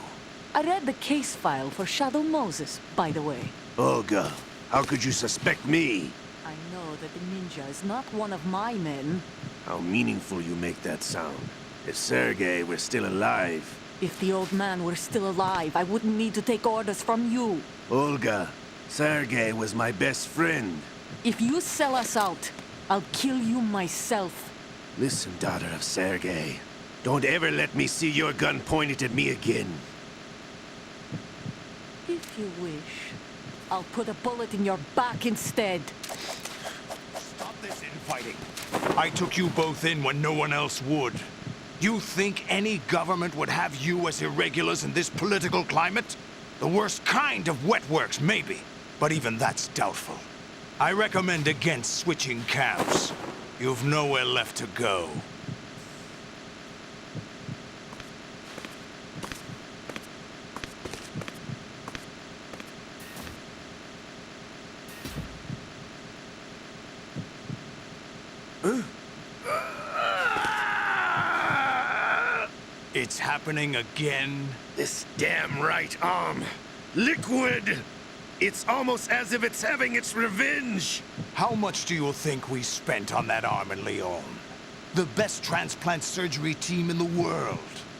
I read the case file for Shadow Moses, by the way. Olga, how could you suspect me? I know that the ninja is not one of my men. How meaningful you make that sound. If Sergei were still alive... If the old man were still alive, I wouldn't need to take orders from you. Olga, Sergei was my best friend. If you sell us out, I'll kill you myself. Listen, daughter of Sergei. Don't ever let me see your gun pointed at me again. If you wish, I'll put a bullet in your back instead. Stop this infighting. I took you both in when no one else would. You think any government would have you as irregulars in this political climate? The worst kind of wet works, maybe. But even that's doubtful. I recommend against switching camps. You've nowhere left to go. It's happening again? This damn right arm. Liquid! It's almost as if it's having its revenge! How much do you think we spent on that arm in Lyon? The best transplant surgery team in the world.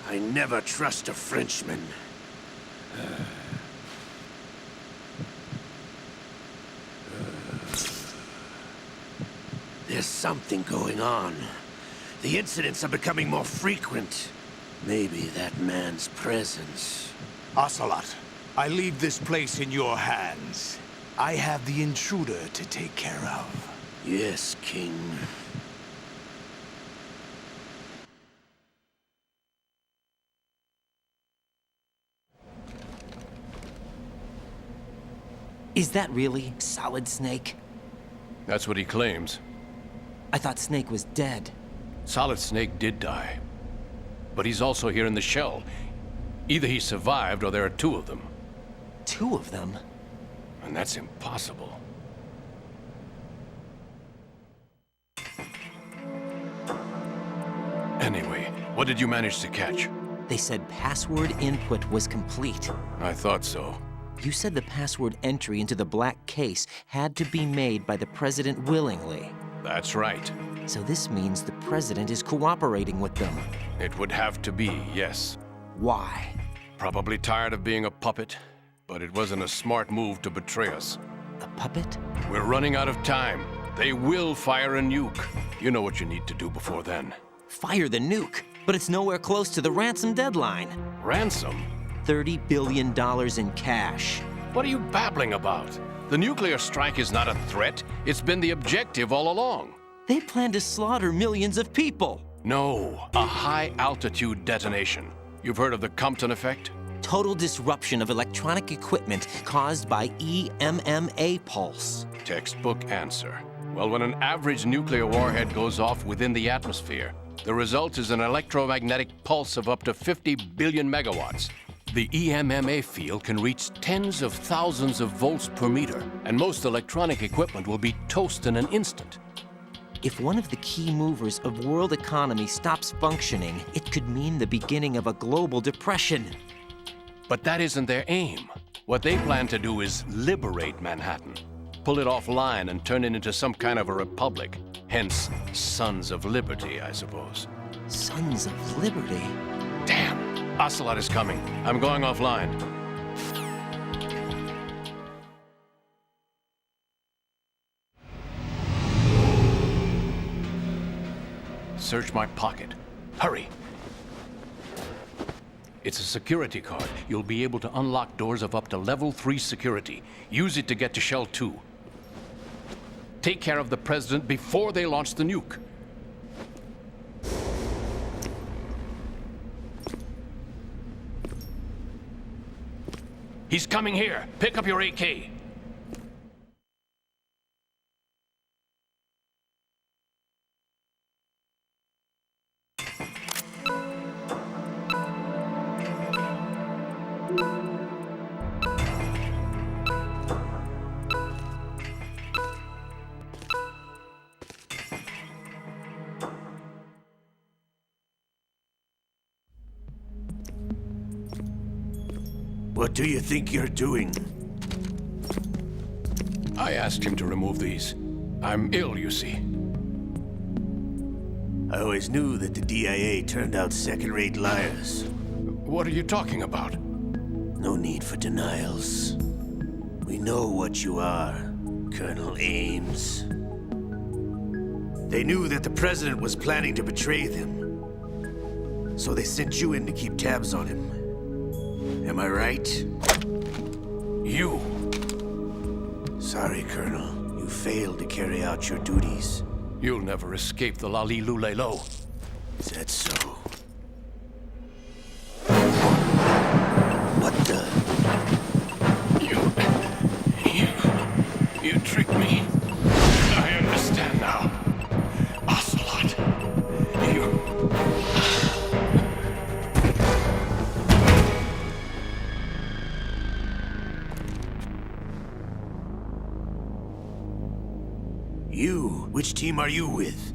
I never trust a Frenchman. There's something going on. The incidents are becoming more frequent. Maybe that man's presence. Ocelot, I leave this place in your hands. I have the intruder to take care of. Yes, King. Is that really Solid Snake? That's what he claims. I thought Snake was dead. Solid Snake did die. But he's also here in the shell. Either he survived or there are 2 of them. 2 of them? And that's impossible. Anyway, what did you manage to catch? They said password input was complete. I thought so. You said the password entry into the black case had to be made by the President willingly. That's right. So this means the President is cooperating with them. It would have to be, yes. Why? Probably tired of being a puppet, but it wasn't a smart move to betray us. A puppet? We're running out of time. They will fire a nuke. You know what you need to do before then. Fire the nuke? but it's nowhere close to the ransom deadline. Ransom? $30 billion in cash. What are you babbling about? The nuclear strike is not a threat. It's been the objective all along. They plan to slaughter millions of people. No, a high-altitude detonation. You've heard of the Compton effect? Total disruption of electronic equipment caused by EMMA pulse. Textbook answer. Well, when an average nuclear warhead goes off within the atmosphere, the result is an electromagnetic pulse of up to 50 billion megawatts. The EMMA field can reach tens of thousands of volts per meter, and most electronic equipment will be toast in an instant. If one of the key movers of world economy stops functioning, it could mean the beginning of a global depression. But that isn't their aim. What they plan to do is liberate Manhattan. Pull it offline and turn it into some kind of a republic. Hence, Sons of Liberty, I suppose. Sons of Liberty? Damn! Ocelot is coming. I'm going offline. Search my pocket. Hurry! It's a security card. You'll be able to unlock doors of up to level 3 security. Use it to get to Shell 2. Take care of the President before they launch the nuke. He's coming here. Pick up your AK. What do you think you're doing? I asked him to remove these. I'm ill, you see. I always knew that the DIA turned out second-rate liars. What are you talking about? No need for denials. We know what you are, Colonel Ames. They knew that the President was planning to betray them. So they sent you in to keep tabs on him. Am I right? You! Sorry, Colonel. You failed to carry out your duties. You'll never escape the Lali-Lulelo. Is that so? What the? You tricked me. I understand now. Ocelot. You? Which team are you with?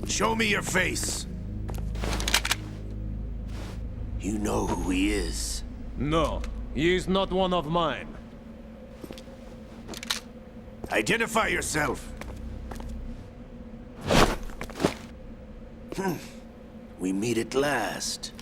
Show me your face. You know who he is. No, he is not one of mine. Identify yourself. We meet at last.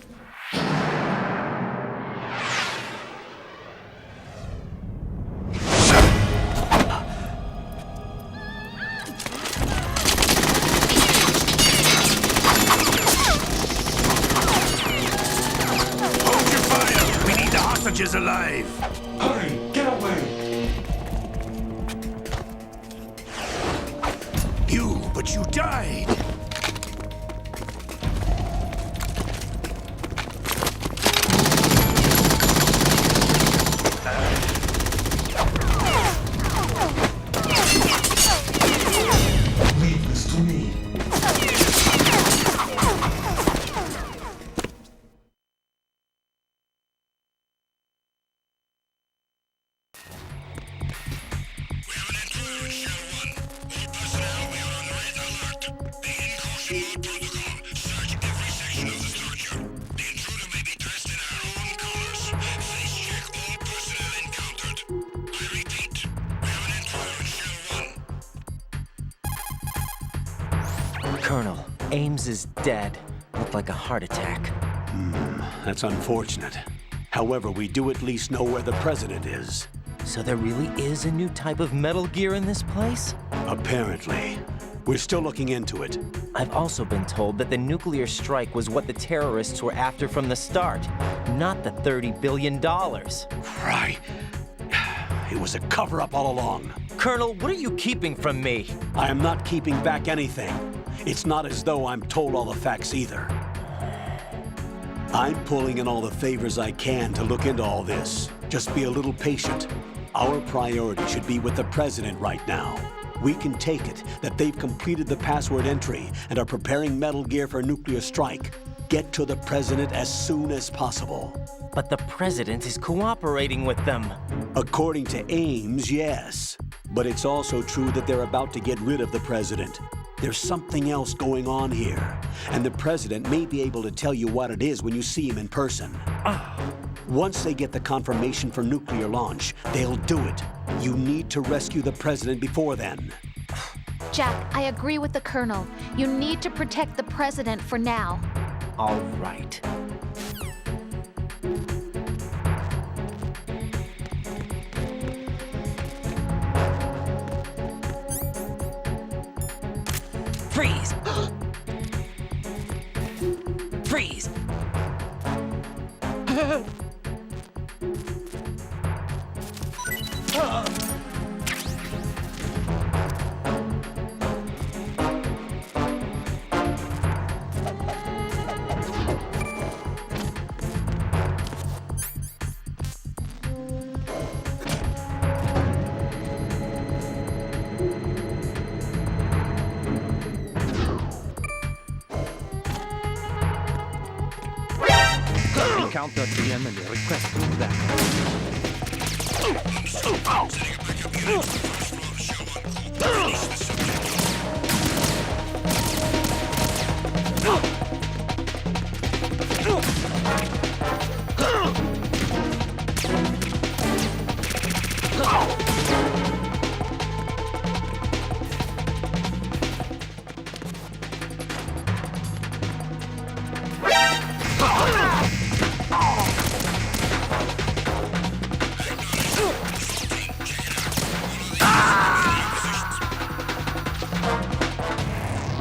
Is alive. Hurry, get away! But you died. Leave this to me. Colonel, Ames is dead. Looked like a heart attack. That's unfortunate. However, we do at least know where the President is. So there really is a new type of Metal Gear in this place? Apparently. We're still looking into it. I've also been told that the nuclear strike was what the terrorists were after from the start, not the $30 billion. Right. It was a cover-up all along. Colonel, what are you keeping from me? I am not keeping back anything. It's not as though I'm told all the facts either. I'm pulling in all the favors I can to look into all this. Just be a little patient. Our priority should be with the President right now. We can take it that they've completed the password entry and are preparing Metal Gear for a nuclear strike. Get to the President as soon as possible. But the President is cooperating with them. According to Ames, yes. But it's also true that they're about to get rid of the President. There's something else going on here, and the President may be able to tell you what it is when you see him in person. Once they get the confirmation for nuclear launch, they'll do it. You need to rescue the President before then. Jack, I agree with the Colonel. You need to protect the President for now. All right. Freeze! Freeze! Counter DM and request that.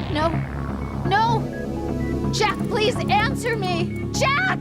No. No! Jack, please answer me! Jack!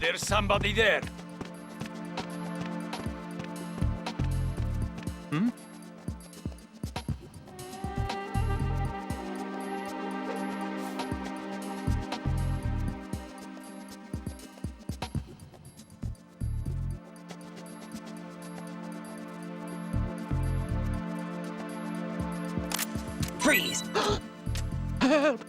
There's somebody there. Freeze! Help!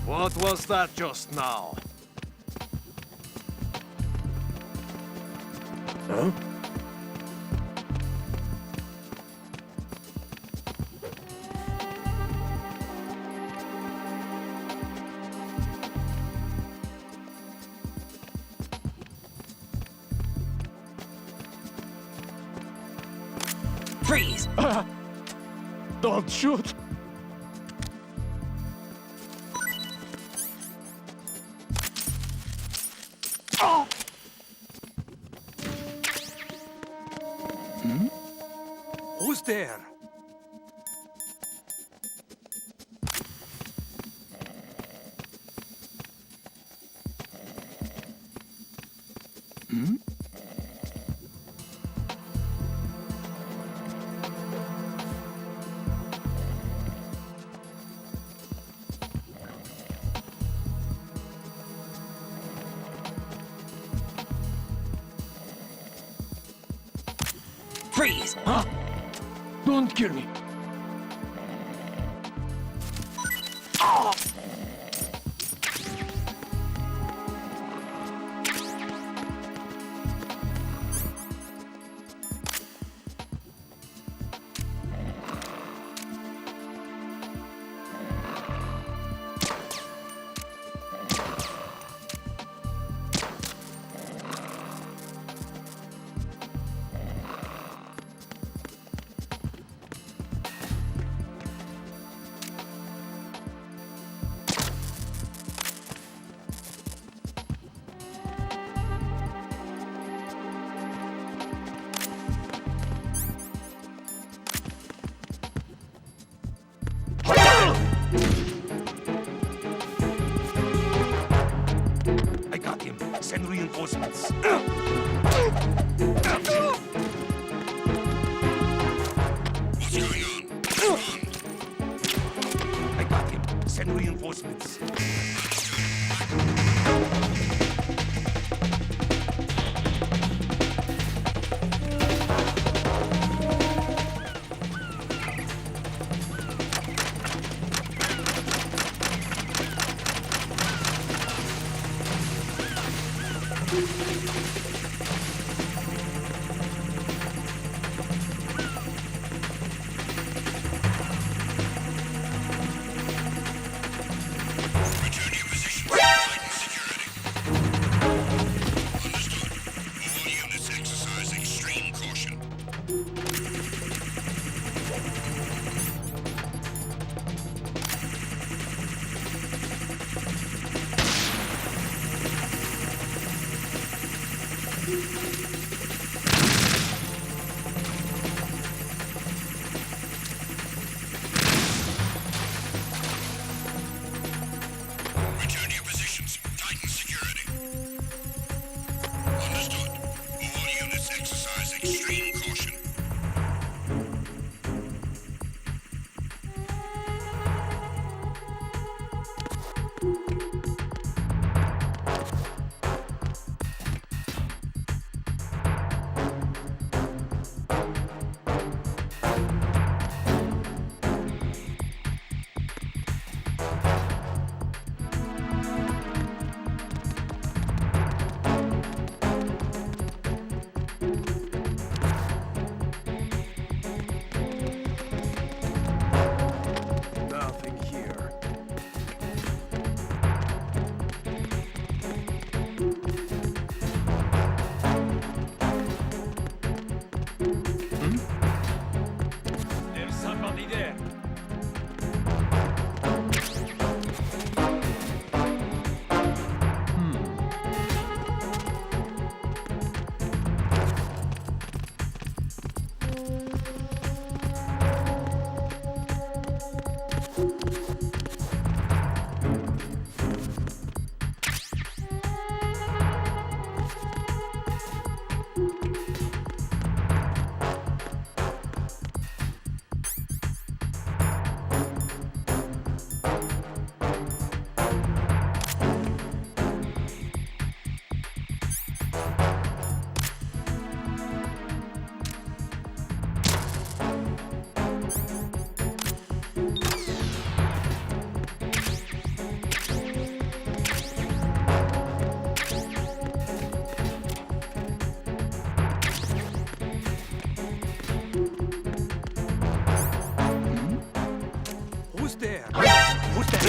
What was that just now? Huh? Freeze! Don't shoot! Who's there? Freeze! Don't kill me! I got him. Send reinforcements. What's going on? Respond. I got him. Send reinforcements. Return to your positions. Tighten security. Understood. All units exercise extreme caution. Return to your positions. Tighten security. Understood. All units exercise extreme caution.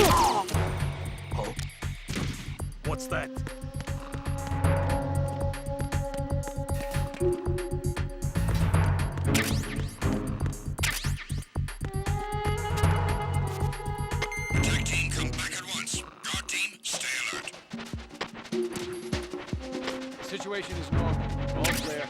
Oh. What's that? Attack team, come back at once. Guard team, stay alert. Situation is normal. All clear.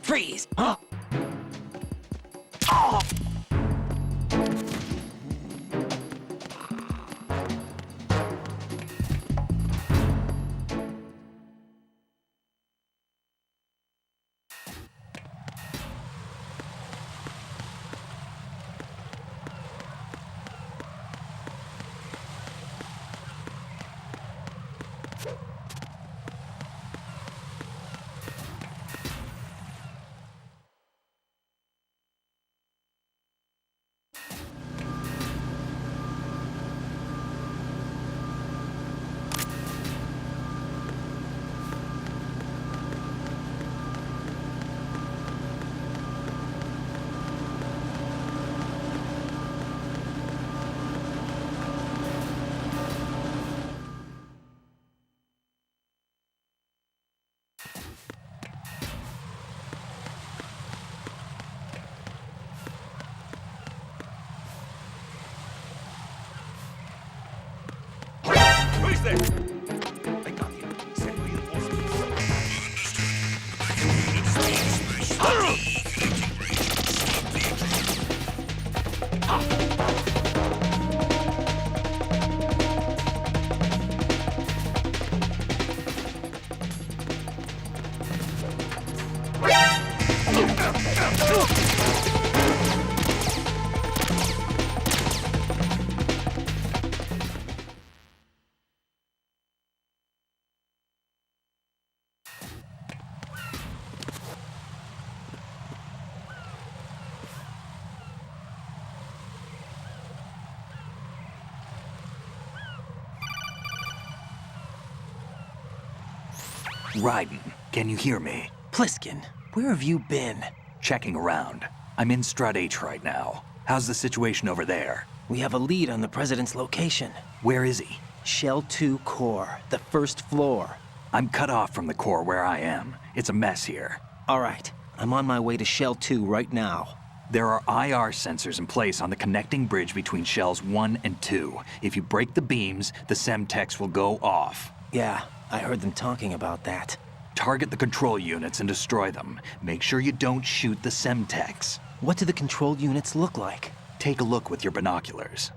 Freeze! Who's there? I got you. Send reinforcements. Raiden, can you hear me? Pliskin, where have you been? Checking around. I'm in Strut H right now. How's the situation over there? We have a lead on the President's location. Where is he? Shell 2 core, the first floor. I'm cut off from the core where I am. It's a mess here. All right, I'm on my way to Shell 2 right now. There are IR sensors in place on the connecting bridge between Shells 1 and 2. If you break the beams, the Semtex will go off. Yeah, I heard them talking about that. Target the control units and destroy them. Make sure you don't shoot the Semtex. What do the control units look like? Take a look with your binoculars.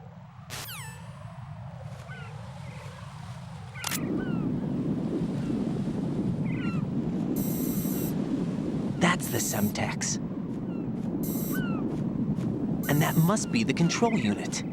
That's the Semtex. And that must be the control unit.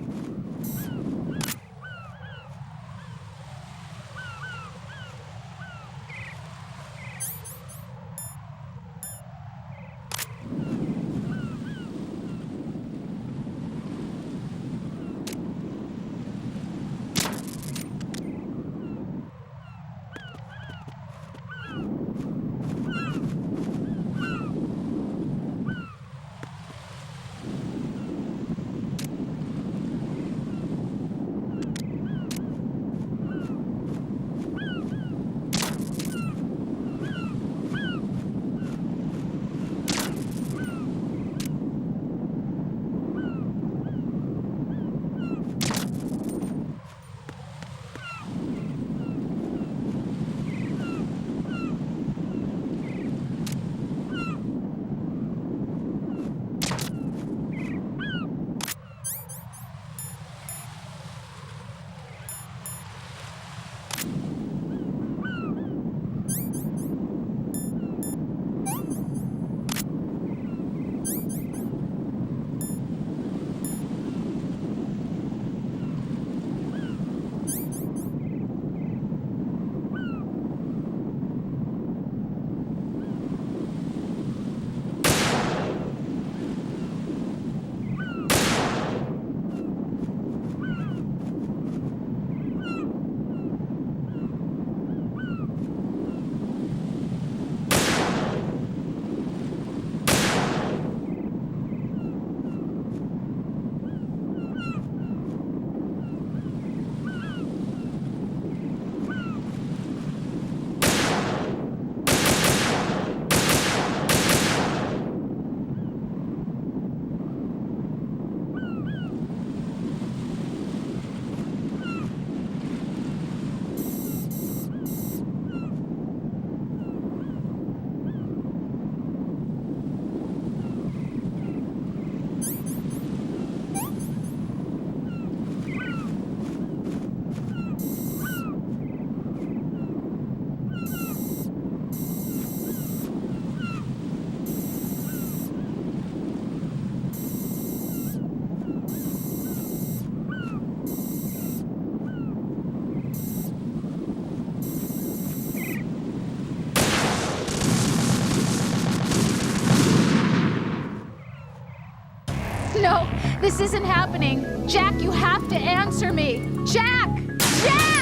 This isn't happening. Jack, you have to answer me. Jack! Jack!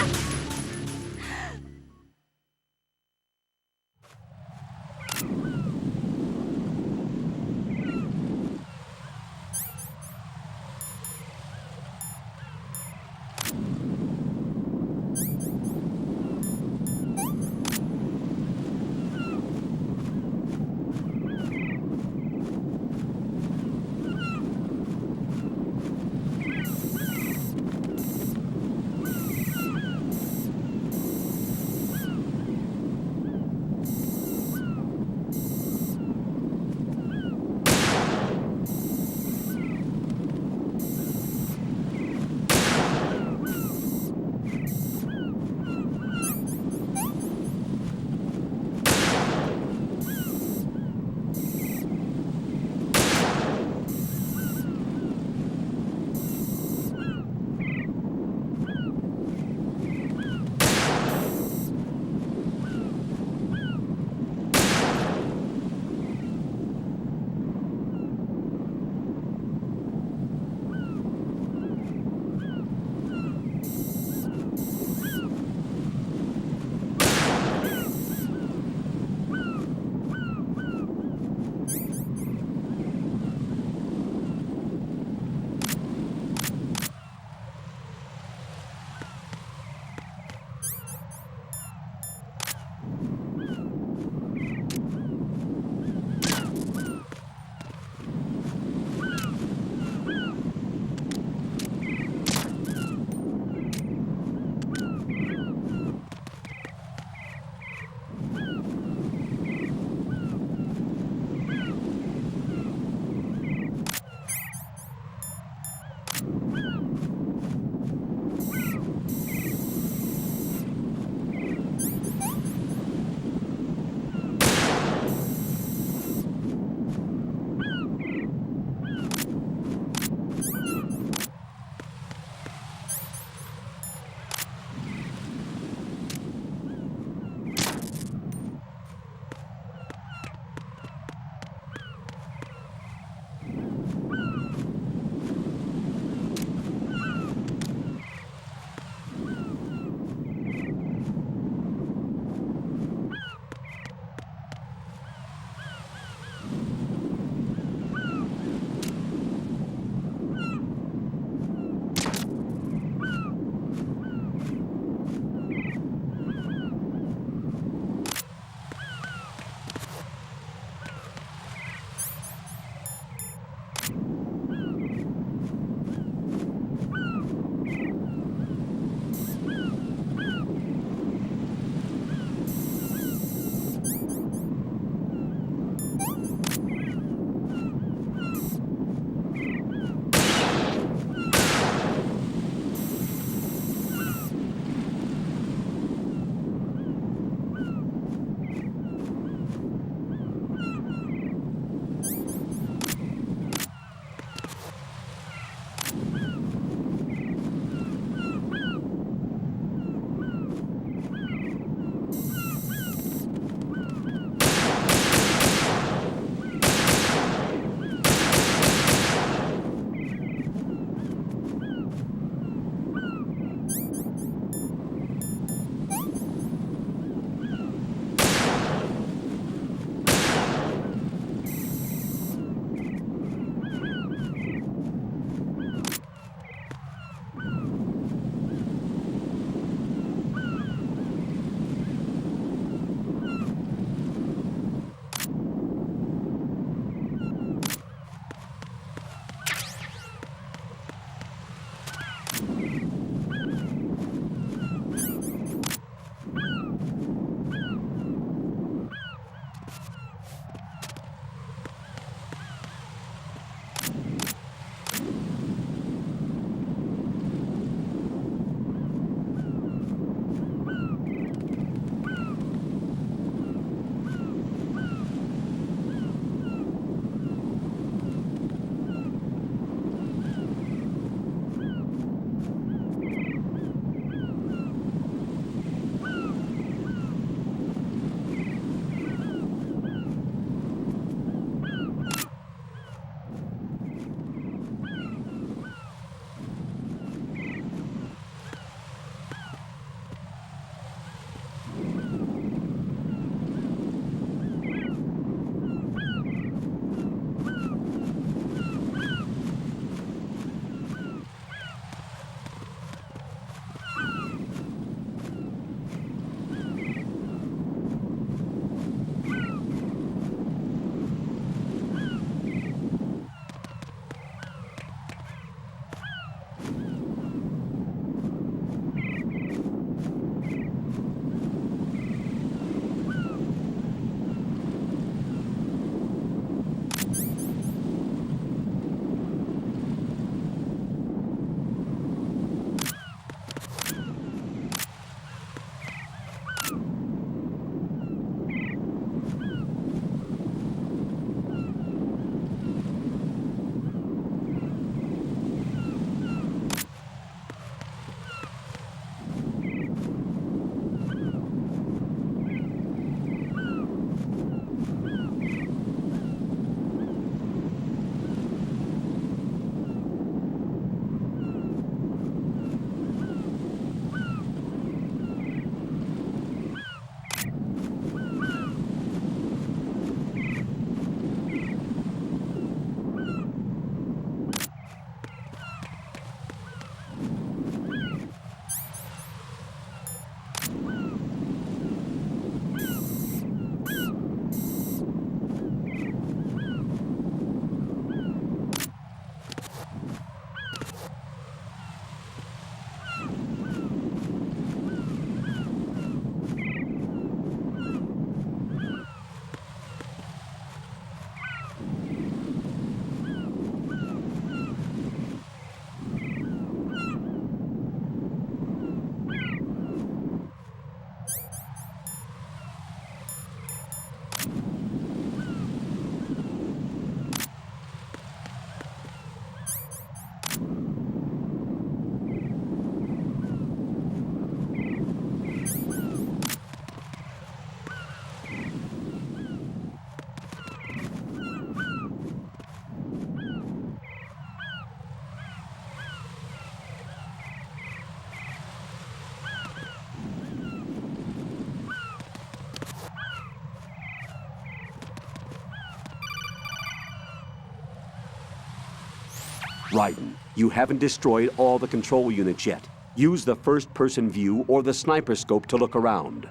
Raiden, you haven't destroyed all the control units yet. Use the first-person view or the sniper scope to look around.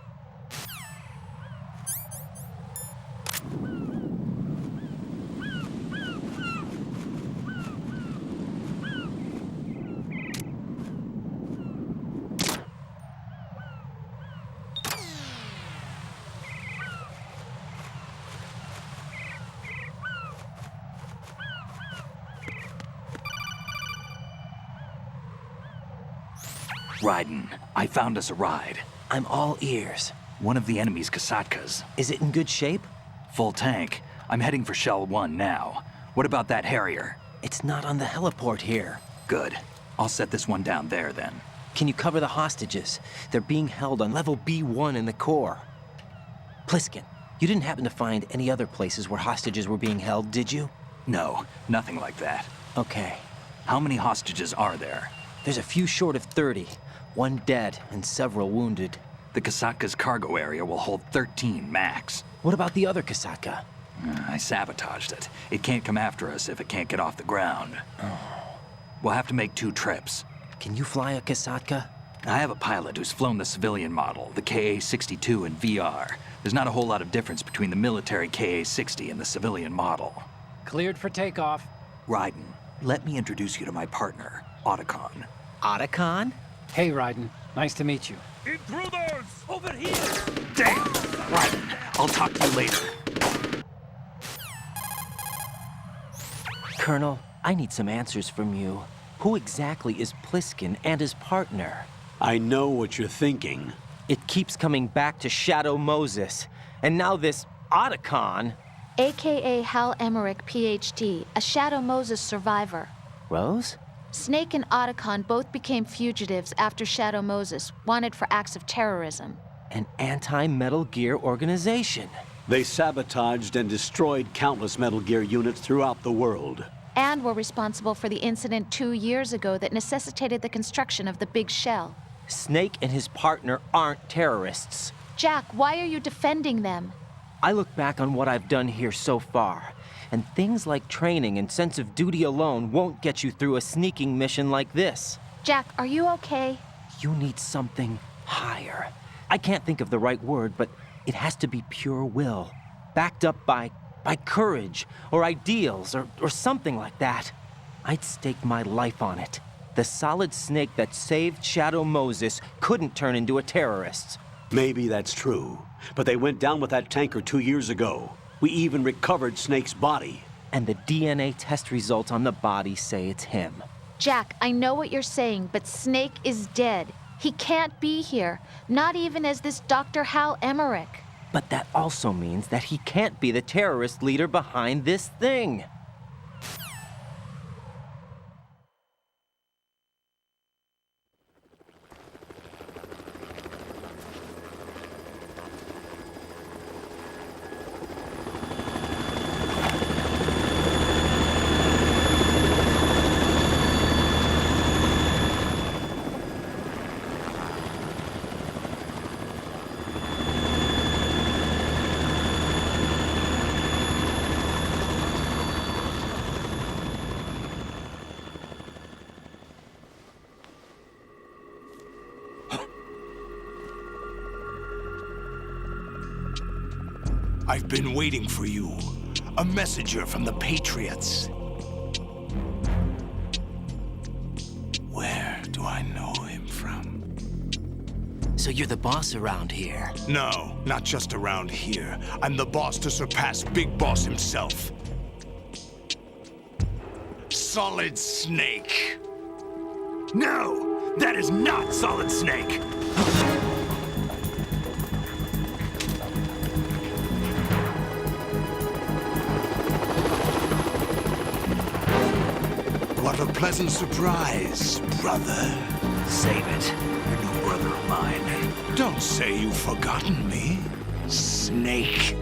Raiden, I found us a ride. I'm all ears. One of the enemy's Kasatkas. Is it in good shape? Full tank. I'm heading for Shell 1 now. What about that Harrier? It's not on the heliport here. Good. I'll set this one down there then. Can you cover the hostages? They're being held on level B1 in the core. Pliskin, you didn't happen to find any other places where hostages were being held, did you? No, nothing like that. Okay. How many hostages are there? There's a few short of 30. 1 dead and several wounded. The Kasatka's cargo area will hold 13 max. What about the other Kasatka? I sabotaged it. It can't come after us if it can't get off the ground. We'll have to make 2 trips. Can you fly a Kasatka? I have a pilot who's flown the civilian model, the KA-62 in VR. There's not a whole lot of difference between the military KA-60 and the civilian model. Cleared for takeoff. Raiden, let me introduce you to my partner, Otacon. Otacon? Hey, Raiden. Nice to meet you. Intruders! Over here! Damn! Raiden, I'll talk to you later. Colonel, I need some answers from you. Who exactly is Pliskin and his partner? I know what you're thinking. It keeps coming back to Shadow Moses. And now this Otacon. AKA Hal Emmerich, PhD, a Shadow Moses survivor. Rose? Snake and Otacon both became fugitives after Shadow Moses, wanted for acts of terrorism. An anti-Metal Gear organization. They sabotaged and destroyed countless Metal Gear units throughout the world. And were responsible for the incident 2 years ago that necessitated the construction of the Big Shell. Snake and his partner aren't terrorists. Jack, why are you defending them? I look back on what I've done here so far, and things like training and sense of duty alone won't get you through a sneaking mission like this. Jack, are you okay? You need something higher. I can't think of the right word, but it has to be pure will, backed up by courage or ideals or something like that. I'd stake my life on it. The solid snake that saved Shadow Moses couldn't turn into a terrorist. Maybe that's true, but they went down with that tanker 2 years ago. We even recovered Snake's body. And the DNA test results on the body say it's him. Jack, I know what you're saying, but Snake is dead. He can't be here, not even as this Dr. Hal Emmerich. But that also means that he can't be the terrorist leader behind this thing. I've been waiting for you. A messenger from the Patriots. Where do I know him from? So you're the boss around here? No, not just around here. I'm the boss to surpass Big Boss himself. Solid Snake. No! That is not Solid Snake! What a pleasant surprise, brother. Save it. You're no brother of mine. Don't say you've forgotten me, Snake.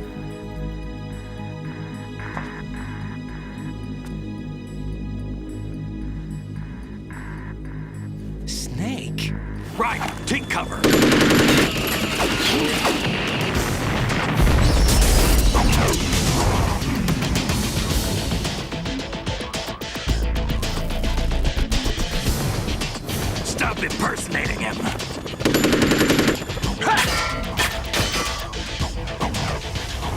Snake? Right, take cover. up impersonating him.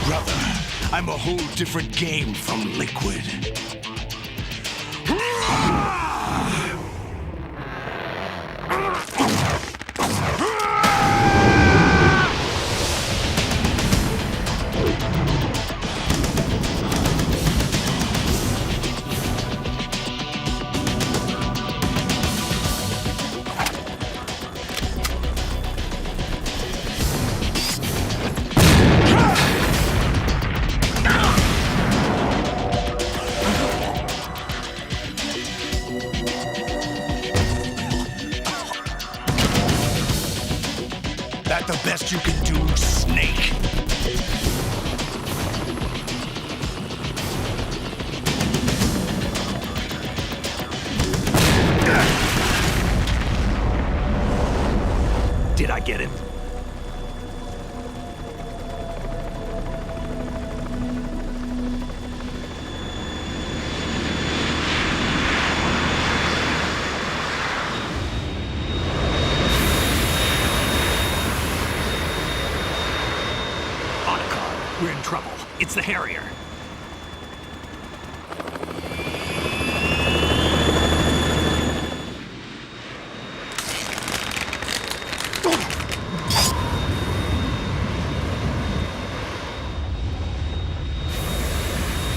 Brother, I'm a whole different game from Liquid. That the best you can do, Snake? Did I get him? We're in trouble. It's the Harrier.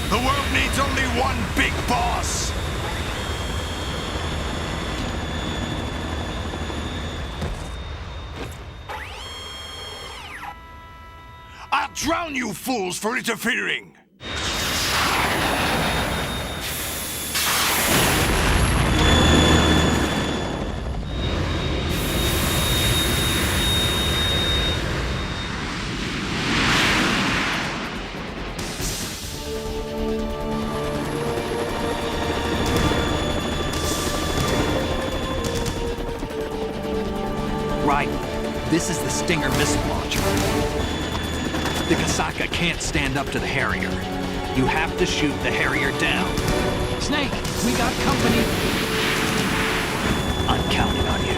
The world needs only one big boss! I'll drown you fools for interfering! Right. This is the Stinger missile launcher. The Kasaka can't stand up to the Harrier. You have to shoot the Harrier down. Snake, we got company. I'm counting on you.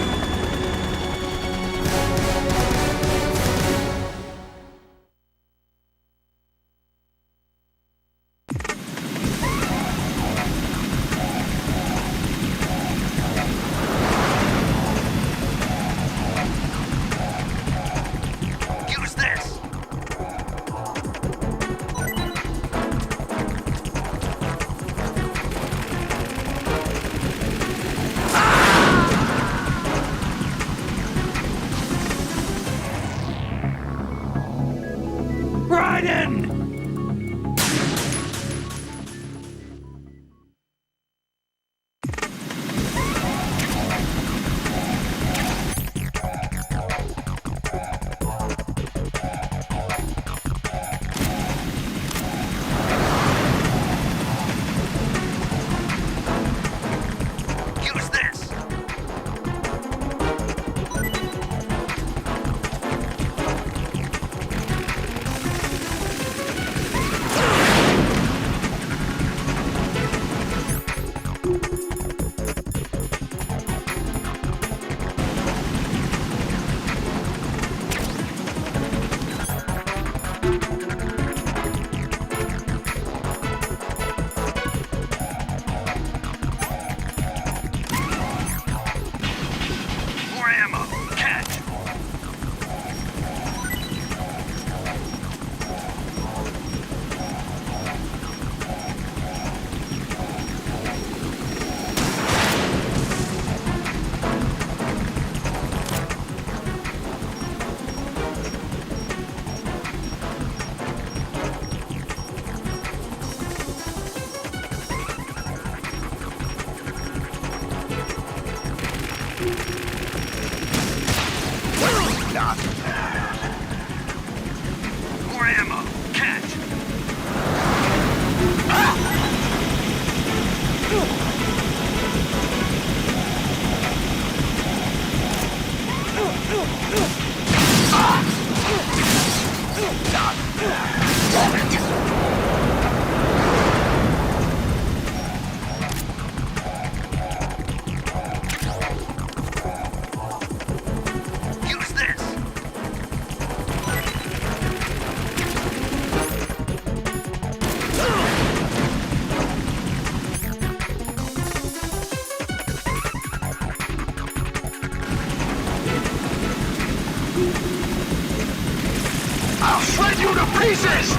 Use this! Raiden! Use this! More ammo! Catch! More ammo! Catch! pieces!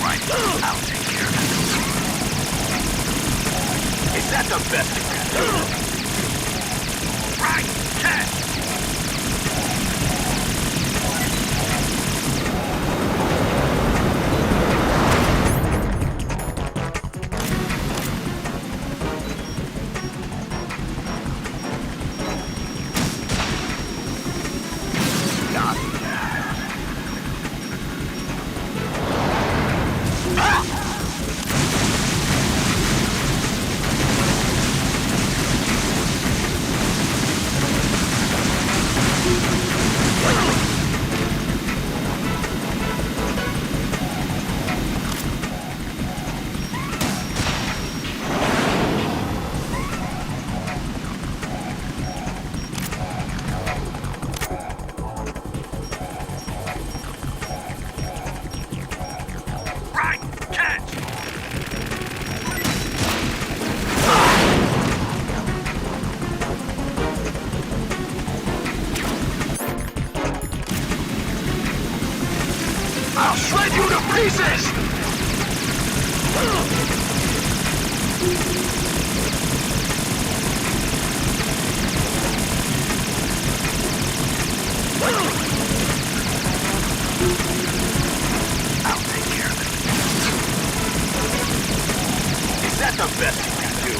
Right, I'll take care of it. Is that the best you can do? Right, catch! I'll shred you to pieces! I'll take care of it. Is that the best you can do?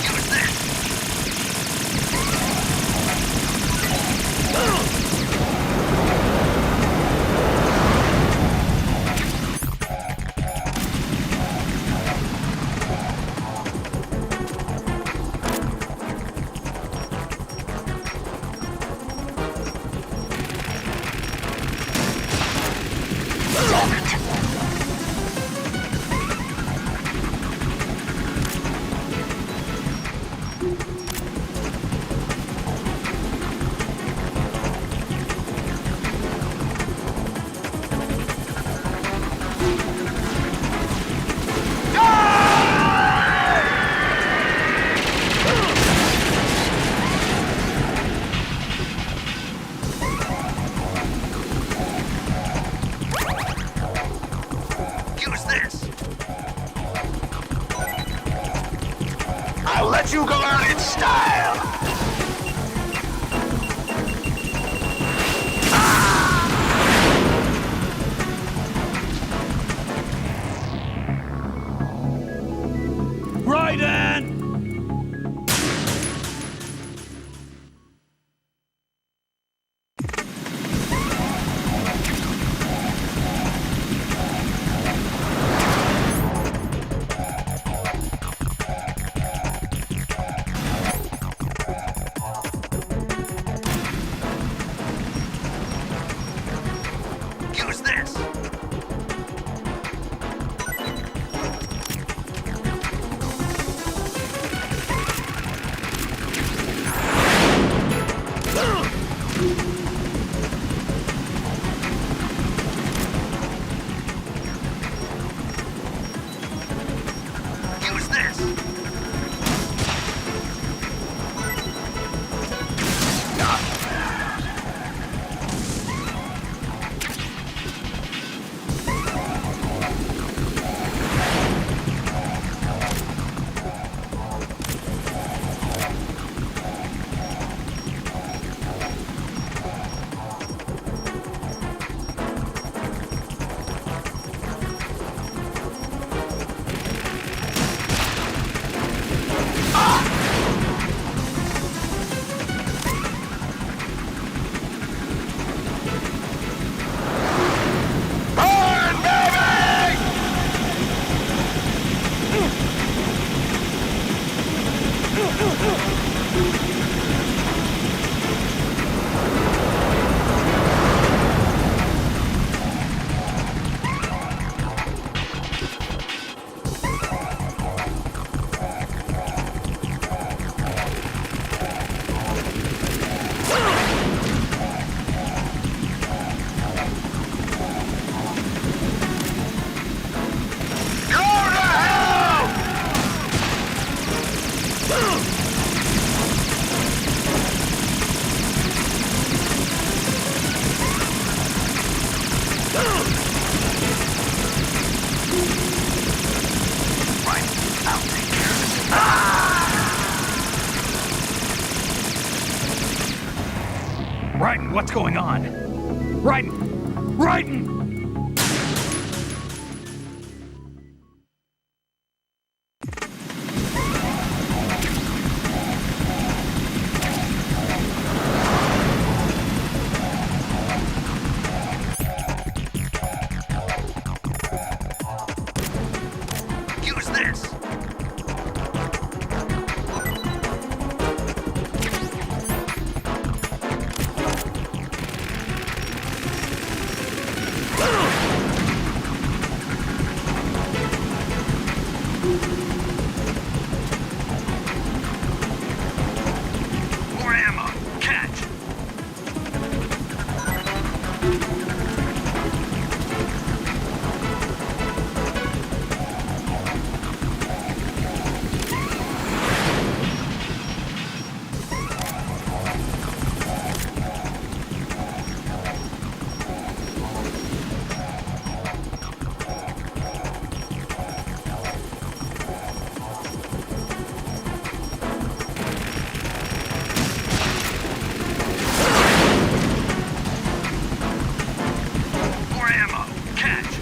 Use this! I'll let you go out in style! Raiden! Raiden, what's going on? Raiden! Raiden! Use this! More ammo! Catch! More ammo! Catch!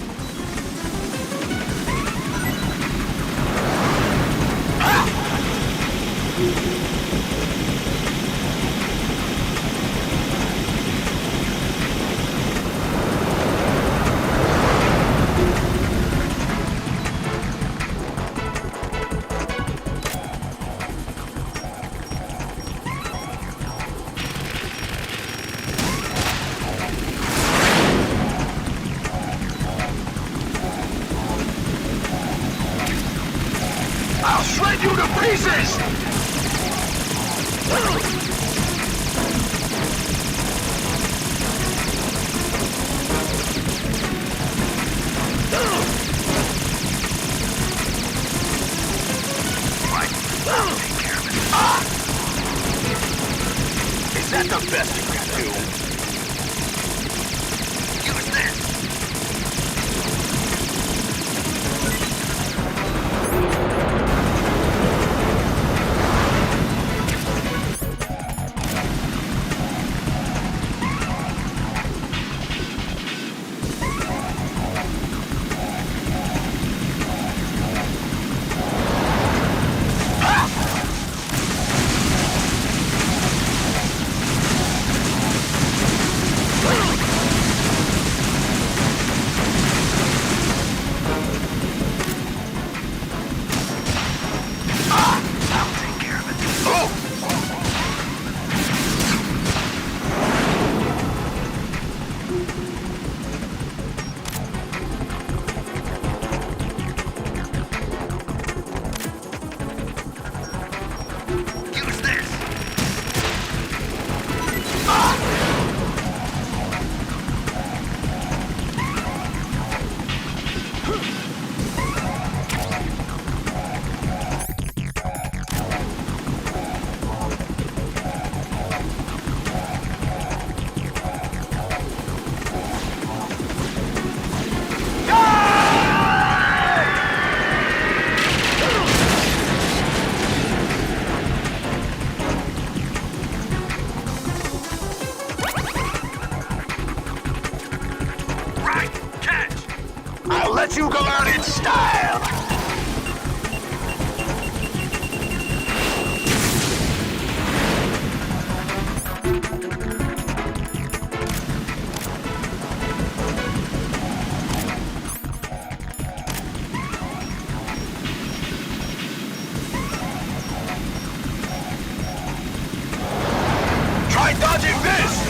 I'll shred you to pieces! Right. I'll take care of it. Is that the best you can do? Use this! I'll let you go out in style! Try dodging this!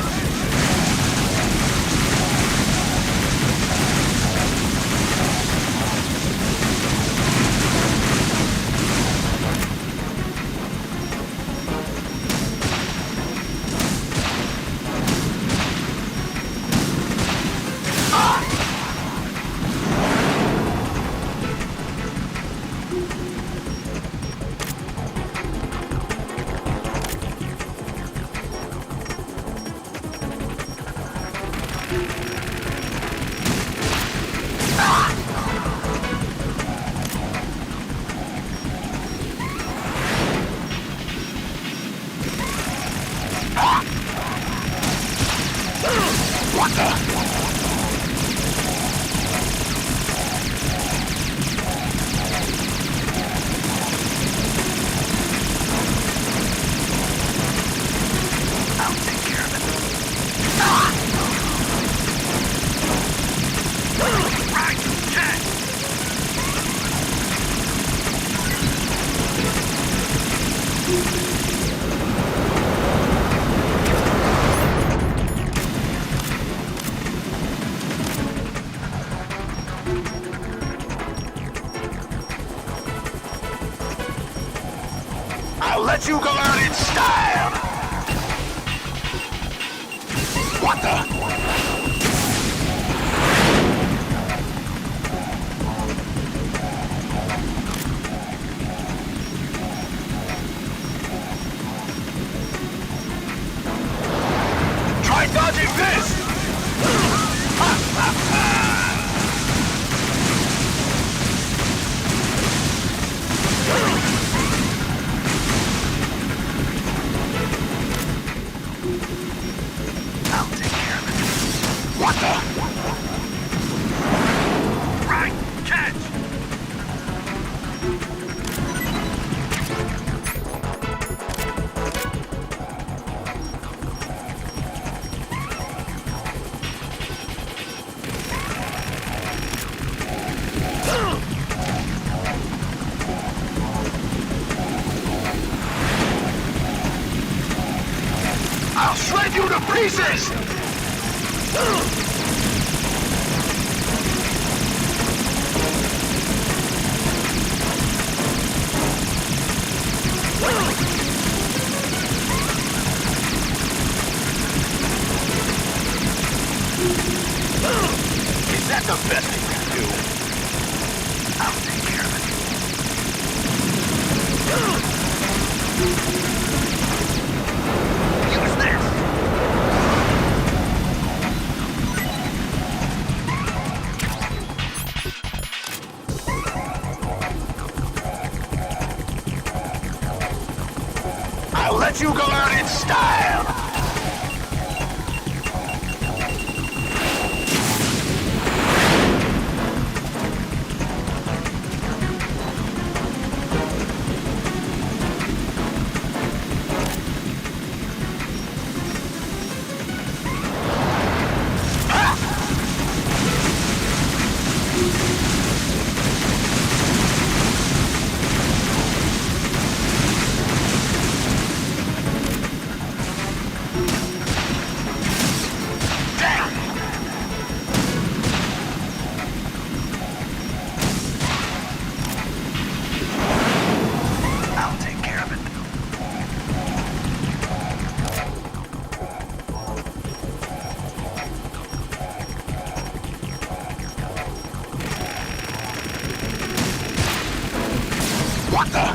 I'll let you go out in style! What the? Try dodging this! I'll take care of it. What the? Right, catch! I'll shred you to pieces! Is that the best you can do? I'll take care of it. Use this! I'll let you go out in style! I'll take care of it. What the?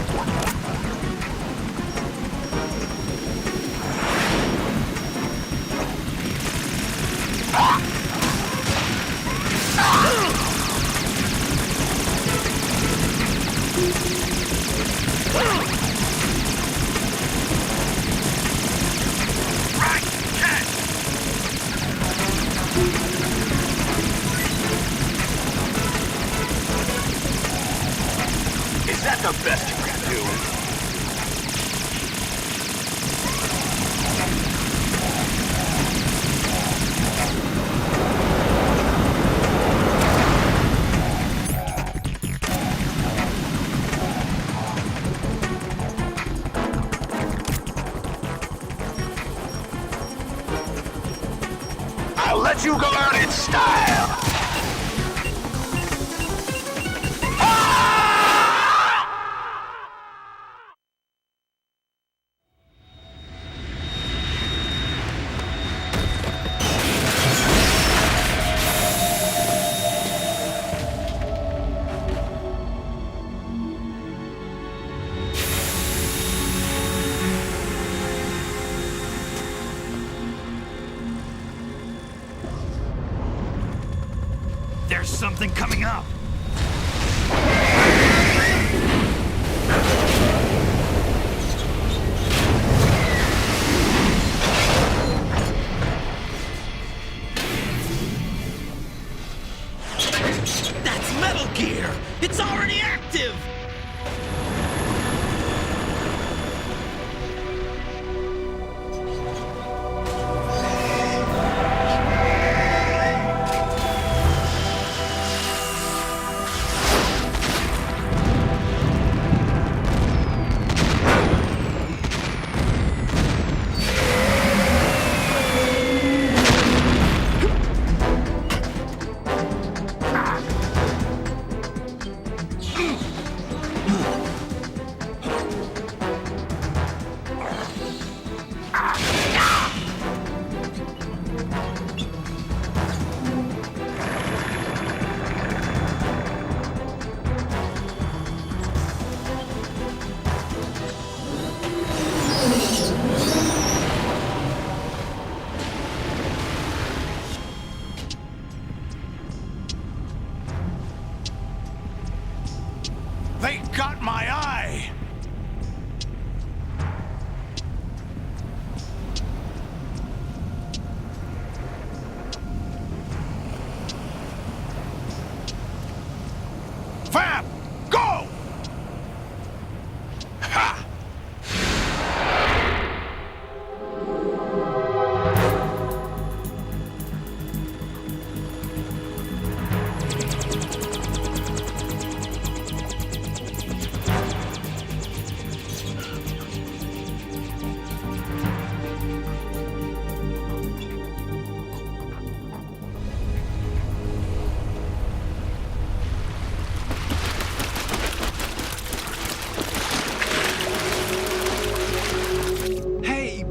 Right, catch! Is that the best you can do? I'll let you go out in style! There's something coming up! That's Metal Gear! It's already active!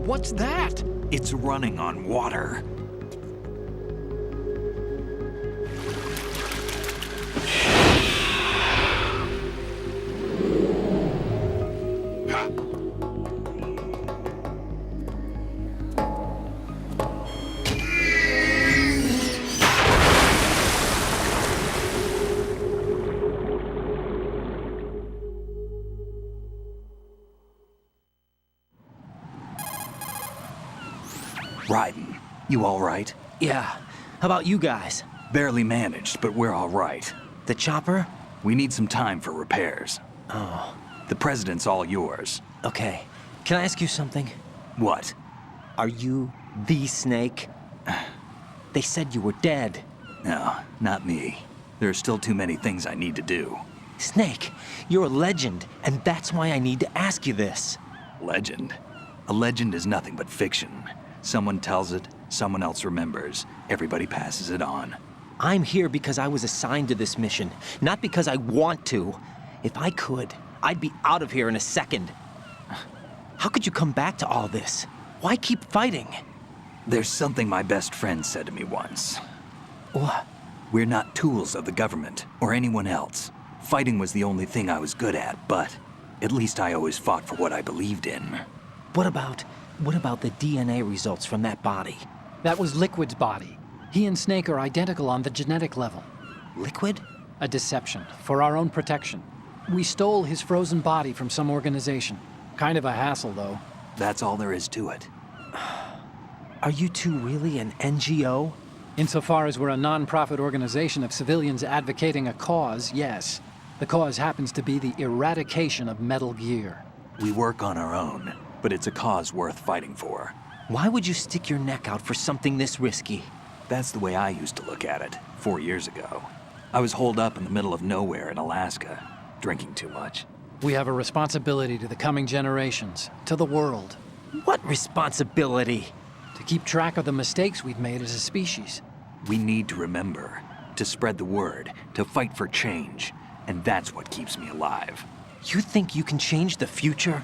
What's that? It's running on water. Raiden, you all right? Yeah. How about you guys? Barely managed, but we're all right. The chopper? We need some time for repairs. Oh. The president's all yours. Okay. Can I ask you something? What? Are you the Snake? They said you were dead. No, not me. There are still too many things I need to do. Snake, you're a legend, and that's why I need to ask you this. Legend? A legend is nothing but fiction. Someone tells it, someone else remembers. Everybody passes it on. I'm here because I was assigned to this mission, not because I want to. If I could, I'd be out of here in a second. How could you come back to all this? Why keep fighting? There's something my best friend said to me once. What? We're not tools of the government or anyone else. Fighting was the only thing I was good at, but at least I always fought for what I believed in. What about the DNA results from that body? That was Liquid's body. He and Snake are identical on the genetic level. Liquid? A deception, for our own protection. We stole his frozen body from some organization. Kind of a hassle, though. That's all there is to it. Are you two really an NGO? Insofar as we're a non-profit organization of civilians advocating a cause, yes. The cause happens to be the eradication of Metal Gear. We work on our own, but it's a cause worth fighting for. Why would you stick your neck out for something this risky? That's the way I used to look at it, 4 years ago. I was holed up in the middle of nowhere in Alaska, drinking too much. We have a responsibility to the coming generations, to the world. What responsibility? To keep track of the mistakes we've made as a species. We need to remember, to spread the word, to fight for change, and that's what keeps me alive. You think you can change the future?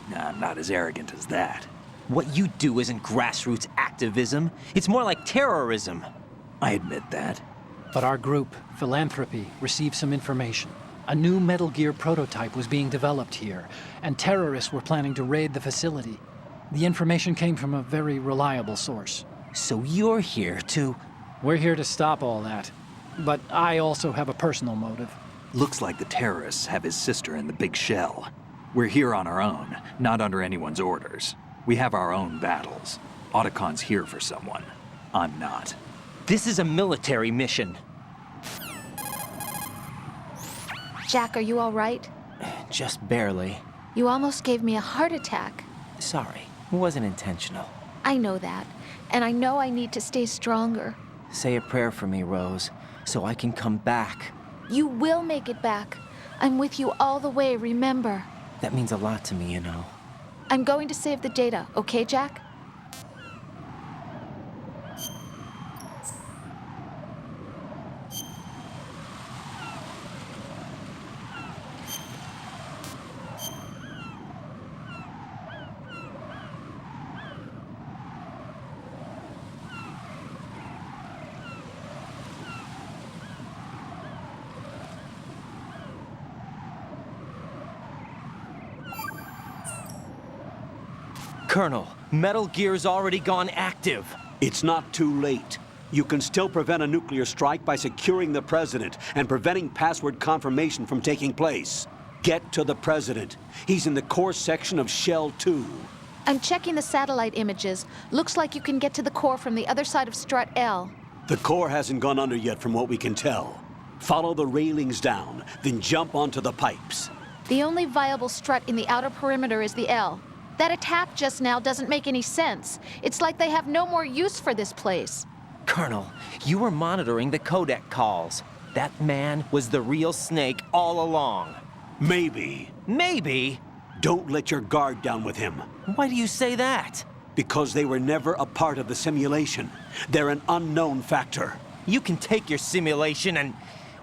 Nah, I'm not as arrogant as that. What you do isn't grassroots activism. It's more like terrorism. I admit that. But our group, Philanthropy, received some information. A new Metal Gear prototype was being developed here, and terrorists were planning to raid the facility. The information came from a very reliable source. So you're here to... We're here to stop all that. But I also have a personal motive. Looks like the terrorists have his sister in the big shell. We're here on our own, not under anyone's orders. We have our own battles. Otacon's here for someone. I'm not. This is a military mission. Jack, are you all right? Just barely. You almost gave me a heart attack. Sorry, it wasn't intentional. I know that, and I know I need to stay stronger. Say a prayer for me, Rose, so I can come back. You will make it back. I'm with you all the way, remember? That means a lot to me, you know. I'm going to save the data, okay, Jack? Colonel, Metal Gear's already gone active. It's not too late. You can still prevent a nuclear strike by securing the president and preventing password confirmation from taking place. Get to the president. He's in the core section of Shell 2. I'm checking the satellite images. Looks like you can get to the core from the other side of Strut L. The core hasn't gone under yet from what we can tell. Follow the railings down, then jump onto the pipes. The only viable strut in the outer perimeter is the L. That attack just now doesn't make any sense. It's like they have no more use for this place. Colonel, you were monitoring the codec calls. That man was the real Snake all along. Maybe. Maybe? Don't let your guard down with him. Why do you say that? Because they were never a part of the simulation. They're an unknown factor. You can take your simulation and...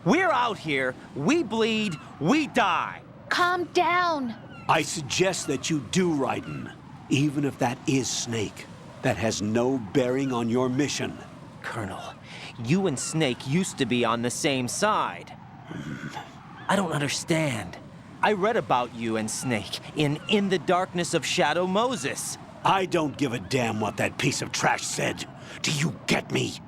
We're out here, we bleed, we die. Calm down. I suggest that you do, Raiden. Even if that is Snake, that has no bearing on your mission. Colonel, you and Snake used to be on the same side. I don't understand. I read about you and Snake in the Darkness of Shadow Moses. I don't give a damn what that piece of trash said. Do you get me?